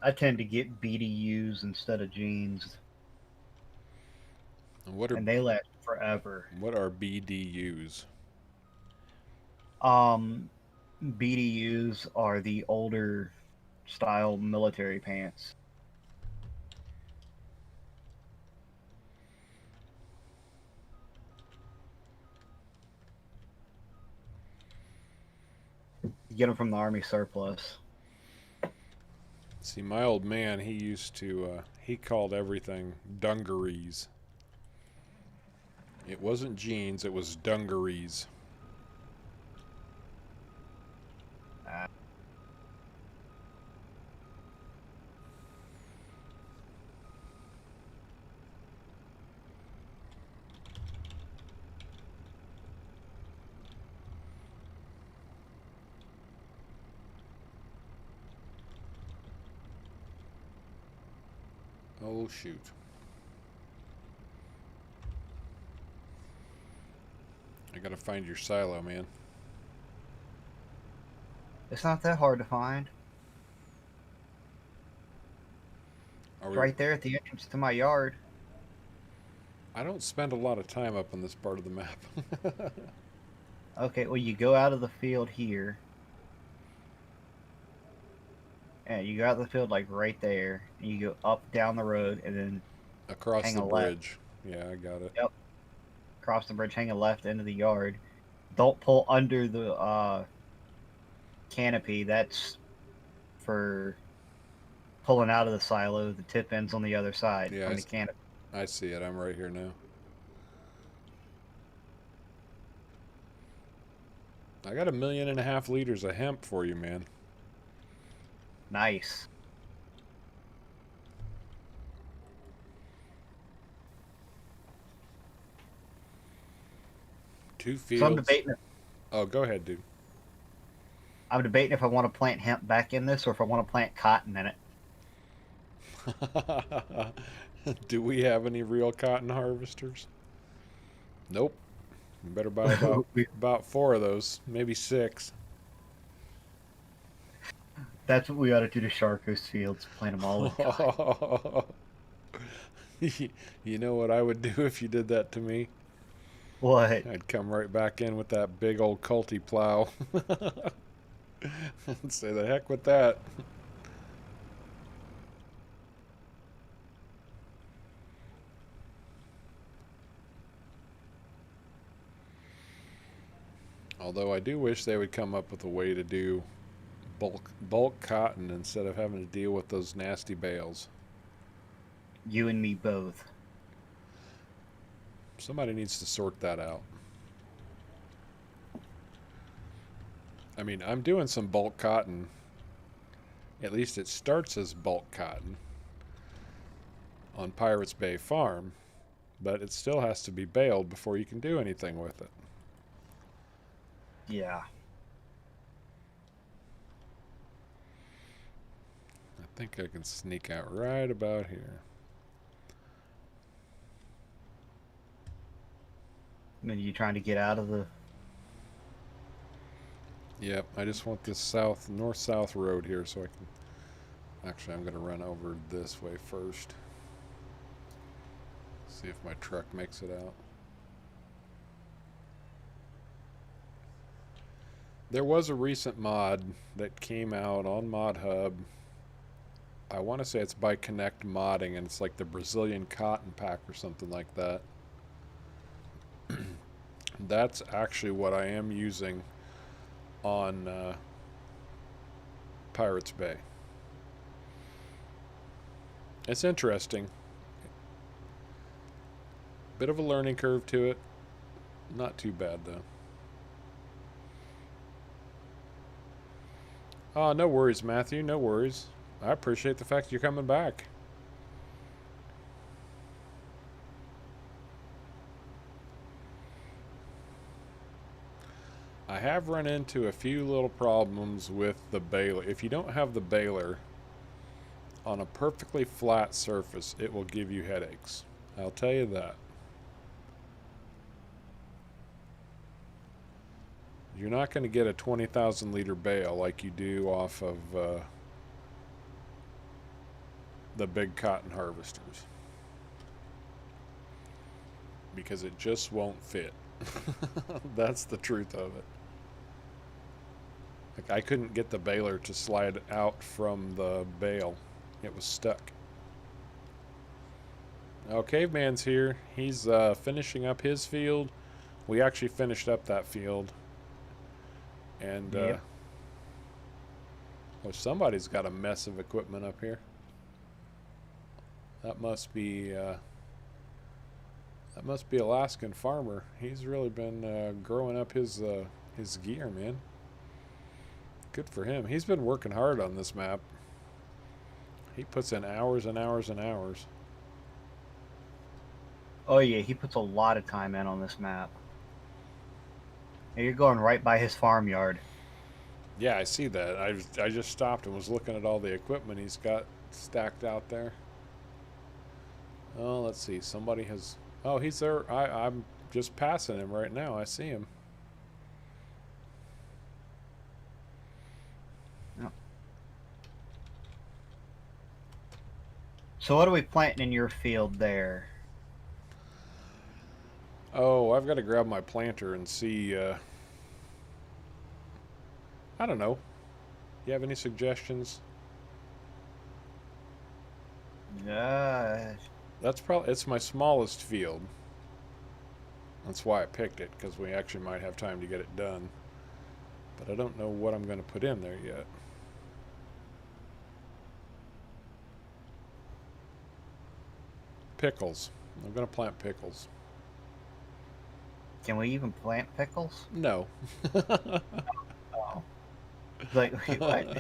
I tend to get BDUs instead of jeans, What are and they last forever. BDUs? Um, BDUs are the older style military pants. You get them from the Army surplus. See, my old man, he used to, he called everything dungarees. It wasn't jeans, it was dungarees. Uh, Oh, shoot. I gotta find your silo, man. it's not that hard to find. Are It's we? right there at the entrance to my yard. I don't spend a lot of time up on this part of the map. Okay, well, you go out of the field here. And you go out of the field, like, right there. And you go up, down the road, and then Across hang the a left. bridge. Yeah, I got it. Yep. Cross the bridge, hang a left into the yard. Don't pull under the canopy. That's for pulling out of the silo. The tip ends on the other side Yeah, from the canopy. I see it. I'm right here now. I got 1.5 million liters of hemp for you, man. Nice. 2 So I'm fields. debating. Oh, go ahead, dude. I'm debating if I want to plant hemp back in this or if I want to plant cotton in it. Do we have any real cotton harvesters? Nope. You better buy about 4 of those, maybe 6. That's what we ought to do to Sharko's fields. Plant them all in cotton. You know what I would do if you did that to me? What? I'd come right back in with that big old culty plow. And say the heck with that. Although I do wish they would come up with a way to do bulk cotton instead of having to deal with those nasty bales. You and me both. Somebody needs to sort that out. I mean, I'm doing some bulk cotton. At least it starts as bulk cotton on Pirates Bay Farm, but it still has to be baled before you can do anything with it. Yeah. I think I can sneak out right about here. I mean, you trying to get out of the... Yep, I just want this north-south road here so I can... Actually, I'm going to run over this way first. See if my truck makes it out. There was a recent mod that came out on ModHub. I want to say it's by Connect Modding, and it's like the Brazilian cotton pack or something like that. That's actually what I am using on Pirates Bay. It's interesting. Bit of a learning curve to it. Not too bad, though. Oh, no worries, Matthew. No worries. I appreciate the fact you're coming back. I have run into a few little problems with the baler. If you don't have the baler on a perfectly flat surface, it will give you headaches. I'll tell you that. You're not going to get a 20,000 liter bale like you do off of the big cotton harvesters, because it just won't fit. That's the truth of it. Like, I couldn't get the baler to slide out from the bale. It was stuck. Oh, Caveman's here. He's finishing up his field. We actually finished up that field. And, Yep. oh, somebody's got a mess of equipment up here. That must be Alaskan Farmer. He's really been growing up his gear, man. Good for him. He's been working hard on this map. He puts in hours and hours and hours. Oh yeah, he puts a lot of time in on this map. And you're going right by his farmyard. Yeah, I see that. I just stopped and was looking at all the equipment he's got stacked out there. Oh, let's see. Somebody has... Oh, he's there. I'm just passing him right now. I see him. Yep. So what are we planting in your field there? Oh, I've got to grab my planter and see... I don't know. You have any suggestions? That's probably... It's my smallest field. That's why I picked it, because we actually might have time to get it done. But I don't know what I'm going to put in there yet. Pickles. I'm going to plant pickles. Can we even plant pickles? No. Oh. Like, wait, what?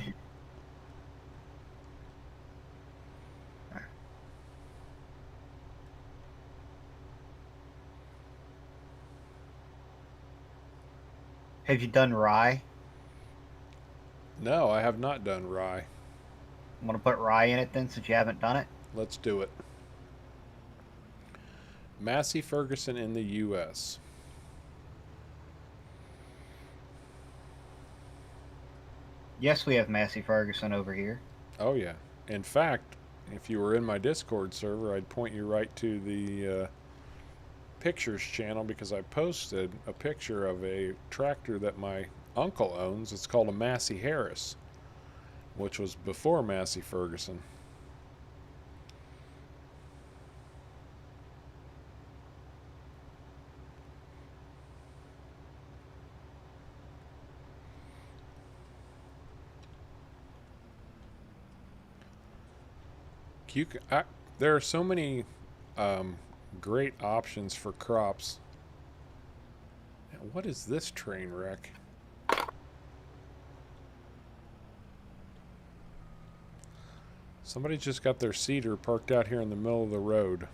Have you done rye? No, I have not done rye. I'm gonna put rye in it then, since you haven't done it. Let's do it. Massey Ferguson in the U.S. Yes, we have Massey Ferguson over here. Oh, yeah. In fact, if you were in my Discord server, I'd point you right to the pictures channel, because I posted a picture of a tractor that my uncle owns. It's called a Massey Harris, which was before Massey Ferguson. There are so many great options for crops. And what is this train wreck? Somebody just got their cedar parked out here in the middle of the road.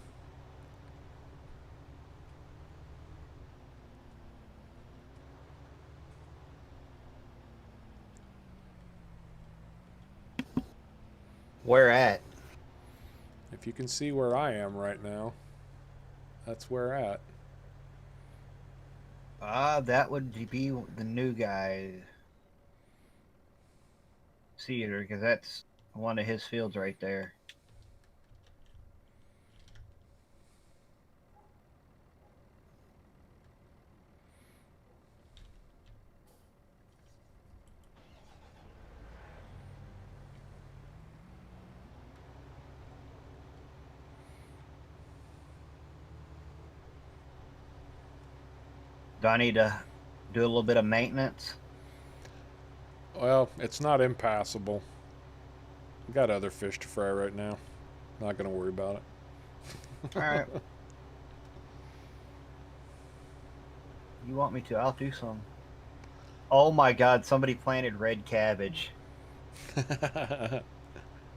Where at? If you can see where I am right now, that's where at. That would be the new guy. Cedar, because that's one of his fields right there. Do I need to do a little bit of maintenance? Well, it's not impassable. Got other fish to fry right now. Not going to worry about it. Alright. You want me to? I'll do some. Oh my god, somebody planted red cabbage.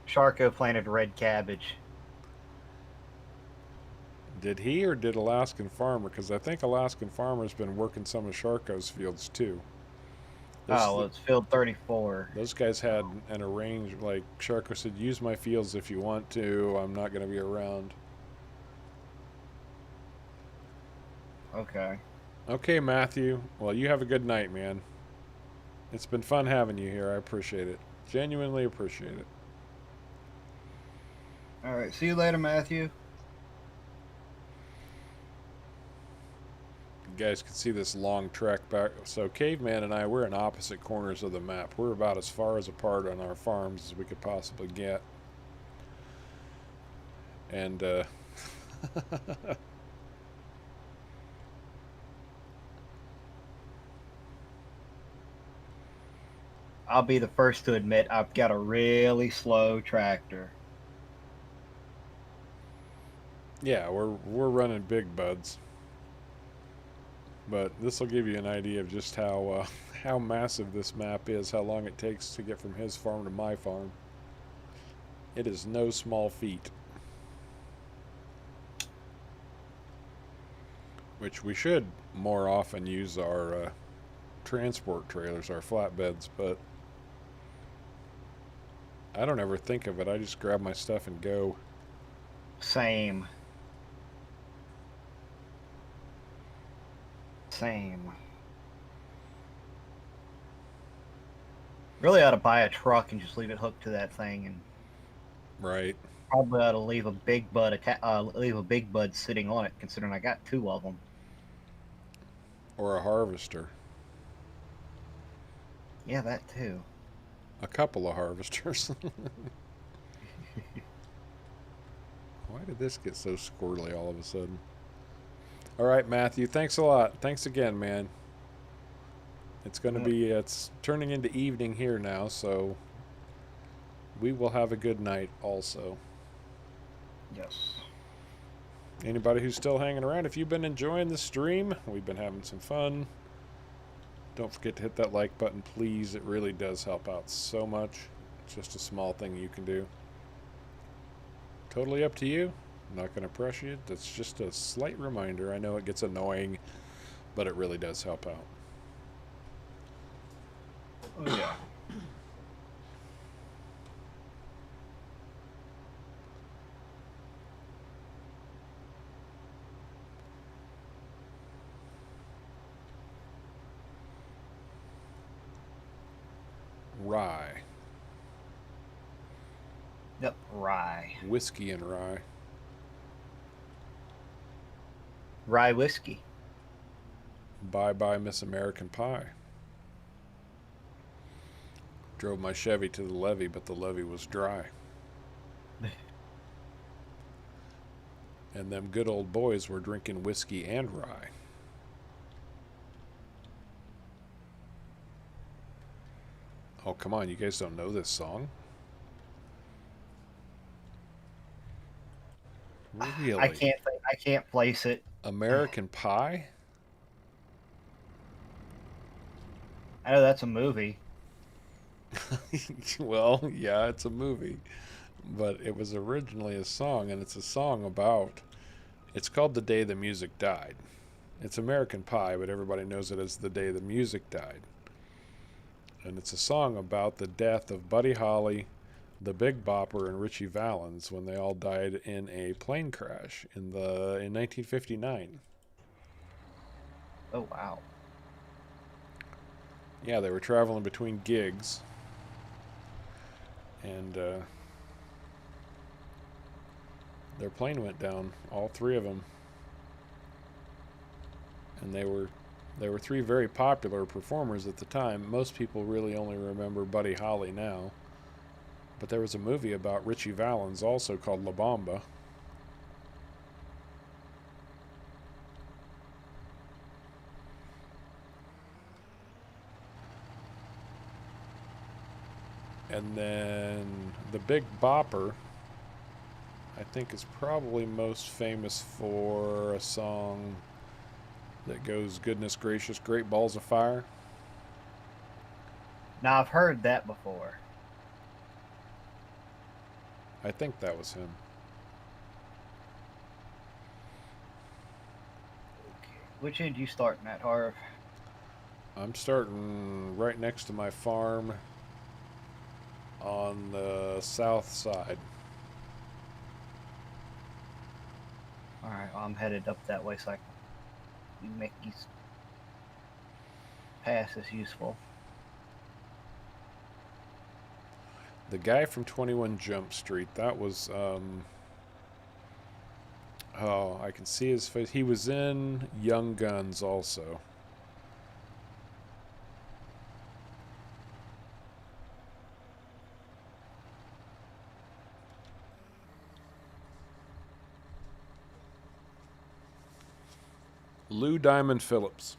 Sharko planted red cabbage. Did he or did Alaskan Farmer? Because I think Alaskan Farmer's been working some of Sharko's fields too. Oh, Those well, it's field 34. those guys had an arranged, like Sharko said, use my fields if you want to. I'm not going to be around. Okay. Okay, Matthew. Well, you have a good night, man. It's been fun having you here. I appreciate it. Genuinely appreciate it. All right. See you later, Matthew. You guys can see this long trek back. So Caveman and I, we're in opposite corners of the map. We're about as far as apart on our farms as we could possibly get. And I'll be the first to admit I've got a really slow tractor. yeah, we're running big buds. But this will give you an idea of just how massive this map is, how long it takes to get from his farm to my farm. It is no small feat. Which we should more often use our transport trailers, our flatbeds, but I don't ever think of it. I just grab my stuff and go. Same. Same. Really ought to buy a truck and just leave it hooked to that thing, and Right. probably ought to leave a big bud sitting on it, considering I got 2 of them. Or a harvester. Yeah, that too. A couple of harvesters. Why did this get so squirrely all of a sudden? All right, Matthew. Thanks a lot. Thanks again, man. It's going to be, it's turning into evening here now, so we will have a good night also. Yes. Anybody who's still hanging around, if you've been enjoying the stream, we've been having some fun. Don't forget to hit that like button, please. It really does help out so much. It's just a small thing you can do. Totally up to you. I'm not going to press you. That's just a slight reminder. I know it gets annoying, but it really does help out. Oh, yeah. Rye. Yep, rye. Whiskey and rye. Rye whiskey. Bye-bye Miss American Pie. Drove my Chevy to the levee, but the levee was dry. And them good old boys were drinking whiskey and rye. Oh, come on, you guys don't know this song? Really? I can't place it. American Pie? I know that's a movie. Well, yeah, it's a movie. But it was originally a song, and it's a song about... It's called The Day the Music Died. It's American Pie, but everybody knows it as The Day the Music Died. And it's a song about the death of Buddy Holly, the Big Bopper, and Richie Valens when they all died in a plane crash in 1959. Oh, wow. Yeah, they were traveling between gigs, and their plane went down, all 3 of them. And they were 3 very popular performers at the time. Most people really only remember Buddy Holly now. But there was a movie about Richie Valens also called La Bamba. And then the Big Bopper, I think, is probably most famous for a song that goes, "Goodness Gracious, Great Balls of Fire." Now, I've heard that before. I think that was him. Okay. Which end you starting at, Harv? I'm starting right next to my farm on the south side. Alright, well, I'm headed up that way so I can make these passes useful. The guy from 21 Jump Street, that was, oh, I can see his face. He was in Young Guns also. Lou Diamond Phillips.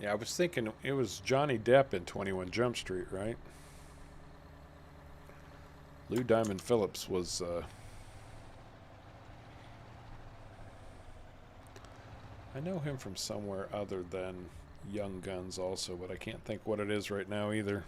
Yeah, I was thinking it was Johnny Depp in 21 Jump Street, right? Lou Diamond Phillips was, I know him from somewhere other than Young Guns also, but I can't think what it is right now either.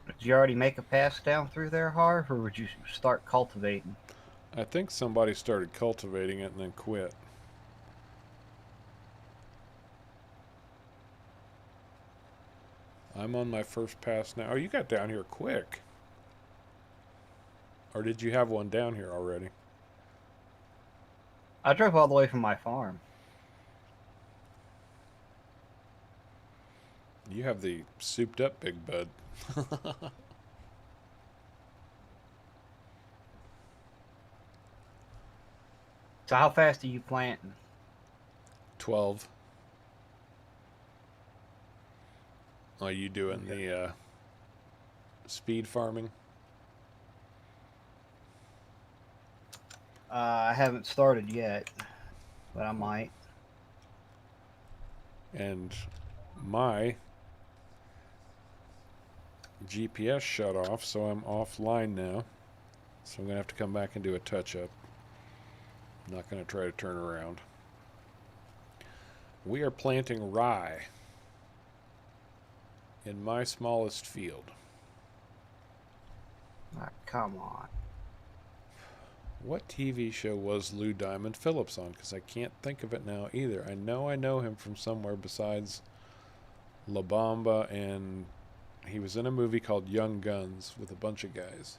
Did you already make a pass down through there, Harv, or would you start cultivating? I think somebody started cultivating it and then quit. I'm on my first pass now. Oh, you got down here quick. Or did you have one down here already? I drove all the way from my farm. You have the souped up big bud. So how fast are you planting? 12. Are you doing the speed farming? I haven't started yet, but I might. And my GPS shut off, so I'm offline now. So I'm going to have to come back and do a touch-up. I'm not going to try to turn around. We are planting rye in my smallest field. Ah, come on. What TV show was Lou Diamond Phillips on? Because I can't think of it now either. I know him from somewhere besides La Bamba, and he was in a movie called Young Guns with a bunch of guys.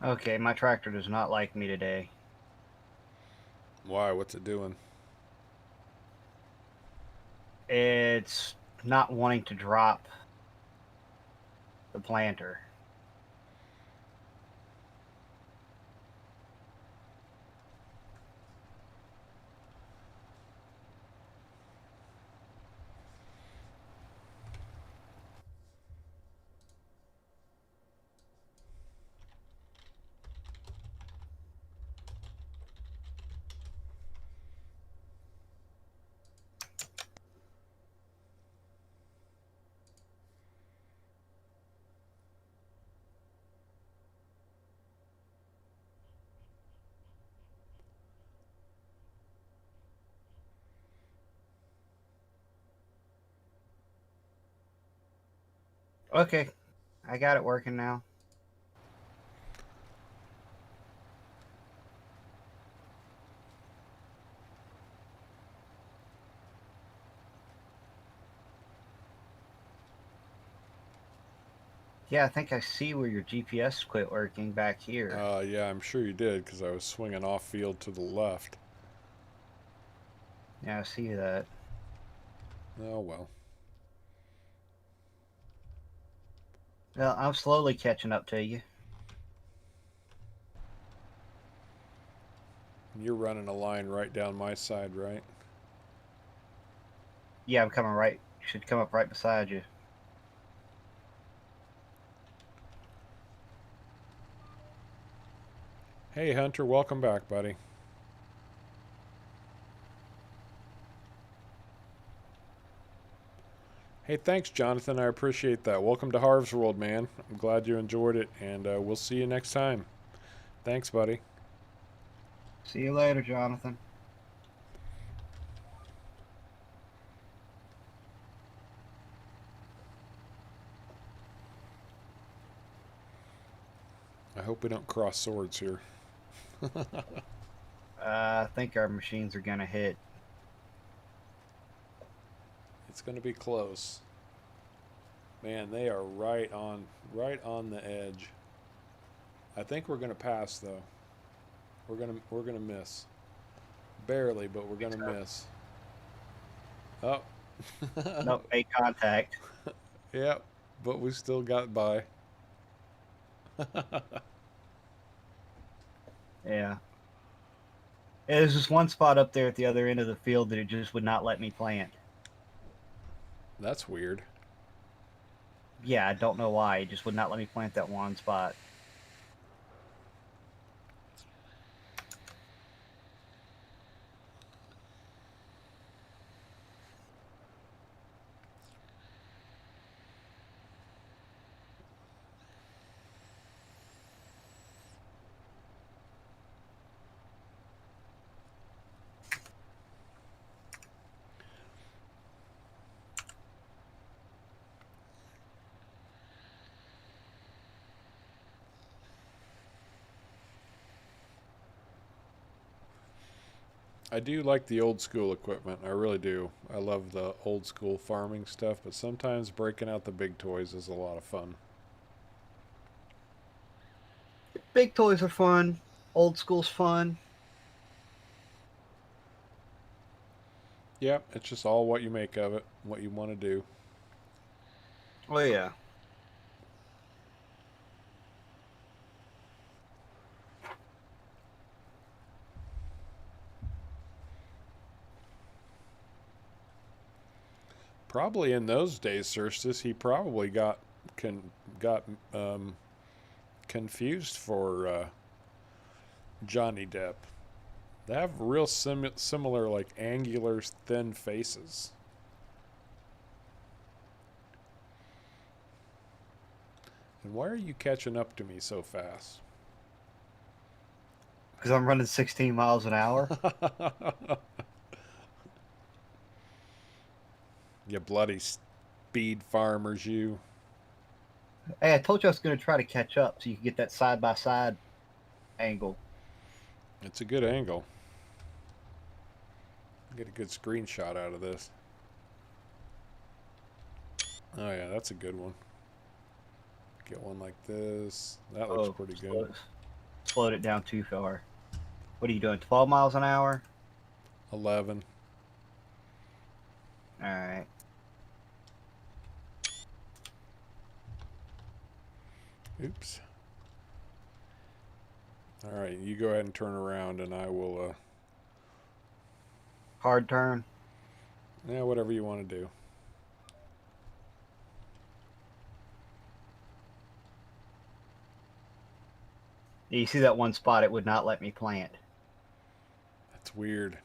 Okay, my tractor does not like me today. Why? What's it doing? It's not wanting to drop the planter. Okay, I got it working now. Yeah, I think I see where your GPS quit working back here. Yeah, I'm sure you did, because I was swinging off field to the left. Yeah, I see that. Oh, well. Well, I'm slowly catching up to you. You're running a line right down my side, right? Yeah, I'm coming right. Should come up right beside you. Hey, Hunter, welcome back, buddy. Hey, thanks, Jonathan. I appreciate that. Welcome to Harv's World, man. I'm glad you enjoyed it, and we'll see you next time. Thanks, buddy. See you later, Jonathan. I hope we don't cross swords here. I think our machines are gonna hit. It's going to be close. Man, they are right on the edge. I think we're going to pass though. We're going to miss. Barely, but we're going to miss. Oh. Nope, made contact. Yep, but we still got by. Yeah. There's just one spot up there at the other end of the field that it just would not let me plant. That's weird. Yeah, I don't know why. It just would not let me plant that one spot. I do like the old school equipment. I really do. I love the old school farming stuff, but sometimes breaking out the big toys is a lot of fun. Big toys are fun. Old school's fun. Yep, it's just all what you make of it, what you want to do. Oh, yeah. Probably in those days, Cerstus, he probably got confused for Johnny Depp. They have real similar, like angular, thin faces. And why are you catching up to me so fast? Because I'm running 16 miles an hour. You bloody speed farmers, you. Hey, I told you I was going to try to catch up so you can get that side-by-side angle. It's a good angle. Get a good screenshot out of this. Oh yeah, that's a good one. Get one like this. That looks pretty good. Slowed it down too far. What are you doing, 12 miles an hour? 11. Alright. Oops. Alright, you go ahead and turn around and I will, Hard turn. yeah, whatever you want to do. You see that one spot it would not let me plant. That's weird.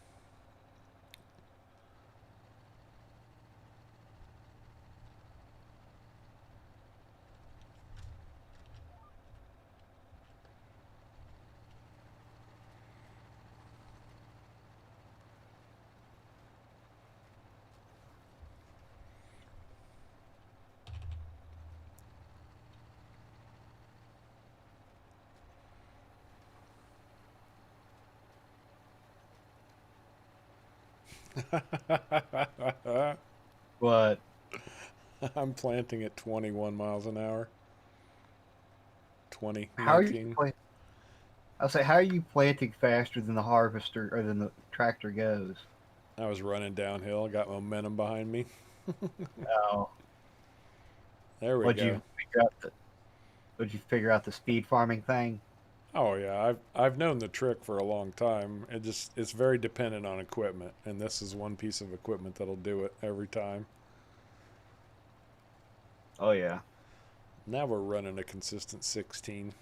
What? I'm planting at 21 miles an hour. 20, How are you 19. I'll say, how are you planting faster than the harvester or than the tractor goes? I was running downhill, got momentum behind me. Oh, There we what'd go. you figure out would you figure out the speed farming thing? Oh yeah, I've known the trick for a long time. It's very dependent on equipment, and this is one piece of equipment that'll do it every time. Oh yeah. Now we're running a consistent 16.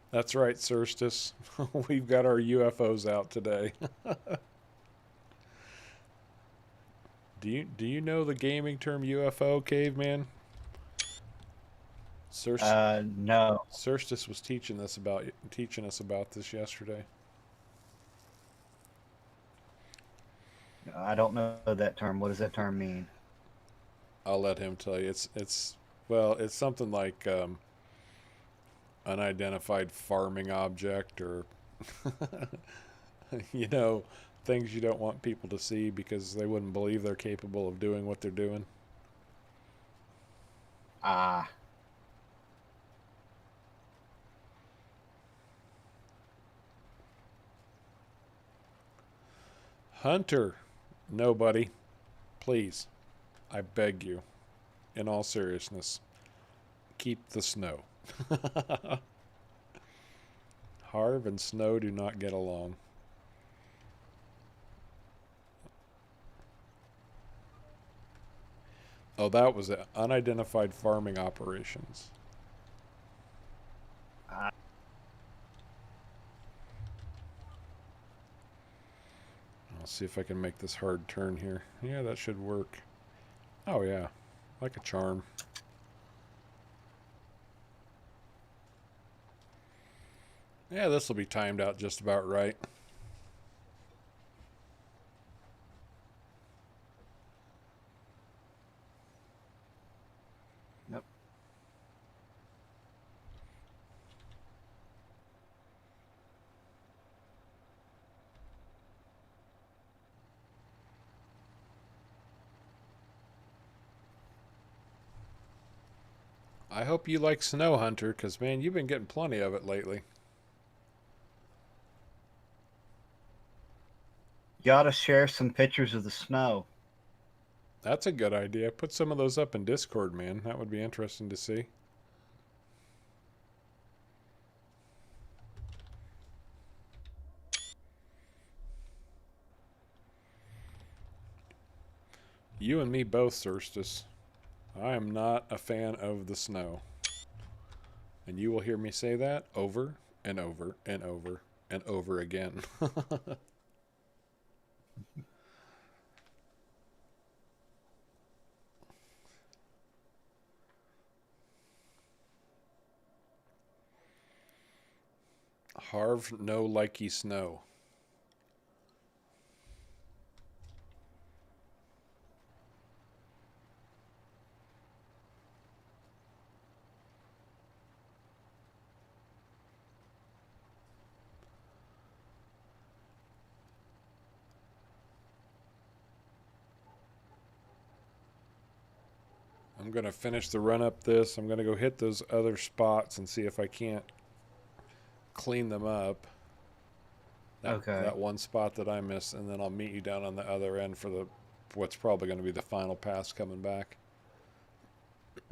That's right, Cerstus. We've got our UFOs out today. Do you know the gaming term UFO, Caveman? No, Cerstus was teaching us about this yesterday. I don't know that term. What does that term mean? I'll let him tell you. It's something like unidentified farming object, or you know, things you don't want people to see because they wouldn't believe they're capable of doing what they're doing. Ah, Hunter, nobody, please, I beg you, in all seriousness, keep the snow. Harv and Snow do not get along. Oh, that was it. Unidentified farming operations. ah. I'll see if I can make this hard turn here. Yeah, that should work. Oh, yeah. Like a charm. Yeah, this will be timed out just about right. Yep. I hope you like Snow Hunter, because, man, you've been getting plenty of it lately. Gotta share some pictures of the snow. That's a good idea. Put some of those up in Discord, man. That would be interesting to see. You and me both, Cerstus. I am not a fan of the snow. And you will hear me say that over and over and over and over again. Harv no likey snow. I'm going to finish the run up this. I'm going to go hit those other spots and see if I can't clean them up. Okay. That one spot that I missed, and then I'll meet you down on the other end for what's probably going to be the final pass coming back.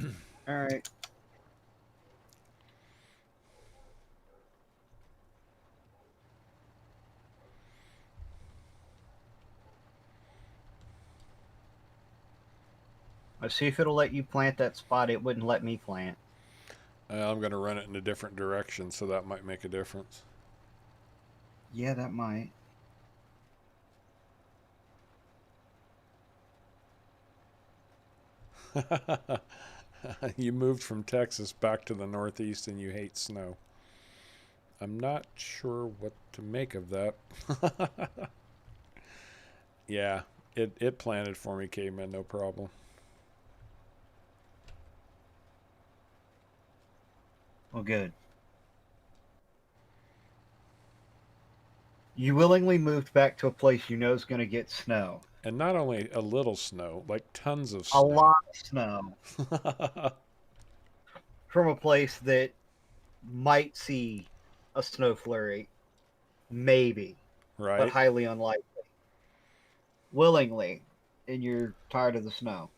All right. Let's see if it'll let you plant that spot it wouldn't let me plant. I'm going to run it in a different direction, so that might make a difference. Yeah, that might. You moved from Texas back to the Northeast and you hate snow. I'm not sure what to make of that. Yeah, it planted for me, Caveman, no problem. Well, good. You willingly moved back to a place you know is going to get snow. And not only a little snow, like tons of A snow. lot of snow from a place that might see a snow flurry. Maybe, but Right? highly unlikely. Willingly, and you're tired of the snow.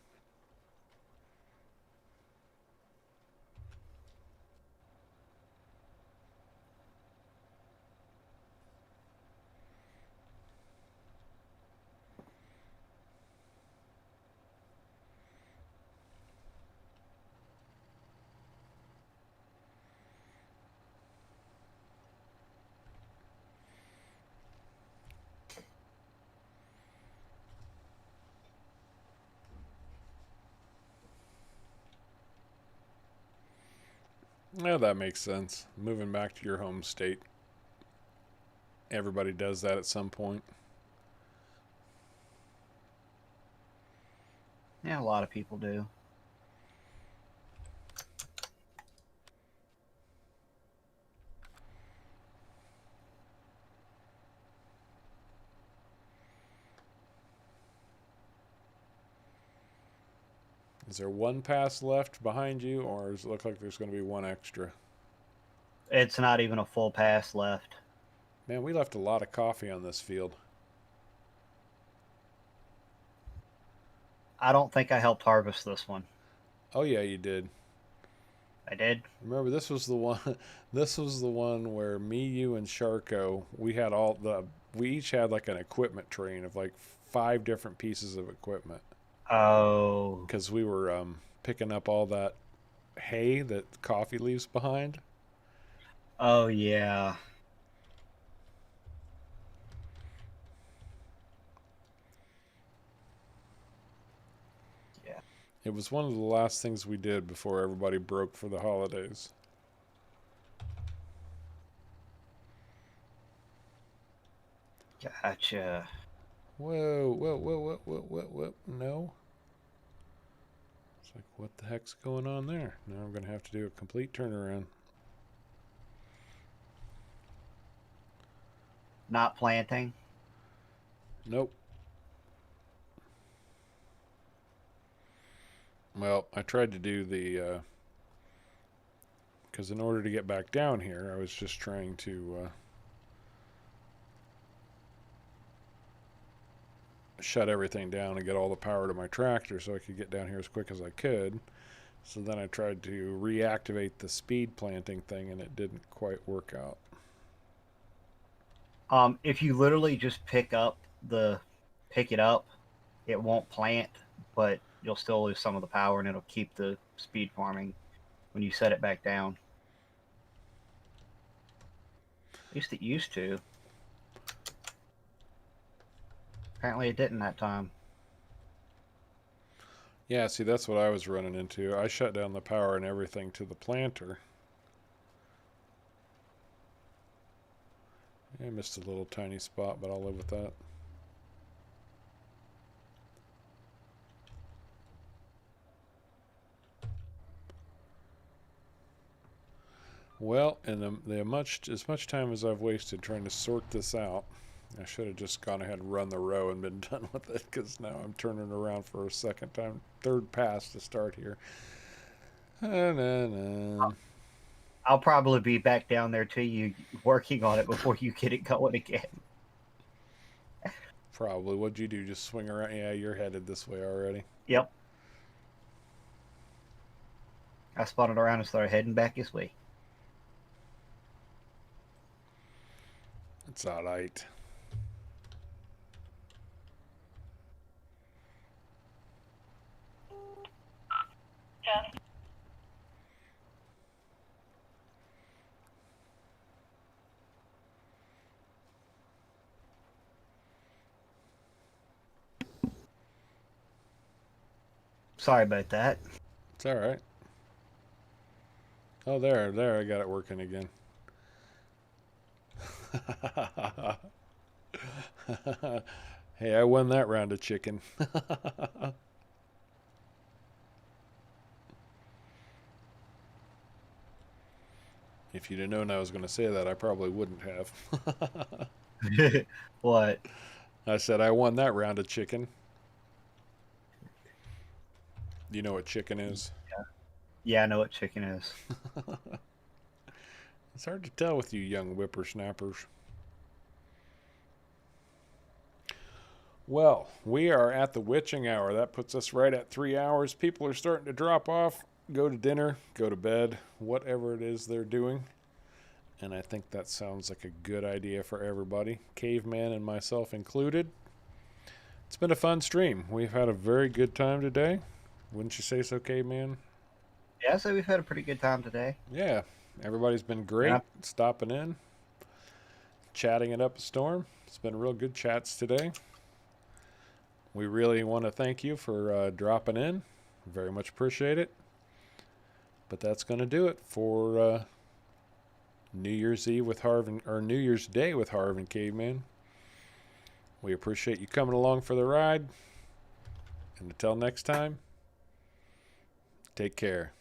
Yeah, that makes sense. Moving back to your home state. Everybody does that at some point. Yeah, a lot of people do. Is there one pass left behind you, or does it look like there's going to be one extra? It's not even a full pass left. Man, we left a lot of coffee on this field. I don't think I helped harvest this one. Oh yeah, you did. I did. Remember, this was the one. This was the one where me, you, and Sharko. We had all the. We each had like an equipment train of like 5 different pieces of equipment Oh. because we were picking up all that hay that coffee leaves behind. Oh, yeah. Yeah. It was one of the last things we did before everybody broke for the holidays. Gotcha. Whoa, whoa, whoa, whoa, whoa, whoa, whoa. No. It's like, what the heck's going on there? Now I'm going to have to do a complete turnaround. Not planting. Nope. Well, I tried to do the, because in order to get back down here, I was just trying to shut everything down and get all the power to my tractor so I could get down here as quick as I could. So then I tried to reactivate the speed planting thing, and it didn't quite work out. If you literally just pick it up, it won't plant, but you'll still lose some of the power, and it'll keep the speed farming when you set it back down. At least it used to. Apparently it didn't that time. Yeah, see, that's what I was running into. I shut down the power and everything to the planter. I missed a little tiny spot, but I'll live with that. Well, and as much time as I've wasted trying to sort this out, I should have just gone ahead and run the row and been done with it, because now I'm turning around for a third pass to start here. I'll probably be back down there to you working on it before you get it going again. Probably. What'd you do? Just swing around? Yeah, you're headed this way already. Yep. I spun it around and started heading back this way. It's all right. Sorry about that. It's all right. Oh, there, I got it working again. Hey, I won that round of chicken. If you'd have known I was going to say that, I probably wouldn't have. What? I said I won that round of chicken. You know what chicken is? Yeah, I know what chicken is. It's hard to tell with you young whippersnappers. Well, we are at the witching hour. That puts us right at 3 hours. People are starting to drop off, go to dinner, go to bed, whatever it is they're doing. And I think that sounds like a good idea for everybody, Caveman and myself included. It's been a fun stream. We've had a very good time today. Wouldn't you say so, Caveman? Yeah, so we've had a pretty good time today. Yeah, everybody's been great stopping in, chatting it up a storm. It's been real good chats today. We really want to thank you for dropping in. Very much appreciate it. But that's going to do it for New Year's Eve with Harv or New Year's Day with Harv and Caveman. We appreciate you coming along for the ride. And until next time, take care.